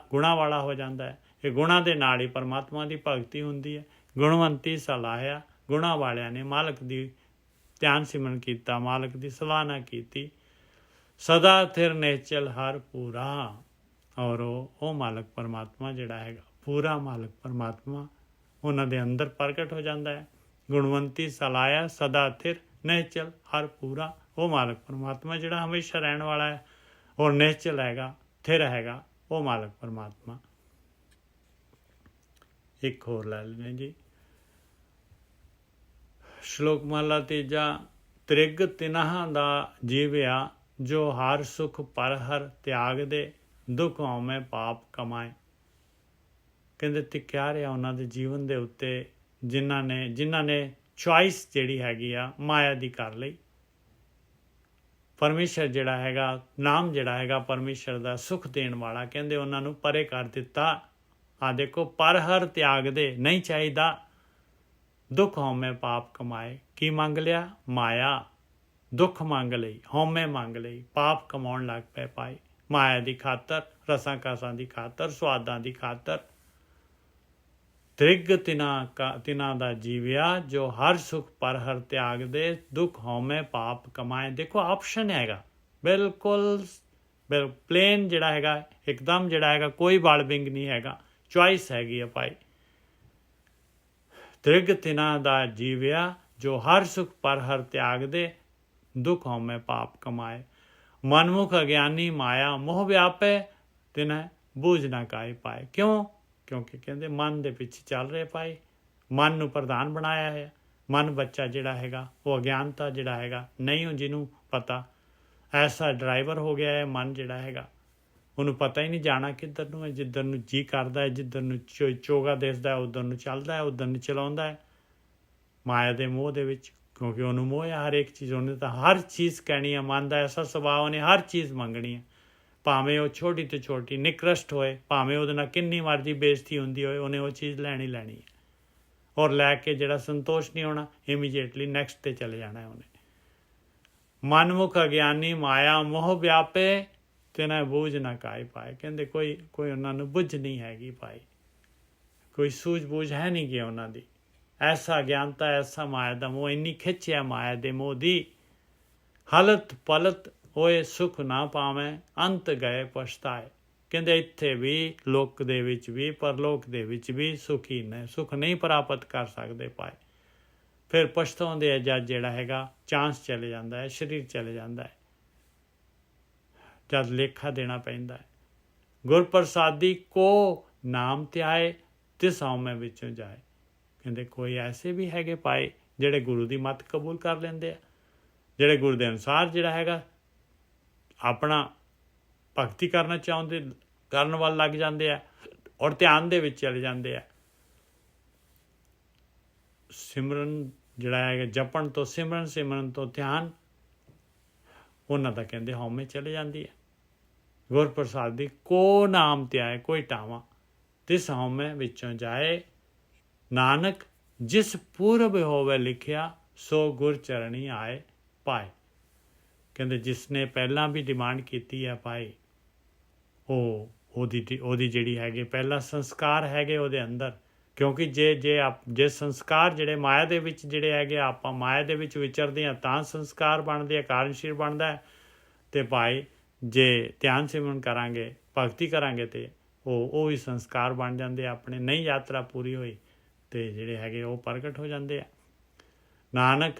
ਵਾਲਾ ਹੋ ਜਾਂਦਾ ਹੈ। ਇਹ ਗੁਣਾਂ ਦੇ ਨਾਲ ਹੀ ਪਰਮਾਤਮਾ ਦੀ ਭਗਤੀ ਹੁੰਦੀ ਹੈ। ਗੁਣਵੰਤੀ ਸਲਾਹਿਆ, ਗੁਣਾਂ ਵਾਲਿਆਂ ਨੇ ਮਾਲਕ ਦੀ ਧਿਆਨ ਸਿਮਰਨ ਕੀਤਾ, ਮਾਲਕ ਦੀ ਸਲਾਹਨਾ ਕੀਤੀ। ਸਦਾ ਥਿਰ ਨਿਹਚਲ ਹਰ ਪੂਰਾ। ਔਰ ਉਹ ਮਾਲਕ ਪਰਮਾਤਮਾ ਜਿਹੜਾ ਹੈਗਾ, ਪੂਰਾ ਮਾਲਕ ਪਰਮਾਤਮਾ ਉਹਨਾਂ ਦੇ ਅੰਦਰ ਪ੍ਰਗਟ ਹੋ ਜਾਂਦਾ ਹੈ। ਗੁਣਵੰਤੀ ਸਲਾਹਿਆ, ਸਦਾ ਥਿਰ ਨਿਹਚਲ ਹਰ ਪੂਰਾ। ਉਹ ਮਾਲਕ ਪਰਮਾਤਮਾ ਜਿਹੜਾ ਹਮੇਸ਼ਾ ਰਹਿਣ ਵਾਲਾ ਹੈ ਔਰ ਨਿਹਚਲ ਹੈਗਾ, ਥਿਰ ਹੈਗਾ, ਉਹ ਮਾਲਕ ਪਰਮਾਤਮਾ। ਇੱਕ ਹੋਰ ਲੈ ਲੈਣੇ ਜੀ। ਸ਼ਲੋਕ ਮਹਲਾ ਤੀਜਾ। ਤ੍ਰਿਗ ਤਿਨ੍ਹਾਂ ਦਾ ਜੀਵਿਆ, ਜੋ ਹਰ ਸੁਖ ਪਰ ਹਰ ਤਿਆਗ ਦੇ, ਦੁੱਖ ਹਉਮੈ ਪਾਪ ਕਮਾਏ। ਕਹਿੰਦੇ ਤਿੱਕਿਆ ਰਿਹਾ ਉਹਨਾਂ ਦੇ ਜੀਵਨ ਦੇ ਉੱਤੇ, ਜਿਨ੍ਹਾਂ ਨੇ ਚੁਆਇਸ ਜਿਹੜੀ ਹੈਗੀ ਆ ਮਾਇਆ ਦੀ ਕਰ ਲਈ। ਪਰਮੇਸ਼ਰ ਜਿਹੜਾ ਹੈਗਾ, ਨਾਮ ਜਿਹੜਾ ਹੈਗਾ ਪਰਮੇਸ਼ਰ ਦਾ ਸੁਖ ਦੇਣ ਵਾਲਾ, ਕਹਿੰਦੇ ਉਹਨਾਂ ਨੂੰ ਪਰੇ ਕਰ ਦਿੱਤਾ। ਆ ਦੇਖੋ, ਪਰ ਹਰ ਤਿਆਗ ਦੇ, ਨਹੀਂ ਚਾਹੀਦਾ। ਦੁੱਖ ਹਉਮੈ ਪਾਪ ਕਮਾਏ। ਕੀ ਮੰਗ ਲਿਆ? ਮਾਇਆ। ਦੁੱਖ ਮੰਗ ਲਈ, ਹਉਮੈ ਮੰਗ ਲਈ, ਪਾਪ ਕਮਾਉਣ ਲੱਗ ਪਏ ਭਾਈ। ਮਾਇਆ ਦੀ ਖਾਤਰ, ਰਸਾਂ ਕਾਸਾਂ ਦੀ ਖਾਤਰ, ਸੁਆਦਾਂ ਦੀ ਖਾਤਰ। ਤ੍ਰਿਗ ਤਿਨਾ ਦਾ ਜੀਵਿਆ ਜੋ ਹਰ ਸੁਖ ਪਰ ਹਰ ਤਿਆਗ ਦੇ ਦੁੱਖ ਹਉਮੈ ਪਾਪ ਕਮਾਏ। ਦੇਖੋ ਆਪਸ਼ਨ ਹੈਗਾ, ਬਿਲਕੁਲ ਪਲੇਨ ਜਿਹੜਾ ਹੈਗਾ, ਇੱਕਦਮ ਜਿਹੜਾ ਹੈਗਾ ਕੋਈ ਬਾਲਬਿੰਗ ਨਹੀਂ ਹੈਗਾ, ਚੁਆਇਸ ਹੈਗੀ ਆ ਭਾਈ। ਤ੍ਰਿਗ ਤਿਨਾ ਦਾ ਜੀਵਿਆ ਜੋ ਹਰ ਸੁਖ ਪਰ ਹਰ ਤਿਆਗ ਦੇ ਦੁੱਖ ਹਉਮੈ ਪਾਪ ਕਮਾਏ। ਮਨਮੁਖ ਅਗਿਆਨੀ ਮਾਇਆ ਮੋਹ ਵਿਆਪੇ ਤਿਨੈ ਬੂਝ ਨਾ ਕਾਇ ਪਾਏ। ਕਿਉਂ? ਕਿਉਂਕਿ ਕਹਿੰਦੇ ਮਨ ਦੇ ਪਿੱਛੇ ਚੱਲ ਰਹੇ ਭਾਈ, ਮਨ ਨੂੰ ਪ੍ਰਧਾਨ ਬਣਾਇਆ ਹੈ। ਮਨ ਬੱਚਾ ਜਿਹੜਾ ਹੈਗਾ ਉਹ ਅਗਿਆਨਤਾ ਜਿਹੜਾ ਹੈਗਾ ਨਹੀਂ ਜਿਹਨੂੰ ਪਤਾ, ਐਸਾ ਡਰਾਈਵਰ ਹੋ ਗਿਆ ਹੈ ਮਨ ਜਿਹੜਾ ਹੈਗਾ, ਉਹਨੂੰ ਪਤਾ ਹੀ ਨਹੀਂ ਜਾਣਾ ਕਿੱਧਰ ਨੂੰ ਹੈ। ਜਿੱਧਰ ਨੂੰ ਜੀ ਕਰਦਾ ਹੈ, ਜਿੱਧਰ ਨੂੰ ਚੋਗਾ ਦਿਸਦਾ ਉੱਧਰ ਨੂੰ ਚੱਲਦਾ ਹੈ, ਉੱਧਰ ਨੂੰ ਚਲਾਉਂਦਾ ਹੈ ਮਾਇਆ ਦੇ ਮੋਹ ਦੇ ਵਿੱਚ। ਕਿਉਂਕਿ ਉਹਨੂੰ ਮੋਹ ਹੈ ਹਰ ਇੱਕ ਚੀਜ਼, ਉਹਨੇ ਤਾਂ ਹਰ ਚੀਜ਼ ਕਹਿਣੀ ਹੈ। ਮਨ ਦਾ ਐਸਾ ਸੁਭਾਅ, ਉਹਨੇ ਹਰ ਚੀਜ਼ ਮੰਗਣੀ ਹੈ, ਭਾਵੇਂ ਉਹ ਛੋਟੀ ਤੋਂ ਛੋਟੀ ਨਿਕ੍ਰਸ਼ਟ ਹੋਏ, ਭਾਵੇਂ ਉਹਦੇ ਨਾਲ ਕਿੰਨੀ ਮਰਜ਼ੀ ਬੇਇੱਜ਼ਤੀ ਹੁੰਦੀ ਹੋਏ, ਉਹਨੇ ਉਹ ਚੀਜ਼ ਲੈਣੀ ਲੈਣੀ ਹੈ। ਔਰ ਲੈ ਕੇ ਜਿਹੜਾ ਸੰਤੋਸ਼ ਨਹੀਂ ਹੋਣਾ, ਇਮੀਡੀਏਟਲੀ ਨੈਕਸਟ 'ਤੇ ਚਲੇ ਜਾਣਾ ਉਹਨੇ। ਮਨਮੁਖ ਅਗਿਆਨੀ ਮਾਇਆ ਮੋਹ ਵਿਆਪੇ ਤਿਨੈ ਬੂਝ ਨਾ ਕਾਇ ਪਾਏ। ਕਹਿੰਦੇ ਕੋਈ ਉਹਨਾਂ ਨੂੰ ਬੁੱਝ ਨਹੀਂ ਹੈਗੀ ਭਾਈ, ਕੋਈ ਸੂਝ ਬੂਝ ਹੈ ਨਹੀਂ ਗੀ ਉਹਨਾਂ ਦੀ। ਐਸਾ ਅਗਿਆਨਤਾ, ਐਸਾ ਮਾਇਆ ਦਾ ਮੋਹ, ਇੰਨੀ ਖਿੱਚਿਆ ਮਾਇਆ ਦੇ ਮੋਹ ਦੀ। ਹਲਤ ਪਲਤ ਹੋਏ ਸੁਖ ਨਾ ਪਾਵੇਂ ਅੰਤ ਗਏ ਪਛਤਾਏ। ਕਹਿੰਦੇ ਇੱਥੇ ਵੀ, ਲੋਕ ਦੇ ਵਿੱਚ ਵੀ, ਪਰਲੋਕ ਦੇ ਵਿੱਚ ਵੀ ਸੁਖੀ ਨੇ, ਸੁਖ ਨਹੀਂ ਪ੍ਰਾਪਤ ਕਰ ਸਕਦੇ ਭਾਈ। ਫਿਰ ਪਛਤਾਉਂਦੇ ਆ ਜਦ ਜਿਹੜਾ ਹੈਗਾ ਚਾਂਸ ਚਲੇ ਜਾਂਦਾ ਹੈ, ਸਰੀਰ ਚਲੇ ਜਾਂਦਾ ਹੈ, ਜਦ ਲੇਖਾ ਦੇਣਾ ਪੈਂਦਾ ਹੈ। ਗੁਰ ਪ੍ਰਸਾਦੀ ਕੋ ਨਾਮ ਧਿਆਏ ਤਿਸ ਹਉਮੈ ਵਿੱਚੋਂ ਜਾਏ। ਕਹਿੰਦੇ ਕੋਈ ਐਸੇ ਵੀ ਹੈਗੇ ਭਾਈ ਜਿਹੜੇ ਗੁਰੂ ਦੀ ਮੱਤ ਕਬੂਲ ਕਰ ਲੈਂਦੇ ਆ, ਜਿਹੜੇ ਗੁਰੂ ਦੇ ਅਨੁਸਾਰ ਜਿਹੜਾ ਹੈਗਾ ਆਪਣਾ ਭਗਤੀ ਕਰਨਾ ਚਾਹੁੰਦੇ, ਕਰਨ ਵੱਲ ਲੱਗ ਜਾਂਦੇ ਆ ਔਰ ਧਿਆਨ ਦੇ ਵਿੱਚ ਚਲੇ ਜਾਂਦੇ ਆ। ਸਿਮਰਨ ਜਿਹੜਾ ਹੈਗਾ, ਜਪਣ ਤੋਂ ਸਿਮਰਨ, ਸਿਮਰਨ ਤੋਂ ਧਿਆਨ, ਉਹਨਾਂ ਦਾ ਕਹਿੰਦੇ ਹਉਮੈ ਚਲੇ ਜਾਂਦੀ ਹੈ। ਗੁਰ ਪ੍ਰਸਾਦੀ ਕੋ ਨਾਮ ਧਿਆਏ ਕੋਈ ਟਾਵਾਂ ਤਿਸ ਹਉਮੈ ਵਿੱਚੋਂ ਜਾਏ। ਨਾਨਕ ਜਿਸ ਪੂਰਬ ਹੋਵੇ ਲਿਖਿਆ ਸੋ ਗੁਰ ਚਰਣੀ ਆਏ ਪਾਏ। ਕਹਿੰਦੇ ਜਿਸ ਨੇ ਪਹਿਲਾਂ ਵੀ ਡਿਮਾਂਡ ਕੀਤੀ ਹੈ ਭਾਈ, ਉਹਦੀ ਜਿਹੜੀ ਹੈਗੇ ਪਹਿਲਾ ਸੰਸਕਾਰ ਹੈਗੇ ਉਹਦੇ ਅੰਦਰ। ਕਿਉਂਕਿ ਜੇ ਸੰਸਕਾਰ ਜਿਹੜੇ ਮਾਇਆ ਦੇ ਵਿੱਚ ਜਿਹੜੇ ਹੈਗੇ, ਆਪਾਂ ਮਾਇਆ ਦੇ ਵਿੱਚ ਵਿਚਰਦੇ ਹਾਂ ਤਾਂ ਸੰਸਕਾਰ ਬਣਦੇ ਆ, ਕਾਰਨ ਸ਼ਰੀਰ ਬਣਦਾ ਹੈ। ਅਤੇ ਭਾਈ ਜੇ ਧਿਆਨ ਸਿਮਰਨ ਕਰਾਂਗੇ, ਭਗਤੀ ਕਰਾਂਗੇ ਤਾਂ ਉਹ ਵੀ ਸੰਸਕਾਰ ਬਣ ਜਾਂਦੇ ਆ ਆਪਣੇ। ਨਹੀਂ ਯਾਤਰਾ ਪੂਰੀ ਹੋਈ ਅਤੇ ਜਿਹੜੇ ਹੈਗੇ ਉਹ ਪ੍ਰਗਟ ਹੋ ਜਾਂਦੇ ਆ। ਨਾਨਕ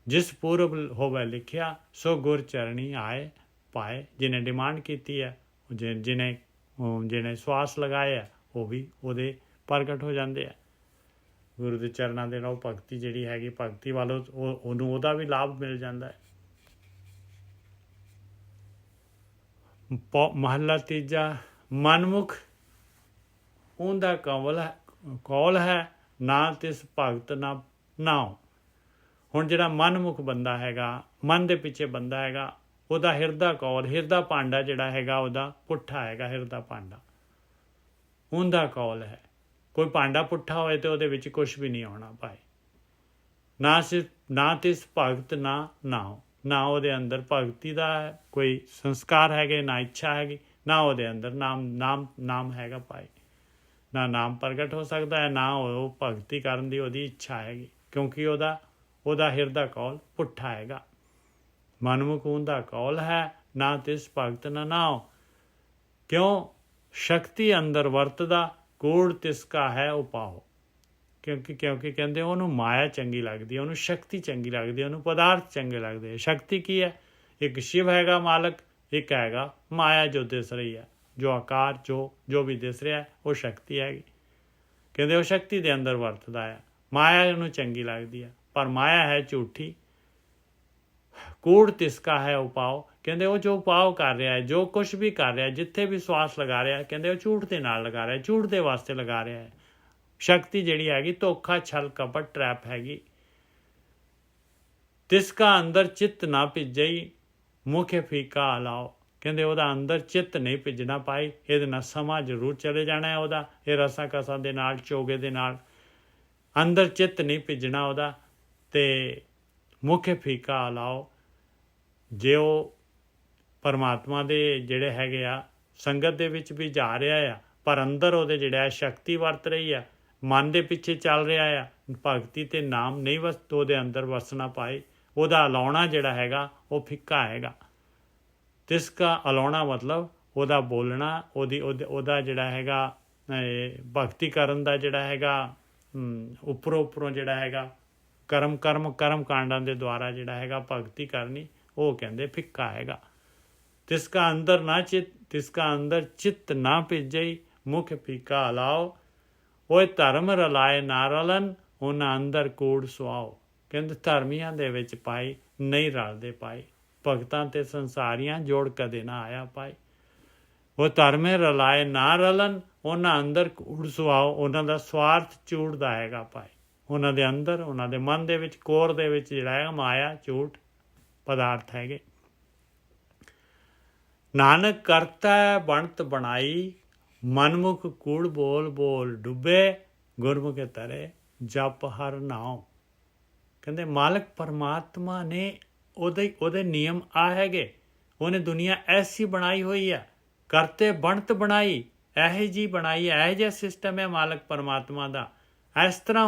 ਜਿਸ ਪੂਰਬ ਹੋਵੇ ਲਿਖਿਆ ਸੋ ਗੁਰ ਚਰਣੀ ਆਏ ਪਾਏ। ਜਿਹਨੇ ਡਿਮਾਂਡ ਕੀਤੀ ਹੈ, ਜਿਹਨੇ ਸਵਾਸ ਲਗਾਏ ਆ, ਉਹ ਵੀ ਉਹਦੇ ਪ੍ਰਗਟ ਹੋ ਜਾਂਦੇ ਆ। ਗੁਰੂ ਦੇ ਚਰਨਾਂ ਦੇ ਨਾਲ ਭਗਤੀ ਜਿਹੜੀ ਹੈਗੀ, ਭਗਤੀ ਵੱਲੋਂ ਉਹਨੂੰ ਉਹਦਾ ਵੀ ਲਾਭ ਮਿਲ ਜਾਂਦਾ ਹੈ। ਮਹੱਲਾ ਤੀਜਾ। ਮਨਮੁਖ ਉਹਦਾ ਕੌਲ ਹੈ ਨਾ ਤਿਸ ਭਗਤ ਨਾ ਨਾਉ। ਹੁਣ ਜਿਹੜਾ ਮਨਮੁਖ ਬੰਦਾ ਹੈਗਾ, ਮਨ ਦੇ ਪਿੱਛੇ ਬੰਦਾ ਹੈਗਾ, ਉਹਦਾ ਹਿਰਦਾ ਕੌਲ, ਹਿਰਦਾ ਭਾਂਡਾ ਜਿਹੜਾ ਹੈਗਾ ਉਹਦਾ ਪੁੱਠਾ ਹੈਗਾ। ਹਿਰਦਾ ਭਾਂਡਾ ਉਹਦਾ ਕੌਲ ਹੈ। ਕੋਈ ਭਾਂਡਾ ਪੁੱਠਾ ਹੋਏ ਤਾਂ ਉਹਦੇ ਵਿੱਚ ਕੁਛ ਵੀ ਨਹੀਂ ਹੋਣਾ ਭਾਈ। ਨਾ ਤਿਸ ਭਗਤ ਨਾ ਨਾਉ, ਨਾ ਉਹਦੇ ਅੰਦਰ ਭਗਤੀ ਦਾ ਕੋਈ ਸੰਸਕਾਰ ਹੈਗੇ, ਨਾ ਇੱਛਾ ਹੈਗੀ, ਨਾ ਉਹਦੇ ਅੰਦਰ ਨਾਮ ਹੈਗਾ ਭਾਈ। ਨਾ ਨਾਮ ਪ੍ਰਗਟ ਹੋ ਸਕਦਾ ਹੈ, ਨਾ ਉਹ ਭਗਤੀ ਕਰਨ ਦੀ ਉਹਦੀ ਇੱਛਾ ਹੈਗੀ, ਕਿਉਂਕਿ ਉਹਦਾ ਹਿਰਦਾ ਕੌਲ ਪੁੱਠਾ ਹੈਗਾ। ਮਨਮੁਖ ਉਹਦਾ ਕੌਲ ਹੈ ਨਾ ਤਿਸ ਭਗਤ ਨਾ ਨਾਉ। ਕਿਉਂ? ਸ਼ਕਤੀ ਅੰਦਰ ਵਰਤਦਾ ਕੂੜ ਤਿਸਕਾ ਹੈ ਉਪਾਓ। ਕਿਉਂਕਿ ਕਹਿੰਦੇ ਉਹਨੂੰ ਮਾਇਆ ਚੰਗੀ ਲੱਗਦੀ ਹੈ, ਉਹਨੂੰ ਸ਼ਕਤੀ ਚੰਗੀ ਲੱਗਦੀ ਹੈ, ਉਹਨੂੰ ਪਦਾਰਥ ਚੰਗੇ ਲੱਗਦੇ। ਸ਼ਕਤੀ ਕੀ ਹੈ? ਇੱਕ ਸ਼ਿਵ ਹੈਗਾ ਮਾਲਕ, ਇੱਕ ਹੈਗਾ ਮਾਇਆ ਜੋ ਦਿਸ ਰਹੀ ਹੈ, ਜੋ ਆਕਾਰ ਜੋ ਵੀ ਦਿਸ ਰਿਹਾ ਉਹ ਸ਼ਕਤੀ ਹੈਗੀ। ਕਹਿੰਦੇ ਉਹ ਸ਼ਕਤੀ ਦੇ ਅੰਦਰ ਵਰਤਦਾ ਹੈ, ਮਾਇਆ ਉਹਨੂੰ ਚੰਗੀ ਲੱਗਦੀ ਹੈ, ਪਰ ਮਾਇਆ ਹੈ ਝੂਠੀ। ਕੂੜ ਤਿਸਕਾ ਹੈ ਉਪਾਓ। ਕਹਿੰਦੇ ਉਹ ਜੋ ਉਪਾਅ ਕਰ ਰਿਹਾ ਹੈ, ਜੋ ਕੁਛ ਵੀ ਕਰ ਰਿਹਾ, ਜਿੱਥੇ ਵੀ ਸਵਾਸ ਲਗਾ ਰਿਹਾ, ਕਹਿੰਦੇ ਉਹ ਝੂਠ ਦੇ ਨਾਲ ਲਗਾ ਰਿਹਾ, ਝੂਠ ਦੇ ਵਾਸਤੇ ਲਗਾ ਰਿਹਾ ਹੈ। ਸ਼ਕਤੀ ਜਿਹੜੀ ਹੈਗੀ ਧੋਖਾ, ਛਲ, ਕਪਟ, ਟਰੈਪ ਹੈਗੀ। ਤਿਸਕਾ ਅੰਦਰ ਚਿੱਤ ਨਾ ਭਿੱਜਈ ਮੁਖੇ ਫੀਕਾ ਹਲਾਓ। ਕਹਿੰਦੇ ਉਹਦਾ ਅੰਦਰ ਚਿੱਤ ਨਹੀਂ ਭਿੱਜਣਾ ਭਾਈ। ਇਹਦੇ ਨਾਲ ਸਮਾਂ ਜ਼ਰੂਰ ਚਲੇ ਜਾਣਾ ਹੈ ਉਹਦਾ, ਇਹ ਰਸਾਂ ਕਸਾਂ ਦੇ ਨਾਲ, ਚੋਗੇ ਦੇ ਨਾਲ ਅੰਦਰ ਚਿੱਤ ਨਹੀਂ ਭਿੱਜਣਾ ਉਹਦਾ। ਅਤੇ ਮੁਖੇ ਫੀਕਾ ਹਲਾਓ। ਜੇ ਉਹ ਪਰਮਾਤਮਾ ਦੇ ਜਿਹੜੇ ਹੈਗੇ ਆ ਸੰਗਤ ਦੇ ਵਿੱਚ ਵੀ ਜਾ ਰਿਹਾ ਆ, ਪਰ ਅੰਦਰ ਉਹਦੇ ਜਿਹੜਾ ਸ਼ਕਤੀ ਵਰਤ ਰਹੀ ਆ, ਮਨ ਦੇ ਪਿੱਛੇ ਚੱਲ ਰਿਹਾ ਆ, ਭਗਤੀ ਤੇ ਨਾਮ ਨਹੀਂ ਉਹਦੇ ਅੰਦਰ ਵਸਣਾ ਪਾਏ, ਉਹਦਾ ਅਲਾਉਣਾ ਜਿਹੜਾ ਹੈਗਾ ਉਹ ਫਿੱਕਾ ਹੈਗਾ। ਤਿਸਕਾ ਅਲਾਉਣਾ ਮਤਲਬ ਉਹਦਾ ਬੋਲਣਾ, ਉਹਦਾ ਜਿਹੜਾ ਹੈਗਾ ਭਗਤੀ ਕਰਨ ਦਾ ਜਿਹੜਾ ਹੈਗਾ ਉੱਪਰੋਂ ਜਿਹੜਾ ਹੈਗਾ ਕਰਮ ਕਾਂਡਾਂ ਦੇ ਦੁਆਰਾ ਜਿਹੜਾ ਹੈਗਾ ਭਗਤੀ ਕਰਨੀ, ਉਹ ਕਹਿੰਦੇ ਫਿੱਕਾ ਹੈਗਾ। ਤਿਸਕਾ ਅੰਦਰ ਚਿੱਤ ਨਾ ਭਿੱਜਈ, ਮੁਖ ਫੀਕਾ ਹਲਾਓ, ਉਹ ਧਰਮ ਰਲਾਏ ਨਾ ਰਲਨ, ਉਹਨਾਂ ਅੰਦਰ ਕੂੜ ਸੁਆਓ। ਕਹਿੰਦੇ ਧਰਮੀਆਂ ਦੇ ਵਿੱਚ ਪਾਈ ਨਹੀਂ ਰਲਦੇ ਪਾਏ, ਭਗਤਾਂ ਤੇ ਸੰਸਾਰੀਆਂ ਜੋੜ ਕਦੇ ਨਾ ਆਇਆ ਪਾਏ। ਉਹ ਧਰਮੇ ਰਲਾਏ ਨਾ ਰਲਨ, ਉਹਨਾਂ ਅੰਦਰ ਕੂੜ ਸੁਆਓ, ਉਹਨਾਂ ਦਾ ਸਵਾਰਥ ਝੂਠ ਹੈਗਾ ਪਾਏ। ਉਹਨਾਂ ਦੇ ਅੰਦਰ, ਉਹਨਾਂ ਦੇ ਮਨ ਦੇ ਵਿੱਚ, ਕੋਰ ਦੇ ਵਿੱਚ ਜਿਹੜਾ ਹੈਗਾ ਮਾਇਆ ਝੂਠ ਪਦਾਰਥ ਹੈਗੇ। ਨਾਨਕ ਕਰਤਾ ਬਣਤ ਬਣਾਈ, ਮਨਮੁਖ ਕੂੜ ਬੋਲ ਬੋਲ ਡੁੱਬੇ, ਗੁਰਮੁਖੇ ਤਰੇ ਜਪ ਹਰ ਨਾਉ। ਕਹਿੰਦੇ ਮਾਲਕ ਪਰਮਾਤਮਾ ਨੇ ਉਹਦੇ ਨਿਯਮ ਆ ਹੈਗੇ, ਉਹਨੇ ਦੁਨੀਆ ਐਸੀ ਬਣਾਈ ਹੋਈ ਹੈ, ਕਰਤੇ ਬਣਤ ਬਣਾਈ, ਇਹੋ ਜਿਹੀ ਬਣਾਈ, ਇਹੋ ਜਿਹਾ ਸਿਸਟਮ ਹੈ ਮਾਲਕ ਪਰਮਾਤਮਾ ਦਾ। ਇਸ ਤਰ੍ਹਾਂ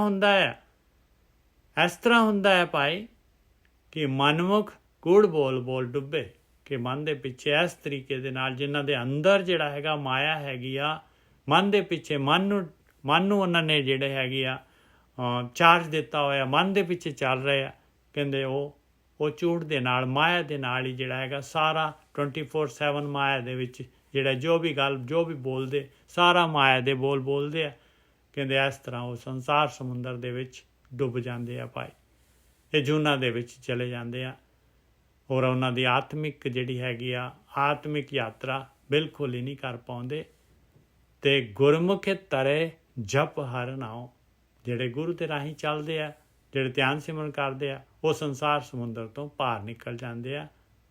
ਹੁੰਦਾ ਹੈ ਭਾਈ ਕਿ ਮਨਮੁਖ ਕੂੜ ਬੋਲ ਬੋਲ ਡੁੱਬੇ, ਕਿ ਮਨ ਦੇ ਪਿੱਛੇ ਇਸ ਤਰੀਕੇ ਦੇ ਨਾਲ ਜਿਨ੍ਹਾਂ ਦੇ ਅੰਦਰ ਜਿਹੜਾ ਹੈਗਾ ਮਾਇਆ ਹੈਗੀ ਆ, ਮਨ ਦੇ ਪਿੱਛੇ ਮਨ ਨੂੰ ਉਹਨਾਂ ਨੇ ਜਿਹੜੇ ਹੈਗੇ ਆ ਚਾਰਜ ਦਿੱਤਾ ਹੋਇਆ, ਮਨ ਦੇ ਪਿੱਛੇ ਚੱਲ ਰਹੇ ਆ। ਕਹਿੰਦੇ ਉਹ ਝੂਠ ਦੇ ਨਾਲ, ਮਾਇਆ ਦੇ ਨਾਲ ਹੀ ਜਿਹੜਾ ਹੈਗਾ ਸਾਰਾ 24/7 ਮਾਇਆ ਦੇ ਵਿੱਚ ਜਿਹੜਾ ਜੋ ਵੀ ਬੋਲਦੇ ਸਾਰਾ ਮਾਇਆ ਦੇ ਬੋਲਦੇ ਆ। ਕਹਿੰਦੇ ਇਸ ਤਰ੍ਹਾਂ ਉਹ ਸੰਸਾਰ ਸਮੁੰਦਰ ਦੇ ਵਿੱਚ ਡੁੱਬ ਜਾਂਦੇ ਆ ਭਾਈ, ਇਹ ਜੂਨਾਂ ਦੇ ਵਿੱਚ ਚਲੇ ਜਾਂਦੇ ਆ, ਔਰ ਉਹਨਾਂ ਦੀ ਆਤਮਿਕ ਜਿਹੜੀ ਹੈਗੀ ਆ ਆਤਮਿਕ ਯਾਤਰਾ ਬਿਲਕੁਲ ਹੀ ਨਹੀਂ ਕਰ ਪਾਉਂਦੇ। ਅਤੇ ਗੁਰਮੁਖੇ ਤਰੇ ਜਪ ਹਰ ਨਾਉ, ਜਿਹੜੇ ਗੁਰੂ ਦੇ ਰਾਹੀਂ ਚੱਲਦੇ ਆ, ਜਿਹੜੇ ਧਿਆਨ ਸਿਮਰਨ ਕਰਦੇ ਆ, ਉਹ ਸੰਸਾਰ ਸਮੁੰਦਰ ਤੋਂ ਪਾਰ ਨਿਕਲ ਜਾਂਦੇ ਆ,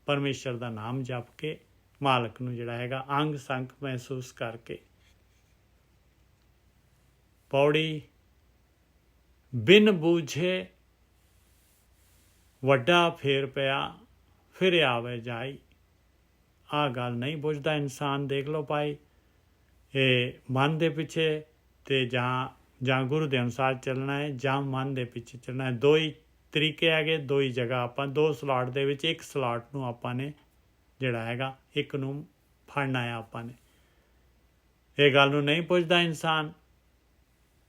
ਪਰਮੇਸ਼ਰ ਦਾ ਨਾਮ ਜਪ ਕੇ, ਮਾਲਕ ਨੂੰ ਜਿਹੜਾ ਹੈਗਾ ਅੰਗ ਸੰਗ ਮਹਿਸੂਸ ਕਰਕੇ। ਪੌੜੀ ਬਿਨ ਬੂਝੇ ਵੱਡਾ ਫੇਰ ਪਿਆ, ਫਿਰ ਆਵੇ ਜਾਈ। ਆਹ ਗੱਲ ਨਹੀਂ ਬੁੱਝਦਾ ਇਨਸਾਨ। ਦੇਖ ਲਓ ਭਾਈ, ਇਹ ਮਨ ਦੇ ਪਿੱਛੇ ਅਤੇ ਜਾਂ ਗੁਰੂ ਦੇ ਅਨੁਸਾਰ ਚੱਲਣਾ ਹੈ, ਜਾਂ ਮਨ ਦੇ ਪਿੱਛੇ ਚੱਲਣਾ ਹੈ। ਦੋ ਹੀ ਤਰੀਕੇ ਹੈਗੇ, ਦੋ ਹੀ ਜਗ੍ਹਾ। ਆਪਾਂ 2 ਸਲਾਟ ਦੇ ਵਿੱਚ ਇੱਕ ਸਲਾਟ ਨੂੰ ਆਪਾਂ ਨੇ ਜਿਹੜਾ ਹੈਗਾ ਇੱਕ ਨੂੰ ਫੜਨਾ ਹੈ ਆਪਾਂ ਨੇ। ਇਹ ਗੱਲ ਨੂੰ ਨਹੀਂ ਪੁੱਛਦਾ ਇਨਸਾਨ,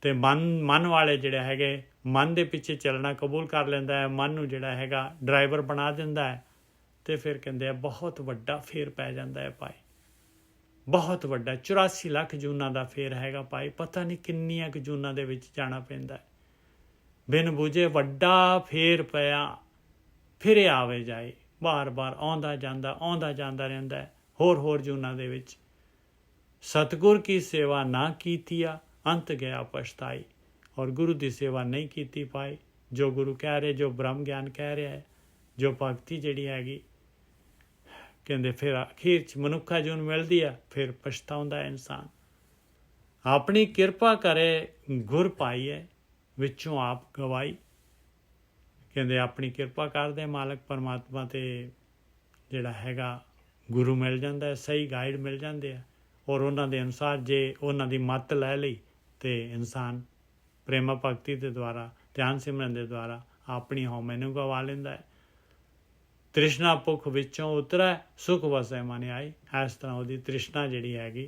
ਅਤੇ ਮਨ ਵਾਲੇ ਜਿਹੜੇ ਹੈਗੇ ਮਨ ਦੇ ਪਿੱਛੇ ਚੱਲਣਾ ਕਬੂਲ ਕਰ ਲੈਂਦਾ ਹੈ, ਮਨ ਨੂੰ ਜਿਹੜਾ ਹੈਗਾ ਡਰਾਈਵਰ ਬਣਾ ਦਿੰਦਾ ਹੈ, ਅਤੇ ਫਿਰ ਕਹਿੰਦੇ ਆ ਬਹੁਤ ਵੱਡਾ ਫੇਰ ਪੈ ਜਾਂਦਾ ਹੈ ਭਾਈ, ਬਹੁਤ ਵੱਡਾ 84 ਲੱਖ ਜੂਨਾਂ ਦਾ ਫੇਰ ਹੈਗਾ ਭਾਈ। ਪਤਾ ਨਹੀਂ ਕਿੰਨੀਆਂ ਕੁ ਜੂਨਾਂ ਦੇ ਵਿੱਚ ਜਾਣਾ ਪੈਂਦਾ। ਬਿਨ ਬੂਝੇ ਵੱਡਾ ਫੇਰ ਪਿਆ, ਫਿਰ ਆਵੇ ਜਾਏ, ਬਾਰ ਆਉਂਦਾ ਜਾਂਦਾ ਰਹਿੰਦਾ ਹੈ ਹੋਰ ਜੂਨਾਂ ਦੇ ਵਿੱਚ। ਸਤਿਗੁਰ ਕੀ ਸੇਵਾ ਨਾ ਕੀਤੀਆ, ਅੰਤ ਗਿਆ ਪਛਤਾਈ। ਔਰ ਗੁਰੂ ਦੀ ਸੇਵਾ ਨਹੀਂ ਕੀਤੀ ਪਾਈ, ਜੋ ਗੁਰੂ ਕਹਿ ਰਹੇ, ਜੋ ਬ੍ਰਹਮ ਗਿਆਨ ਕਹਿ ਰਿਹਾ ਹੈ, ਜੋ ਭਗਤੀ ਜਿਹੜੀ ਹੈਗੀ, ਕਹਿੰਦੇ ਫਿਰ ਅਖੀਰ 'ਚ ਮਨੁੱਖਾ ਜੂਨ ਮਿਲਦੀ ਆ, ਫਿਰ ਪਛਤਾਉਂਦਾ ਇਨਸਾਨ। ਆਪਣੀ ਕਿਰਪਾ ਕਰੇ ਗੁਰ ਪਾਈਏ, ਵਿੱਚੋਂ ਆਪ ਗਵਾਈ। ਕਹਿੰਦੇ ਆਪਣੀ ਕਿਰਪਾ ਕਰਦੇ ਮਾਲਕ ਪਰਮਾਤਮਾ, ਤੇ ਜਿਹੜਾ ਹੈਗਾ ਗੁਰੂ ਮਿਲ ਜਾਂਦਾ, ਸਹੀ ਗਾਈਡ ਮਿਲ ਜਾਂਦੇ ਆ, ਔਰ ਉਹਨਾਂ ਦੇ ਅਨੁਸਾਰ ਜੇ ਉਹਨਾਂ ਦੀ ਮੱਤ ਲੈ ਲਈ ਤਾਂ ਇਨਸਾਨ ਪ੍ਰੇਮਾ ਭਗਤੀ ਦੇ ਦੁਆਰਾ, ਧਿਆਨ ਸਿਮਰਨ ਦੇ ਦੁਆਰਾ ਆਪਣੀ ਹਉਮੈ ਨੂੰ ਗਵਾ ਲੈਂਦਾ ਹੈ। ਤ੍ਰਿਸ਼ਨਾ ਭੁੱਖ ਵਿੱਚੋਂ ਉਤਰੈ, ਸੁਖ ਵਸੈ ਮਨ ਆਈ। ਇਸ ਤਰ੍ਹਾਂ ਉਹਦੀ ਤ੍ਰਿਸ਼ਨਾ ਜਿਹੜੀ ਹੈਗੀ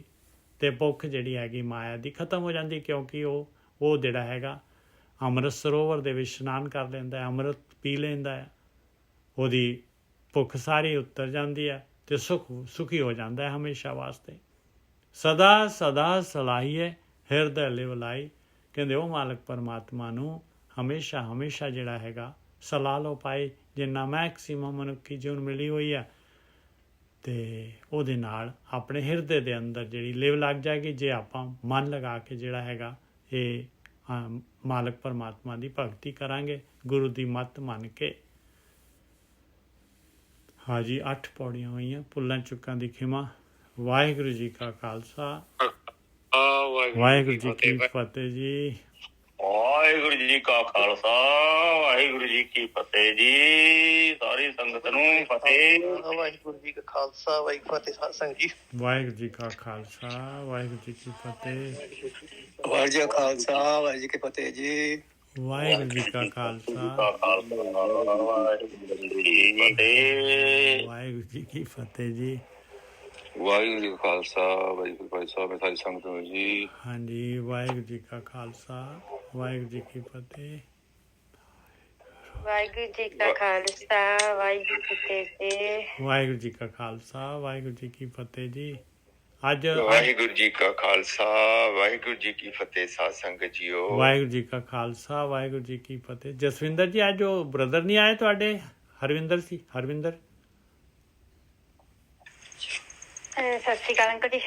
ਅਤੇ ਭੁੱਖ ਜਿਹੜੀ ਹੈਗੀ ਮਾਇਆ ਦੀ ਖਤਮ ਹੋ ਜਾਂਦੀ, ਕਿਉਂਕਿ ਉਹ ਜਿਹੜਾ ਹੈਗਾ ਅੰਮ੍ਰਿਤ ਸਰੋਵਰ ਦੇ ਵਿੱਚ ਇਸ਼ਨਾਨ ਕਰ ਲੈਂਦਾ ਹੈ, ਅੰਮ੍ਰਿਤ ਪੀ ਲੈਂਦਾ ਹੈ, ਉਹਦੀ ਭੁੱਖ ਸਾਰੀ ਉਤਰ ਜਾਂਦੀ ਹੈ ਅਤੇ ਸੁਖੀ ਹੋ ਜਾਂਦਾ ਹੈ ਹਮੇਸ਼ਾ ਵਾਸਤੇ। ਸਦਾ ਸਲਾਹੀਏ ਹਿਰਦੈ ਲਿਵ ਲਾਈ। ਕਹਿੰਦੇ ਉਹ ਮਾਲਕ ਪਰਮਾਤਮਾ ਨੂੰ ਹਮੇਸ਼ਾ ਜਿਹੜਾ ਹੈਗਾ ਸਲਾਹ ਲਓ ਪਾਏ, ਜਿੰਨਾ ਮੈਕਸੀਮਮ ਮਨੁੱਖੀ ਜੀਵਨ ਮਿਲੀ ਹੋਈ ਆ, ਅਤੇ ਉਹਦੇ ਨਾਲ ਆਪਣੇ ਹਿਰਦੇ ਦੇ ਅੰਦਰ ਜਿਹੜੀ ਲਿਵ ਲੱਗ ਜਾਏਗੀ, ਜੇ ਆਪਾਂ ਮਨ ਲਗਾ ਕੇ ਜਿਹੜਾ ਹੈਗਾ ਇਹ ਮਾਲਕ ਪਰਮਾਤਮਾ ਦੀ ਭਗਤੀ ਕਰਾਂਗੇ, ਗੁਰੂ ਦੀ ਮੱਤ ਮੰਨ ਕੇ। ਹਾਂਜੀ, 8 ਪੌੜੀਆਂ ਹੋਈਆਂ। ਭੁੱਲਾਂ ਚੁੱਕਾਂ ਦੀ ਖਿਮਾ। ਵਾਹਿਗੁਰੂ ਜੀ ਕਾ ਖਾਲਸਾ, ਵਾਹਿਗੁਰੂ ਜੀ ਕੀ ਫਤਿਹ ਜੀ। ਵਾਹਿਗੁਰੂ ਜੀ ਕਾ ਖਾਲਸਾ, ਵਾਹਿਗੁਰੂ ਜੀ ਕੀ ਫਤਿਹ ਜੀ। ਸਾਰੀ ਸੰਗਤ ਨੂੰ ਫਤਿਹ। ਵਾਹਿਗੁਰੂ ਜੀ ਕਾ ਖਾਲਸਾ, ਵਾਹਿਗੁਰੂ ਫਤਿਹ। ਸਾਧ ਸੰਗਤ ਜੀ, ਵਾਹਿਗੁਰੂ ਜੀ ਕਾ ਖਾਲਸਾ, ਵਾਹਿਗੁਰੂ ਜੀ ਕੀ ਫਤਿਹ। ਵਾਹਿਗੁਰੂ ਜੀ ਕਾ ਖਾਲਸਾ ਵਾਹਿਗੁਰੂ ਜੀ ਕੀ ਫਤਿਹ ਜੀ। ਵਾਹਿਗੁਰੂ ਜੀ ਕਾ ਖਾਲਸਾ ਵਾਹਿਗੁਰੂ ਜੀ ਕੀ ਫਤਿਹ ਜੀ। ਵਾਹਿਗੁਰੂ ਜੀ ਕਾ ਖਾਲਸਾ ਵਾਹਿਗੁਰੂ ਭਾਈ ਸਾਹਿਬ ਸਾਰੀ ਸੰਗਤ ਨੂੰ ਜੀ। ਹਾਂਜੀ, ਵਾਹਿਗੁਰੂ ਜੀ ਕਾ ਖਾਲਸਾ ਵਾਹਿਗੁਰੂ ਜੀ ਕੀ ਫਤਿਹ। ਵਾਹਿਗੁਰੂ ਜੀ ਕਾ ਖਾਲਸਾ ਵਾਹਿਗੁਰੂ ਜੀ ਕੀ ਫਤਿਹ। ਵਾਹਿਗੁਰੂ ਜੀ ਕਾ ਖਾਲਸਾ ਵਾਹਿਗੁਰੂ ਜੀ ਕੀ ਫਤਿਹ ਜੀ। ਅੱਜ ਵਾਹਿਗੁਰੂ ਜੀ ਕਾ ਖਾਲਸਾ ਵਾਹਿਗੁਰੂ ਜੀ ਕੀ ਫਤਿਹ। ਸਾਧ ਸੰਗਤ ਜੀਓ, ਵਾਹਿਗੁਰੂ ਜੀ ਕਾ ਖਾਲਸਾ ਵਾਹਿਗੁਰੂ ਜੀ ਕੀ ਫਤਿਹ। ਜਸਵਿੰਦਰ ਜੀ, ਅੱਜ ਉਹ ਬ੍ਰਦਰ ਨਹੀਂ ਆਏ ਤੁਹਾਡੇ, ਹਰਵਿੰਦਰ ਸੀ, ਹਰਵਿੰਦਰ। ਸਤਿ ਸ਼੍ਰੀ ਅਕਾਲ ਅੰਕਲ ਜੀ।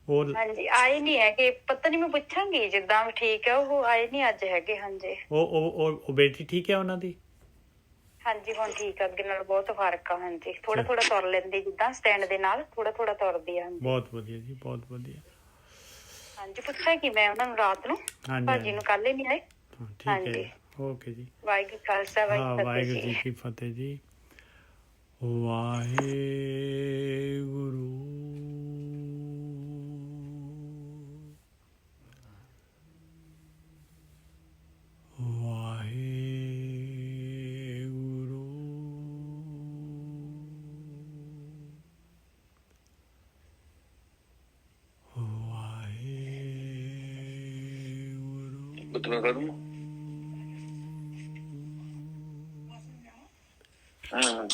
ਉਹ ਹਾਂਜੀ, ਆਏ ਨਹੀਂ ਹੈਗੇ, ਪਤਾ ਨਹੀਂ, ਮੈਂ ਪੁੱਛਾਂਗੀ ਜਿੱਦਾਂ ਵੀ ਠੀਕ ਹੈ। ਉਹ ਆਏ ਨਹੀਂ ਅੱਜ ਹੈਗੇ। ਹਾਂਜੀ ਉਹ ਬੇਟੀ ਠੀਕ ਹੈ ਉਹਨਾਂ ਦੀ? ਹਾਂਜੀ ਹੁਣ ਠੀਕ ਆ, ਅੱਗੇ ਨਾਲ ਬਹੁਤ ਫਰਕ ਆ। ਹਾਂਜੀ ਥੋੜਾ ਥੋੜਾ ਤੁਰ ਲੈਂਦੀ, ਜਿੱਦਾਂ ਸਟੈਂਡ ਦੇ ਨਾਲ ਥੋੜਾ ਥੋੜਾ ਤੁਰਦੀ ਆ। ਬਹੁਤ ਵਧੀਆ ਜੀ, ਬਹੁਤ ਵਧੀਆ। ਹਾਂਜੀ ਪੁੱਛਿਆ ਕਿ ਮੈਂ ਉਹਨਾਂ ਨੂੰ ਰਾਤ ਨੂੰ, ਭਾਜੀ ਨੂੰ ਕੱਲ ਹੀ ਨਹੀਂ ਆਏ। ਠੀਕ ਹੈ, ਓਕੇ ਜੀ। ਵਾਹਿਗੁਰੂ ਖਾਲਸਾ ਵਾਹਿਗੁਰੂ ਜੀ ਕੀ ਫਤਿਹ ਜੀ। ਵਾਹਿਗੁਰੂ ਮੈਂ ਕਰੂੰ। ਹਾਂ